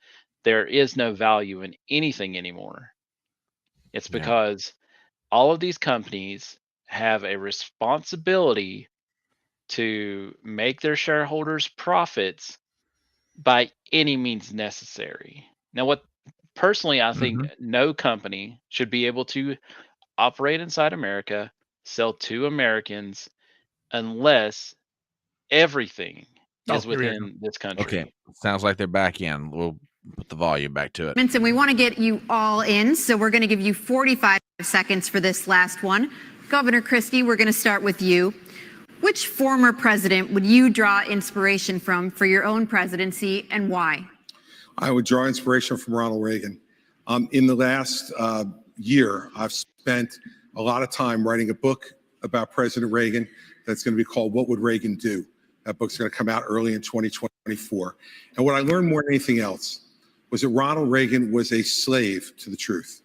there is no value in anything anymore. It's because all of these companies have a responsibility to make their shareholders profits by any means necessary. Now, personally, I think no company should be able to operate inside America, sell to Americans, unless everything is within this country.
Okay, sounds like they're back in. We'll put the volume back to it.
And we want to get you all in, so we're going to give you 45 seconds for this last one. Governor Christie, we're going to start with you. Which former president would you draw inspiration from for your own presidency, and why?
I would draw inspiration from Ronald Reagan. In the last year, I've spent a lot of time writing a book about President Reagan that's going to be called What Would Reagan Do? That book's going to come out early in 2024. And what I learned more than anything else was that Ronald Reagan was a slave to the truth.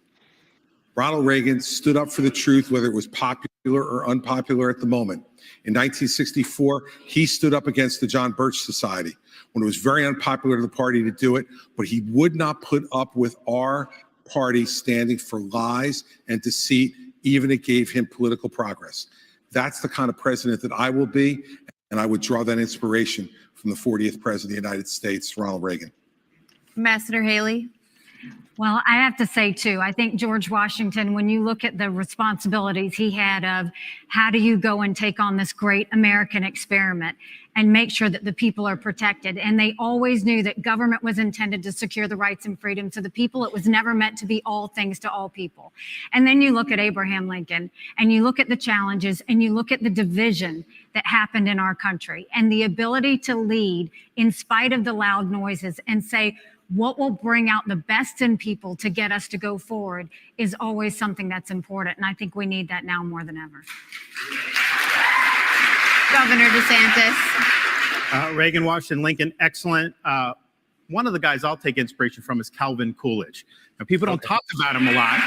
Ronald Reagan stood up for the truth, whether it was popular or unpopular at the moment. In 1964, he stood up against the John Birch Society when it was very unpopular to the party to do it, but he would not put up with our party standing for lies and deceit, even it gave him political progress. That's the kind of president that I will be, and I would draw that inspiration from the 40th president of the United States, Ronald Reagan.
Ambassador Haley?
Well, I have to say, too, I think George Washington, when you look at the responsibilities he had of how do you go and take on this great American experiment, and make sure that the people are protected. And they always knew that government was intended to secure the rights and freedoms of the people. It was never meant to be all things to all people. And then you look at Abraham Lincoln, and you look at the challenges, and you look at the division that happened in our country, and the ability to lead in spite of the loud noises and say, what will bring out the best in people to get us to go forward is always something that's important. And I think we need that now more than ever.
Governor DeSantis.
Reagan, Washington, Lincoln, excellent. One of the guys I'll take inspiration from is Calvin Coolidge. Now, people don't talk about him a lot.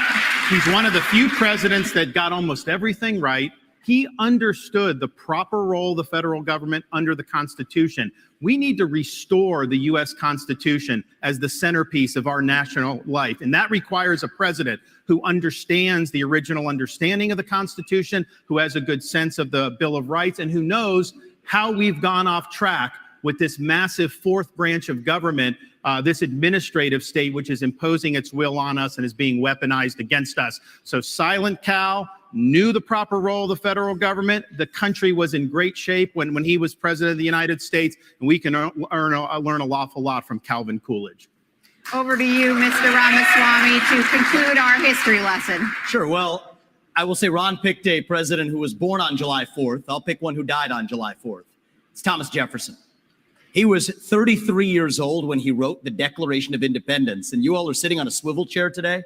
He's one of the few presidents that got almost everything right. He understood the proper role of the federal government under the Constitution. We need to restore the U.S. Constitution as the centerpiece of our national life. And that requires a president who understands the original understanding of the Constitution, who has a good sense of the Bill of Rights, and who knows how we've gone off track with this massive fourth branch of government, this administrative state, which is imposing its will on us and is being weaponized against us. So Silent Cal knew the proper role of the federal government. The country was in great shape when he was president of the United States, and we can learn an awful lot from Calvin Coolidge.
Over to you, Mr. Ramaswamy, to conclude our history lesson.
Sure. Well, I will say Ron picked a president who was born on July 4th. I'll pick one who died on July 4th. It's Thomas Jefferson. He was 33 years old when he wrote the Declaration of Independence. And you all are sitting on a swivel chair today.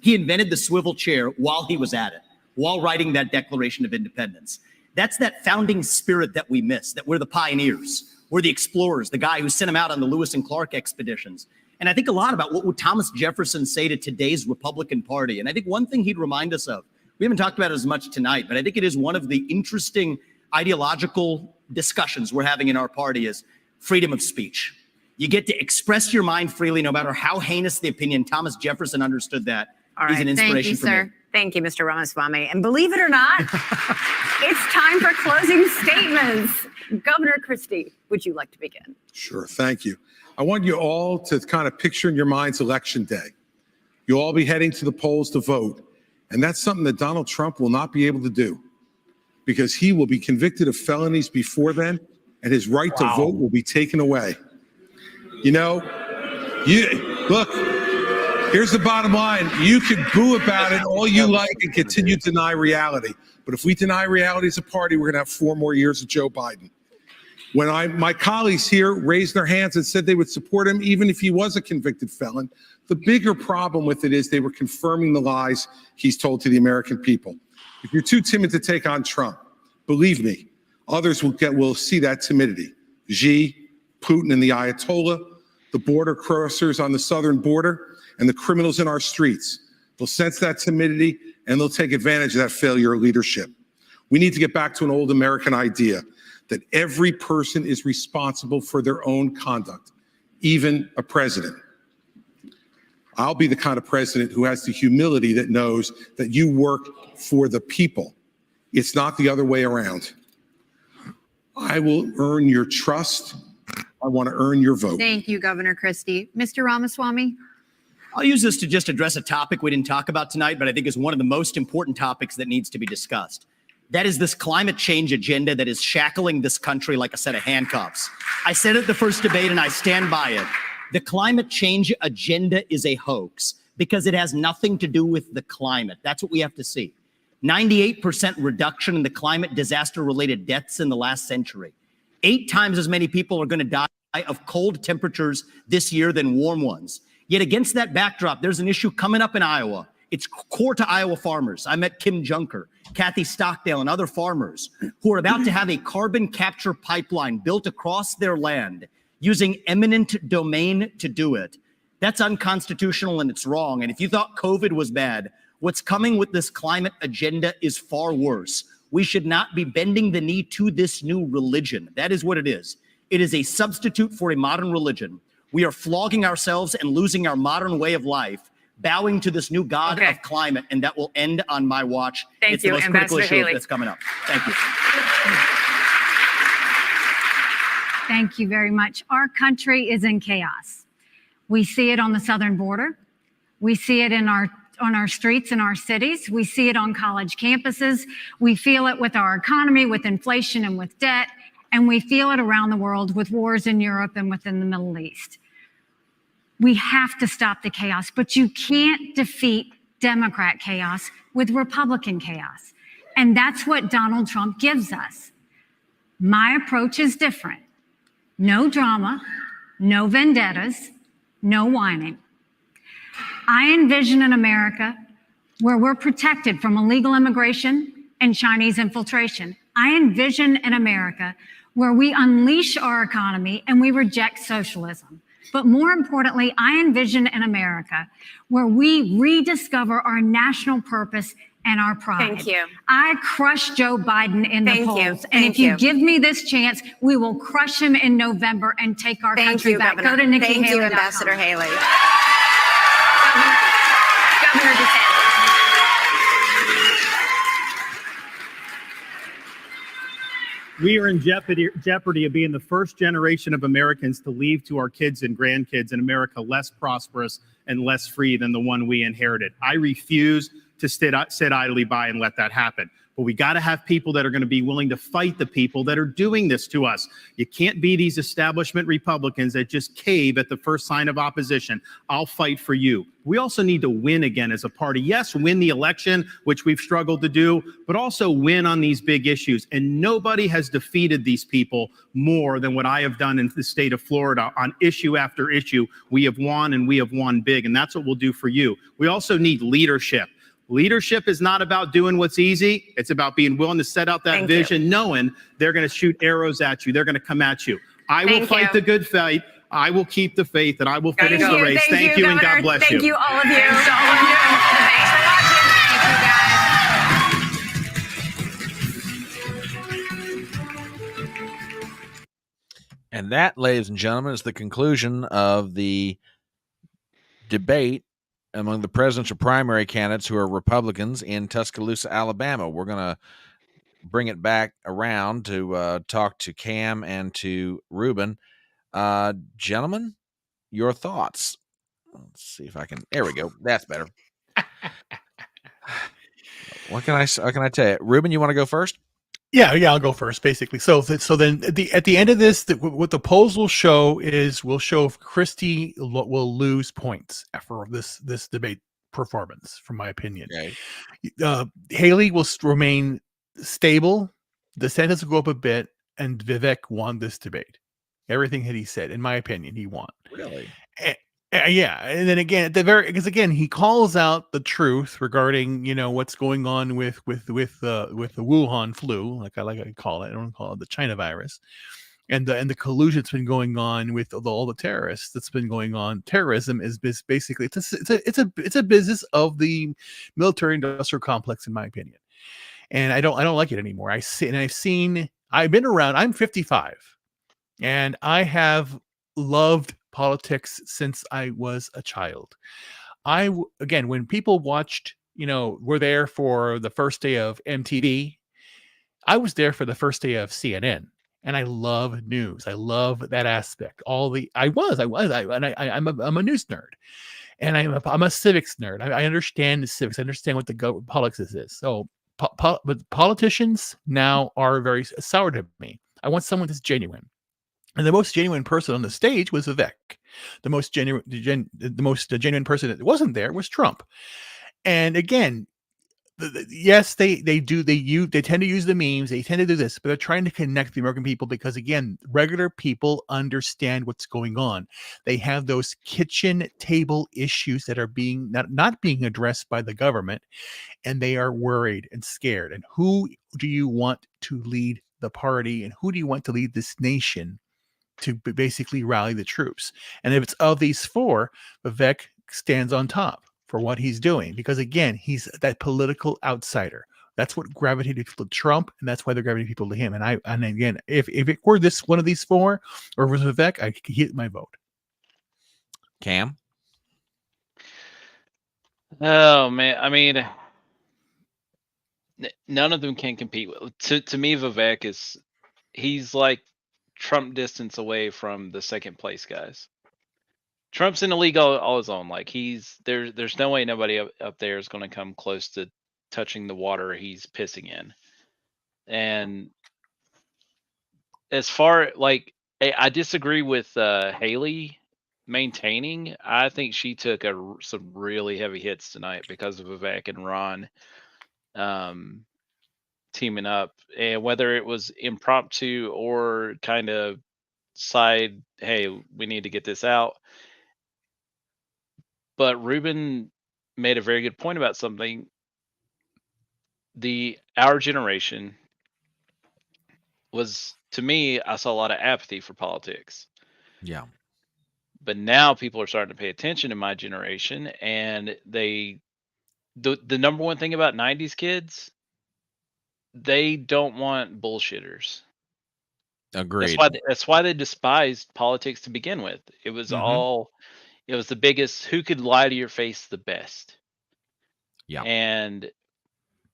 He invented the swivel chair while he was at it, while writing that Declaration of Independence. That's that founding spirit that we miss, that we're the pioneers, we're the explorers, the guy who sent them out on the Lewis and Clark expeditions. And I think a lot about what would Thomas Jefferson say to today's Republican Party. And I think one thing he'd remind us of, we haven't talked about it as much tonight, but I think it is one of the interesting ideological discussions we're having in our party is freedom of speech. You get to express your mind freely, no matter how heinous the opinion. Thomas Jefferson understood that.
All
He's
right,
an inspiration
thank you,
for
sir.
me.
Thank you, Mr. Ramaswamy. And believe it or not, it's time for closing statements. Governor Christie, would you like to begin?
Sure, thank you. I want you all to kind of picture in your minds Election Day. You'll all be heading to the polls to vote. And that's something that Donald Trump will not be able to do because he will be convicted of felonies before then, and his right to vote will be taken away. You know, look, here's the bottom line. You can boo about it all you like and continue to deny reality. But if we deny reality as a party, we're going to have 4 more years of Joe Biden. When my colleagues here raised their hands and said they would support him, even if he was a convicted felon, the bigger problem with it is they were confirming the lies he's told to the American people. If you're too timid to take on Trump, believe me, others will see that timidity. Xi, Putin, and the Ayatollah, the border crossers on the southern border, and the criminals in our streets. They'll sense that timidity, and they'll take advantage of that failure of leadership. We need to get back to an old American idea that every person is responsible for their own conduct, even a president. I'll be the kind of president who has the humility that knows that you work for the people. It's not the other way around. I will earn your trust. I want to earn your vote.
Thank you, Governor Christie. Mr. Ramaswamy.
I'll use this to just address a topic we didn't talk about tonight, but I think is one of the most important topics that needs to be discussed. That is this climate change agenda that is shackling this country like a set of handcuffs. I said it at the first debate and I stand by it. The climate change agenda is a hoax because it has nothing to do with the climate. That's what we have to see. 98% reduction in the climate disaster-related deaths in the last century. 8 times as many people are going to die of cold temperatures this year than warm ones. Yet against that backdrop, there's an issue coming up in Iowa. It's core to Iowa farmers. I met Kim Junker, Kathy Stockdale, and other farmers who are about to have a carbon capture pipeline built across their land using eminent domain to do it. That's unconstitutional and it's wrong. And if you thought COVID was bad, what's coming with this climate agenda is far worse. We should not be bending the knee to this new religion. That is what it is. It is a substitute for a modern religion. We are flogging ourselves and losing our modern way of life, bowing to this new god of climate, and that will end on my watch.
Thank you,
the most
Ambassador
critical issue
Haley.
that's coming up. Thank you.
Thank you very much. Our country is in chaos. We see it on the southern border. We see it on our streets in our cities. We see it on college campuses. We feel it with our economy, with inflation and with debt. and we feel it around the world with wars in Europe and within the Middle East. We have to stop the chaos, but you can't defeat Democrat chaos with Republican chaos. And that's what Donald Trump gives us. My approach is different. No drama, no vendettas, no whining. I envision an America where we're protected from illegal immigration and Chinese infiltration. I envision an America where we unleash our economy and we reject socialism. But more importantly, I envision an America where we rediscover our national purpose and our pride.
Thank you.
I crushed Joe Biden in the
Thank you.
polls. And
Thank
if you
you.
give me this chance, we will crush him in November and take our
Thank
country
you,
back.
Governor.
Go to Nikki
Thank you,
Haley.com.
Ambassador Haley. Governor DeSantis.
We are in jeopardy of being the first generation of Americans to leave to our kids and grandkids an America less prosperous and less free than the one we inherited. I refuse to sit idly by and let that happen. But we got to have people that are going to be willing to fight the people that are doing this to us. You can't be these establishment Republicans that just cave at the first sign of opposition. I'll fight for you. We also need to win again as a party. Yes, win the election, which we've struggled to do, but also win on these big issues. And nobody has defeated these people more than what I have done in the state of Florida on issue after issue. We have won, and we have won big, and that's what we'll do for you. We also need leadership. Leadership is not about doing what's easy. It's about being willing to set out that vision, knowing they're going to shoot arrows at you. They're going to come at you. I will fight the good fight. I will keep the faith, and I will finish the race. Thank you, and God bless you.
Thank you, all of you. Thanks for watching.
And that, ladies and gentlemen, is the conclusion of the debate among the presidential primary candidates who are Republicans in Tuscaloosa, Alabama. We're going to bring it back around to talk to Cam and to Ruben. Gentlemen, your thoughts. Let's see if I can. There we go. That's better. What can I tell you? Ruben, you want to go first?
Yeah, I'll go first, basically. So then at the end of this, what the polls will show is if Christie will lose points after this debate performance, from my opinion.
Okay.
Haley will remain stable. DeSantis will go up a bit, and Vivek won this debate. Everything that he said, in my opinion, he won.
Really?
Yeah, and then again because again he calls out the truth regarding what's going on with the Wuhan flu, like I call it. I don't call it the China virus, and the collusion that's been going on with all the terrorists that's been going on. Terrorism is basically it's a business of the military industrial complex, in my opinion, and I don't like it anymore. I've been around. I'm 55, and I have loved politics since I was a child. Again, when people watched, were there for the first day of MTV, I was there for the first day of CNN, and I love news. I love that aspect. I'm a news nerd, and I'm a civics nerd. I understand the civics. I understand what the politics is. So, but politicians now are very sour to me. I want someone that's genuine. And the most genuine person on the stage was Vivek. The most genuine person that wasn't there was Trump. And again, yes, they tend to use the memes. They tend to do this, but they're trying to connect the American people because, again, regular people understand what's going on. They have those kitchen table issues that are not being addressed by the government, and they are worried and scared. And who do you want to lead the party, and who do you want to lead this nation to basically rally the troops? And if it's of these four, Vivek stands on top for what he's doing, because again, he's that political outsider. That's what gravitated people to Trump, and that's why they're gravitating people to him. And again, if it were one of these four, or was Vivek, I could hit my vote.
Cam?
Oh man, I mean, none of them can compete with. To me, Vivek he's like Trump distance away from the second place guys. Trump's in the league all his own. Like there's no way nobody up there is going to come close to touching the water he's pissing in. And as far like I disagree with Haley maintaining. I think she took some really heavy hits tonight because of Vivek and Ron teaming up, and whether it was impromptu or kind of side, hey, we need to get this out. But Ruben made a very good point about something. Our generation was, to me, I saw a lot of apathy for politics.
Yeah.
But now people are starting to pay attention to my generation, and the number one thing about 90s kids, they don't want bullshitters.
Agreed.
That's why they despised politics to begin with. It was it was the biggest, who could lie to your face the best.
Yeah.
And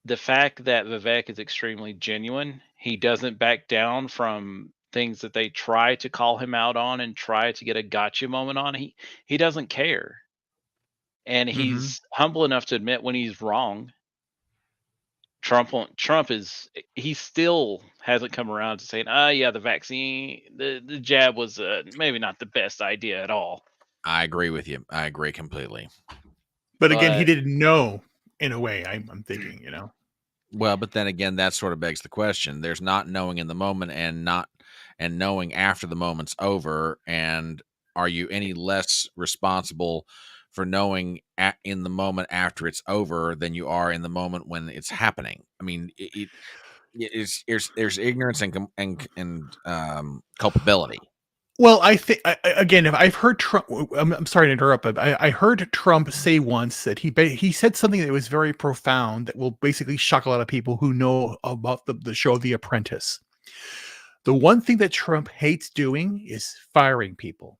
the fact that Vivek is extremely genuine, he doesn't back down from things that they try to call him out on and try to get a gotcha moment on. He doesn't care. And he's humble enough to admit when he's wrong. He still hasn't come around to saying, yeah, the vaccine, the jab was maybe not the best idea at all.
I agree with you. I agree completely.
But again, he didn't know, in a way, I'm thinking,
Well, but then again, that sort of begs the question. There's not knowing in the moment and knowing after the moment's over. And are you any less responsible for knowing in the moment after it's over than you are in the moment when it's happening? I mean, there's ignorance and culpability.
Well, I think again, if I've heard Trump, I'm sorry to interrupt, but I heard Trump say once that he said something that was very profound that will basically shock a lot of people who know about the show The Apprentice. The one thing that Trump hates doing is firing people.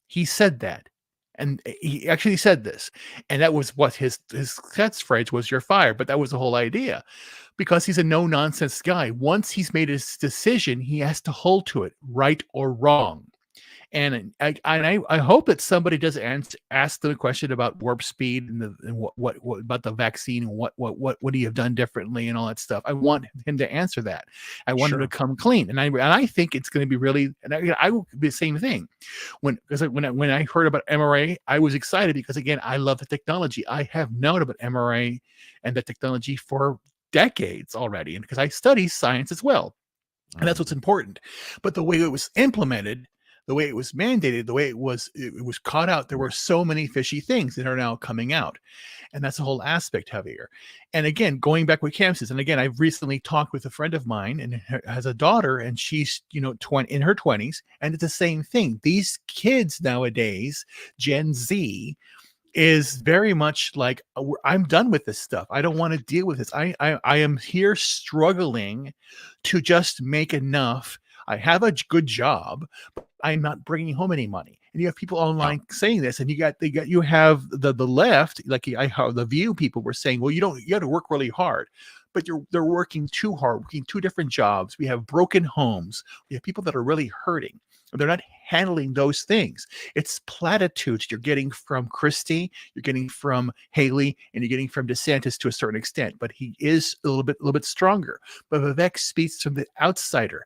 He said that, and he actually said this, and that was what his catchphrase was: "You're fired." But that was the whole idea. Because he's a no-nonsense guy. Once he's made his decision, he has to hold to it, right or wrong. And I hope that somebody does ask the question about warp speed and what about the vaccine and what would he have done differently and all that stuff. I want him to answer that. I want him to come clean. And I think it's going to be really. And I will be the same thing. When I heard about mRNA, I was excited because again, I love the technology. I have known about mRNA and the technology for decades already, and because I study science as well, and that's what's important. But the way it was implemented, the way it was mandated, the way it was caught out, there were so many fishy things that are now coming out, and that's the whole aspect heavier. And again, going back with campuses, and again, I've recently talked with a friend of mine and has a daughter, and she's in her 20s, and it's the same thing. These kids nowadays, Gen Z, is very much like, I'm done with this stuff. I don't want to deal with this. I am here struggling to just make enough. I have a good job, but I'm not bringing home any money. And you have people online saying this, and you have the left, like the View people were saying, well, you got to work really hard, but they're working too hard, working two different jobs. We have broken homes. We have people that are really hurting. They're not handling those things. It's platitudes you're getting from Christie, you're getting from Haley, and you're getting from DeSantis to a certain extent. But he is a little bit stronger. But Vivek speaks from the outsider.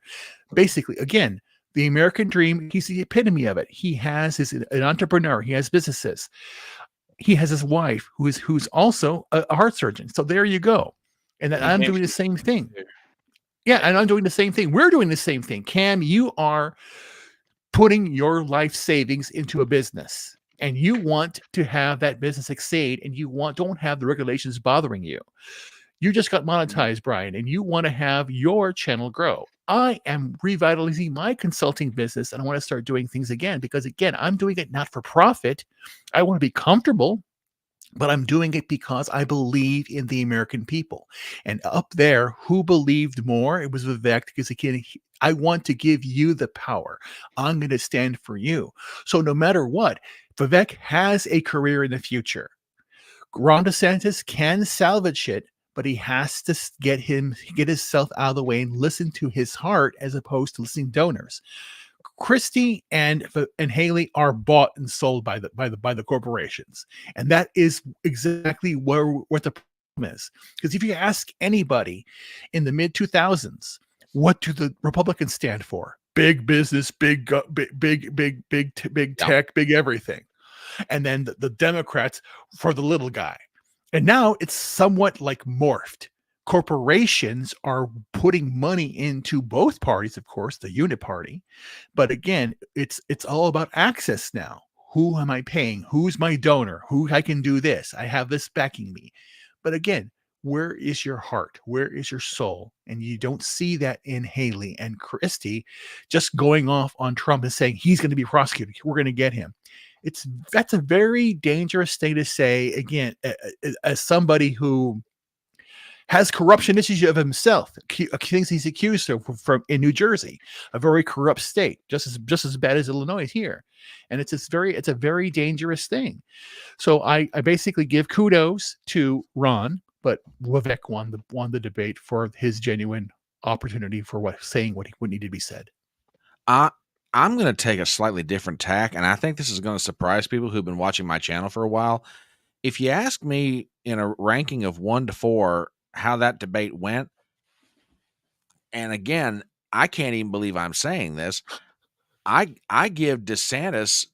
Basically, again, the American dream, he's the epitome of it. He has an entrepreneur. He has businesses. He has his wife, who's also a heart surgeon. So there you go. And I'm doing the same thing. Yeah, and I'm doing the same thing. We're doing the same thing. Cam, you are putting your life savings into a business, and you want to have that business succeed, and don't have the regulations bothering you. You just got monetized, Brian, and you want to have your channel grow. I am revitalizing my consulting business, and I want to start doing things again because, again, I'm doing it not for profit. I want to be comfortable, but I'm doing it because I believe in the American people. And up there, who believed more? It was Vivek, because again, I want to give you the power. I'm going to stand for you. So no matter what, Vivek has a career in the future. Ron DeSantis can salvage it, but he has to get himself out of the way and listen to his heart as opposed to listening to donors. Christie and Haley are bought and sold by the corporations, and that is exactly what the problem is. Because if you ask anybody in the mid 2000s, what do the Republicans stand for? Big business, big tech, big everything. And then the Democrats for the little guy. And now it's somewhat like morphed. Corporations are putting money into both parties, of course, the unit party. But again, it's all about access now. Who am I paying? Who's my donor? Who I can do this? I have this backing me. But again, where is your heart? Where is your soul? And you don't see that in Haley and Christie just going off on Trump and saying he's going to be prosecuted. We're going to get him. That's a very dangerous thing to say, again, as somebody who has corruption issues of himself, things he's accused of from in New Jersey, a very corrupt state, just as bad as Illinois here. And it's a very dangerous thing. So I basically give kudos to Ron, but Vivek won the debate for his genuine opportunity for saying what would need to be said.
I'm going to take a slightly different tack, and I think this is going to surprise people who've been watching my channel for a while. If you ask me in a ranking of 1 to 4 how that debate went, and again, I can't even believe I'm saying this, I give DeSantis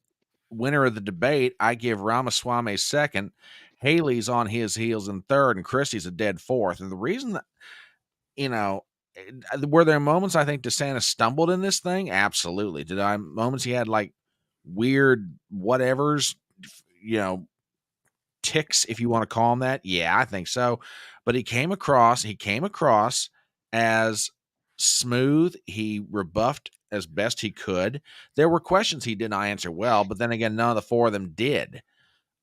winner of the debate. I give Ramaswamy second. Haley's on his heels in third, and Christie's a dead fourth. And the reason that, were there moments I think DeSantis stumbled in this thing? Absolutely. Moments he had like weird whatevers, ticks, if you want to call them that? Yeah, I think so. But he came across as smooth. He rebuffed as best he could. There were questions he did not answer well, but then again, none of the four of them did.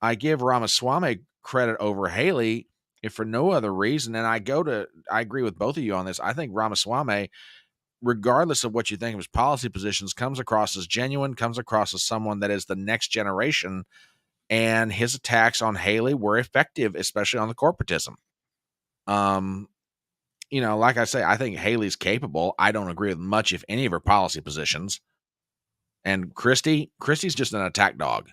I give Ramaswamy credit over Haley, if for no other reason, and I agree with both of you on this. I think Ramaswamy, regardless of what you think of his policy positions, comes across as genuine, comes across as someone that is the next generation, and his attacks on Haley were effective, especially on the corporatism. Like I say, I think Haley's capable. I don't agree with much, if any, of her policy positions. And Christie's just an attack dog.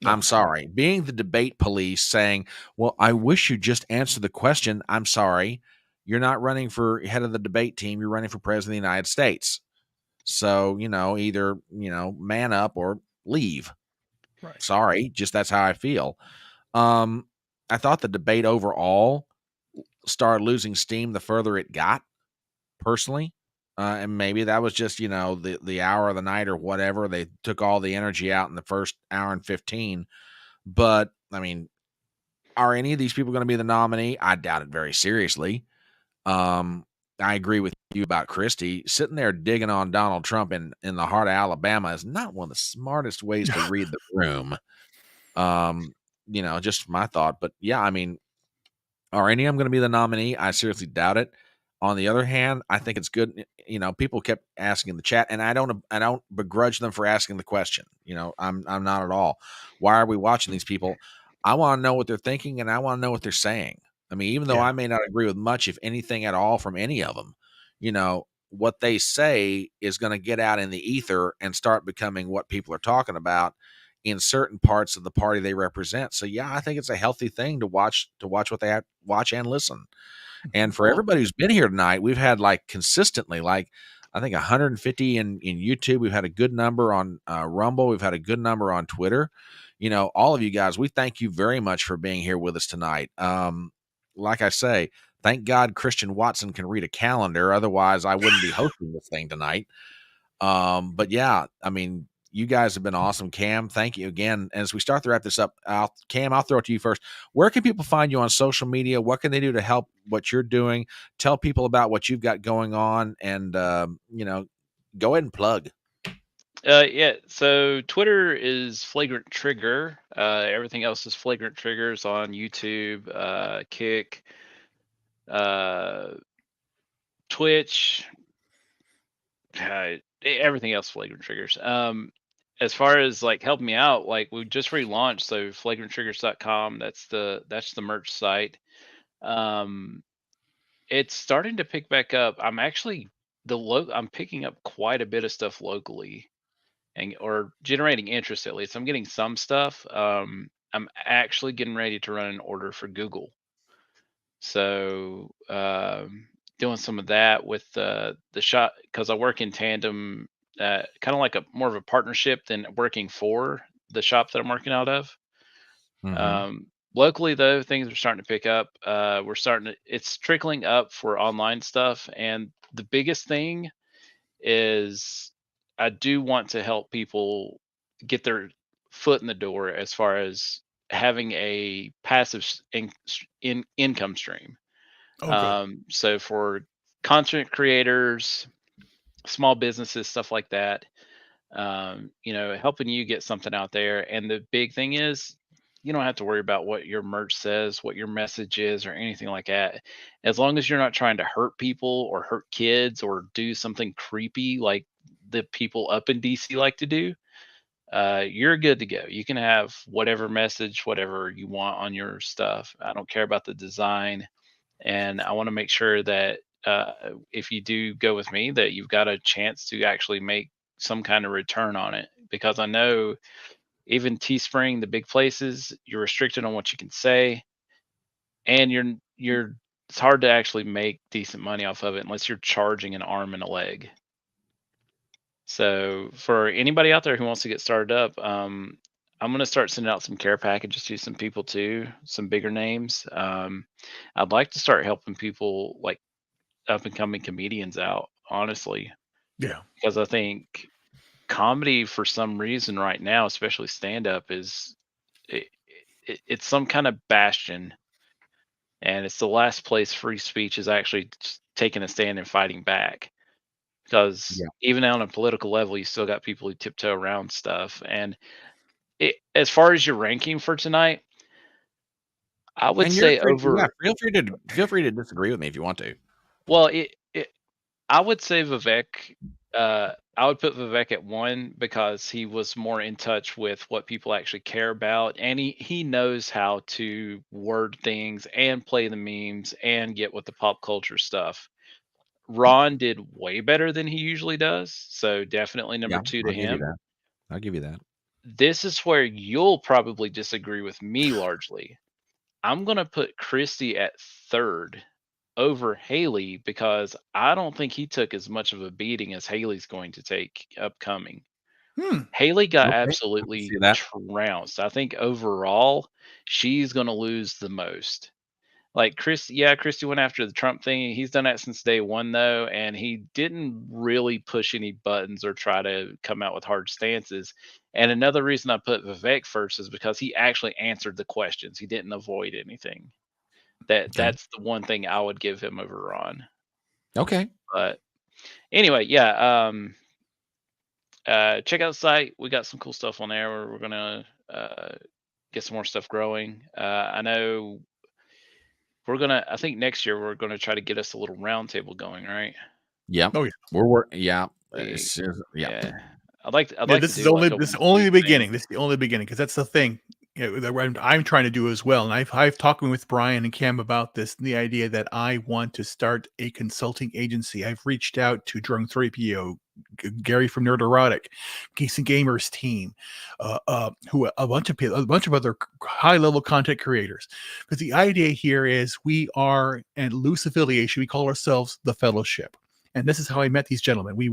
No. I'm sorry. Being the debate police, saying, well, I wish you'd just answer the question. I'm sorry. You're not running for head of the debate team. You're running for president of the United States. So, either, man up or leave. Right. Sorry. Just that's how I feel. I thought the debate overall started losing steam the further it got, personally. And maybe that was just, the hour of the night or whatever. They took all the energy out in the first hour and 15. But, I mean, are any of these people going to be the nominee? I doubt it very seriously. I agree with you about Christie. Sitting there digging on Donald Trump in the heart of Alabama is not one of the smartest ways to read the room. Just my thought. But, yeah, I mean, are any of them going to be the nominee? I seriously doubt it. On the other hand, I think it's good. People kept asking in the chat, and I don't begrudge them for asking the question. I'm not at all. Why are we watching these people? I want to know what they're thinking, and I want to know what they're saying. I mean, even though I may not agree with much, if anything at all, from any of them, what they say is going to get out in the ether and start becoming what people are talking about in certain parts of the party they represent. So yeah, I think it's a healthy thing to watch what they watch and listen. And for everybody who's been here tonight, we've had consistently, I think 150 in YouTube. We've had a good number on Rumble. We've had a good number on Twitter. All of you guys, we thank you very much for being here with us tonight. Like I say, thank God Christian Watson can read a calendar. Otherwise, I wouldn't be hosting this thing tonight. But yeah, I mean, you guys have been awesome. Cam, thank you again. As we start to wrap this up, Cam, I'll throw it to you first. Where can people find you on social media? What can they do to help what you're doing? Tell people about what you've got going on, and go ahead and plug.
Yeah. So Twitter is Flagrant Trigger. Everything else is Flagrant Triggers on YouTube, Kick, Twitch. Everything else Flagrant Triggers. As far as helping me out, we just relaunched, so flagranttriggers.com. That's the merch site. It's starting to pick back up. I'm actually I'm picking up quite a bit of stuff locally, or generating interest at least. I'm getting some stuff. I'm actually getting ready to run an order for Google. So doing some of that with the shop because I work in tandem, kind of like a more of a partnership than working for the shop that I'm working out of. Locally, though, things are starting to pick up. It's trickling up for online stuff. And the biggest thing is I do want to help people get their foot in the door as far as having a passive income stream. So for content creators, small businesses, stuff like that, helping you get something out there. And the big thing is, you don't have to worry about what your merch says, what your message is, or anything like that. As long as you're not trying to hurt people or hurt kids or do something creepy like the people up in DC like to do, you're good to go. You can have whatever message, whatever you want on your stuff. I don't care about the design. And I want to make sure that if you do go with me, that you've got a chance to actually make some kind of return on it. Because I know even Teespring, the big places, you're restricted on what you can say, and it's hard to actually make decent money off of it unless you're charging an arm and a leg. So for anybody out there who wants to get started up, I'm going to start sending out some care packages to some people too, some bigger names. I'd like to start helping people like up and coming comedians out, honestly.
Yeah.
Because I think comedy for some reason right now, especially stand-up, it's some kind of bastion, and it's the last place free speech is actually taking a stand and fighting back. Because even on a political level, you still got people who tiptoe around stuff. And as far as your ranking for tonight, I would say over.
Feel free to disagree with me if you want to.
Well, I would say Vivek. I would put Vivek at 1 because he was more in touch with what people actually care about, and he knows how to word things and play the memes and get with the pop culture stuff. Ron did way better than he usually does, so definitely number 2 to him.
I'll give you that.
This is where you'll probably disagree with me largely. I'm going to put Christy at 3rd over Haley because I don't think he took as much of a beating as Haley's going to take upcoming. Haley got absolutely trounced. I think overall she's going to lose the most. Like Christy went after the Trump thing. He's done that since day one, though, and he didn't really push any buttons or try to come out with hard stances. And another reason I put Vivek first is because he actually answered the questions. He didn't avoid anything. That's the one thing I would give him over Ron.
Okay.
But anyway, check out the site. We got some cool stuff on there where we're gonna get some more stuff growing. I know I think next year we're gonna try to get us a little roundtable going, right?
Yeah.
Oh yeah.
Yeah.
I'd like
this is only the beginning. This is the only beginning because that's the thing. That I'm trying to do as well, and I've talked with Brian and Cam about this. The idea that I want to start a consulting agency. I've reached out to Drunk 3PO, Gary from Nerderotic, Geeks and Gamers team, who a bunch of other high level content creators. But the idea here is we are a loose affiliation. We call ourselves the Fellowship. And this is how I met these gentlemen. We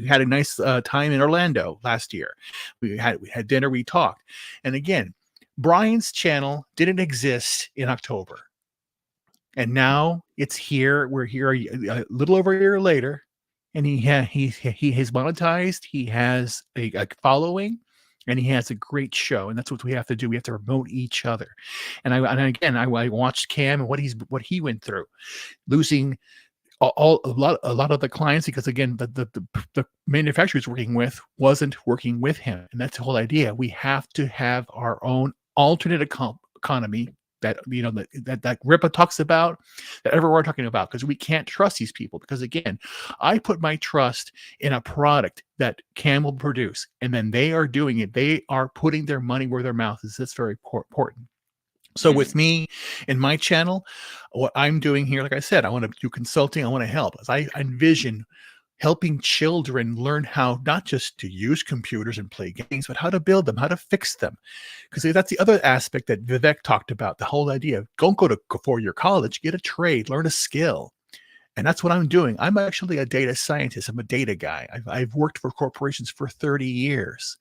had a nice time in Orlando last year. We had dinner, we talked. And again, Brian's channel didn't exist in October. And now it's here. We're here a little over a year later. And he has monetized. He has a following. And he has a great show, and that's what we have to do. We have to promote each other. And I watched Cam and what he went through, losing a lot of the clients because again the manufacturer he's working with wasn't working with him, and that's the whole idea. We have to have our own alternate economy that that Ripa talks about, that everyone talking about, because we can't trust these people. Because again, I put my trust in a product that Cam will produce, and then they are doing it. They are putting their money where their mouth is. That's very important. So with me and my channel, what I'm doing here, like I said, I want to do consulting. I want to help. As I envision helping children learn how not just to use computers and play games, but how to build them, how to fix them. Because that's the other aspect that Vivek talked about, the whole idea of don't go to 4-year college, get a trade, learn a skill. And that's what I'm doing. I'm actually a data scientist. I'm a data guy. I've worked for corporations for 30 years.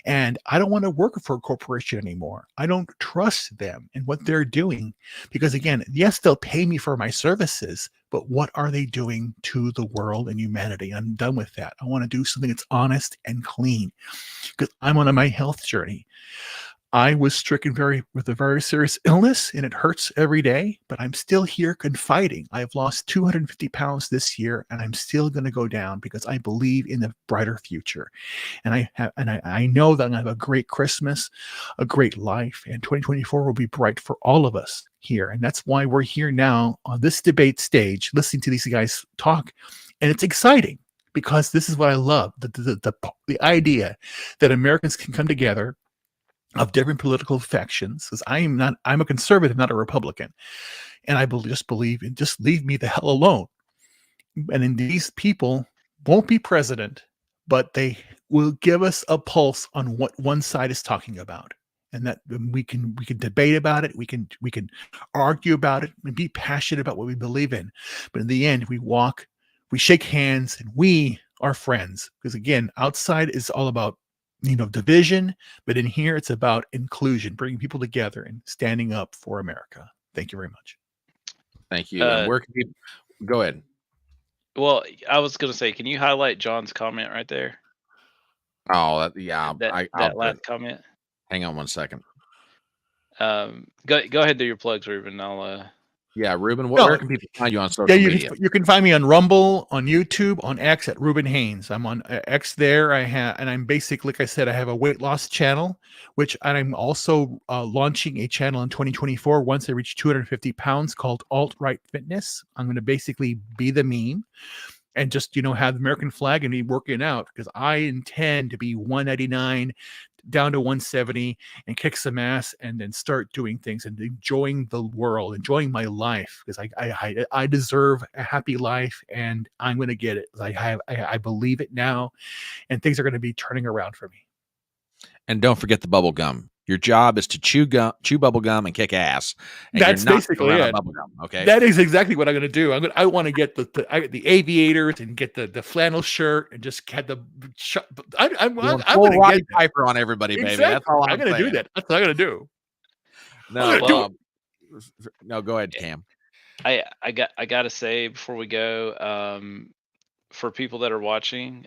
And I don't want to work for a corporation anymore. I don't trust them and what they're doing. Because again, yes, they'll pay me for my services, but what are they doing to the world and humanity? I'm done with that. I want to do something that's honest and clean because I'm on my health journey. I was stricken with a very serious illness, and it hurts every day, but I'm still here confiding. I've lost 250 pounds this year, and I'm still going to go down because I believe in a brighter future. And I know that I'm going to have a great Christmas, a great life, and 2024 will be bright for all of us here. And that's why we're here now on this debate stage, listening to these guys talk. And it's exciting because this is what I love, the idea that Americans can come together of different political factions, because I'm a conservative, not a Republican. And I just believe in just leave me the hell alone. And then these people won't be president, but they will give us a pulse on what one side is talking about. And that we can debate about it, we can argue about it, and be passionate about what we believe in. But in the end, we shake hands, and we are friends. Because again, outside is all about division, but in here it's about inclusion, bringing people together and standing up for America. Thank you very much.
Thank you. Where can you go ahead?
Well, I was going to say, can you highlight John's comment right there?
Oh, yeah.
That last comment.
Hang on one second.
Go ahead, do your plugs, Ruben.
Yeah, Ruben, where can people find you on social media?
You can find me on Rumble, on YouTube, on X at Ruben Haynes. I'm on X there. I'm basically, like I said, I have a weight loss channel, and I'm also launching a channel in 2024 once I reach 250 pounds called Alt-Right Fitness. I'm going to basically be the meme and just, have the American flag and be working out because I intend to be 199 down to 170 and kick some ass and then start doing things and enjoying the world, enjoying my life because I deserve a happy life and I'm going to get it. I believe it now and things are going to be turning around for me.
And don't forget the bubble gum. Your job is to chew bubble gum and kick ass. And
that's basically it.
Bubble gum, okay,
that is exactly what I'm going to do. I want to get the aviators and get the flannel shirt and just had the. I'm going to get
Piper on everybody, baby.
Exactly.
That's all I'm
going to do that. That's what I'm going to do.
No, go ahead, Cam.
I got to say before we go, for people that are watching,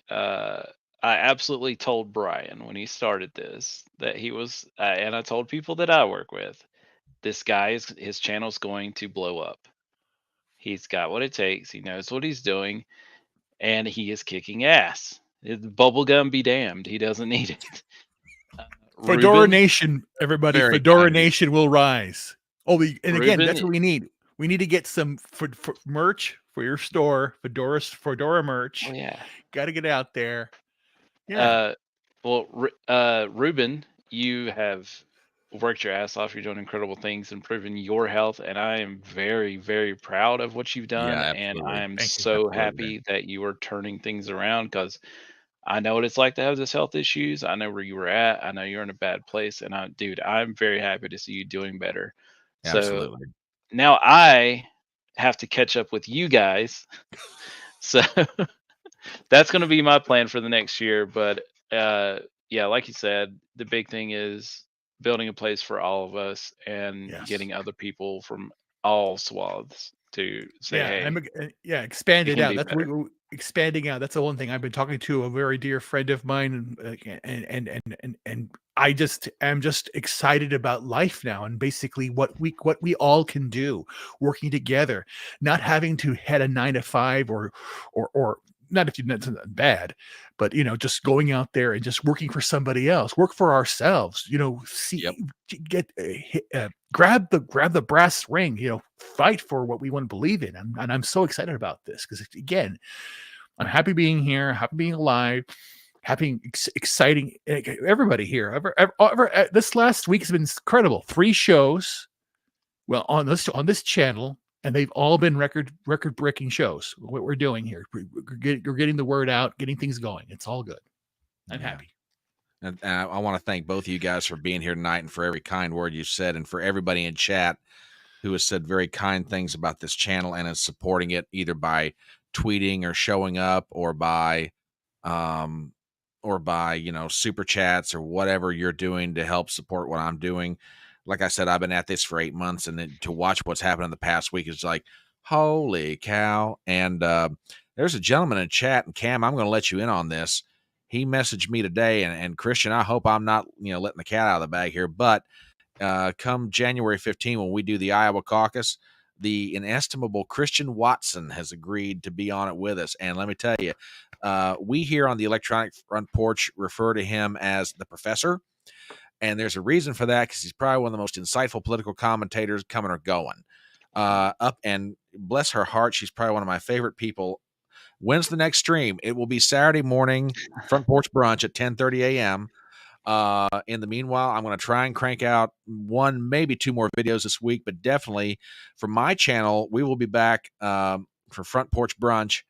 I absolutely told Brian when he started this that he was, and I told people that I work with, this guy his channel's going to blow up. He's got what it takes. He knows what he's doing, and he is kicking ass. Bubblegum be damned. He doesn't need it.
Fedora
Ruben,
Nation, everybody. Fedora Nation will rise. Oh, and again, that's what we need. We need to get some for merch for your store, Fedora merch.
Oh, yeah.
Got to get out there. Yeah.
Ruben, you have worked your ass off. You're doing incredible things, improving your health, and I am very, very proud of what you've done. And I am so happy that you are turning things around because I know what it's like to have these health issues. I know where you were at. I know you're in a bad place, and I'm very happy to see you doing better.
Absolutely.
So now I have to catch up with you guys. So. That's going to be my plan for the next year. But yeah, like you said, the big thing is building a place for all of us and getting other people from all swaths to say, hey,
expand it out. That's expanding out. That's the one thing I've been talking to a very dear friend of mine, and I am just excited about life now, and basically what we all can do, working together, not having to head a 9 to 5 or not if that's bad, but just going out there and just working for somebody else, work for ourselves, grab the brass ring, fight for what we want to believe in. And I'm so excited about this because again, I'm happy being here, happy being alive, happy, exciting. Everybody here, this last week has been incredible. 3 shows, on this channel. and they've all been record-breaking shows. What we're doing here, we're getting the word out, getting things going. It's all good. I'm happy.
And I want to thank both of you guys for being here tonight and for every kind word you said, and for everybody in chat who has said very kind things about this channel and is supporting it either by tweeting or showing up or by super chats or whatever you're doing to help support what I'm doing. Like I said, I've been at this for 8 months, and to watch what's happened in the past week is like, holy cow. And there's a gentleman in chat, and Cam, I'm going to let you in on this. He messaged me today, and Christian, I hope I'm not, letting the cat out of the bag here, but come January 15, when we do the Iowa caucus, the inestimable Christian Watson has agreed to be on it with us. And let me tell you, we here on the Electronic Front Porch refer to him as the professor. And there's a reason for that, because he's probably one of the most insightful political commentators coming or going. Up, and bless her heart, she's probably one of my favorite people. When's the next stream? It will be Saturday morning, Front Porch Brunch at 10:30 a.m. In the meanwhile, I'm going to try and crank out 1, maybe 2 more videos this week, but definitely for my channel, we will be back for Front Porch Brunch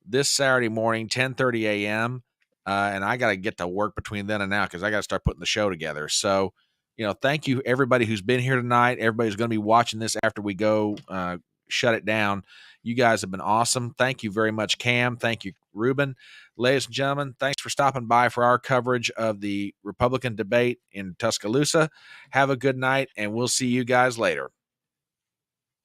this Saturday morning, 10:30 a.m. And I got to get to work between then and now, because I got to start putting the show together. So, thank you everybody who's been here tonight. Everybody's going to be watching this after we go shut it down. You guys have been awesome. Thank you very much, Cam. Thank you, Ruben. Ladies and gentlemen, thanks for stopping by for our coverage of the Republican debate in Tuscaloosa. Have a good night, and we'll see you guys later.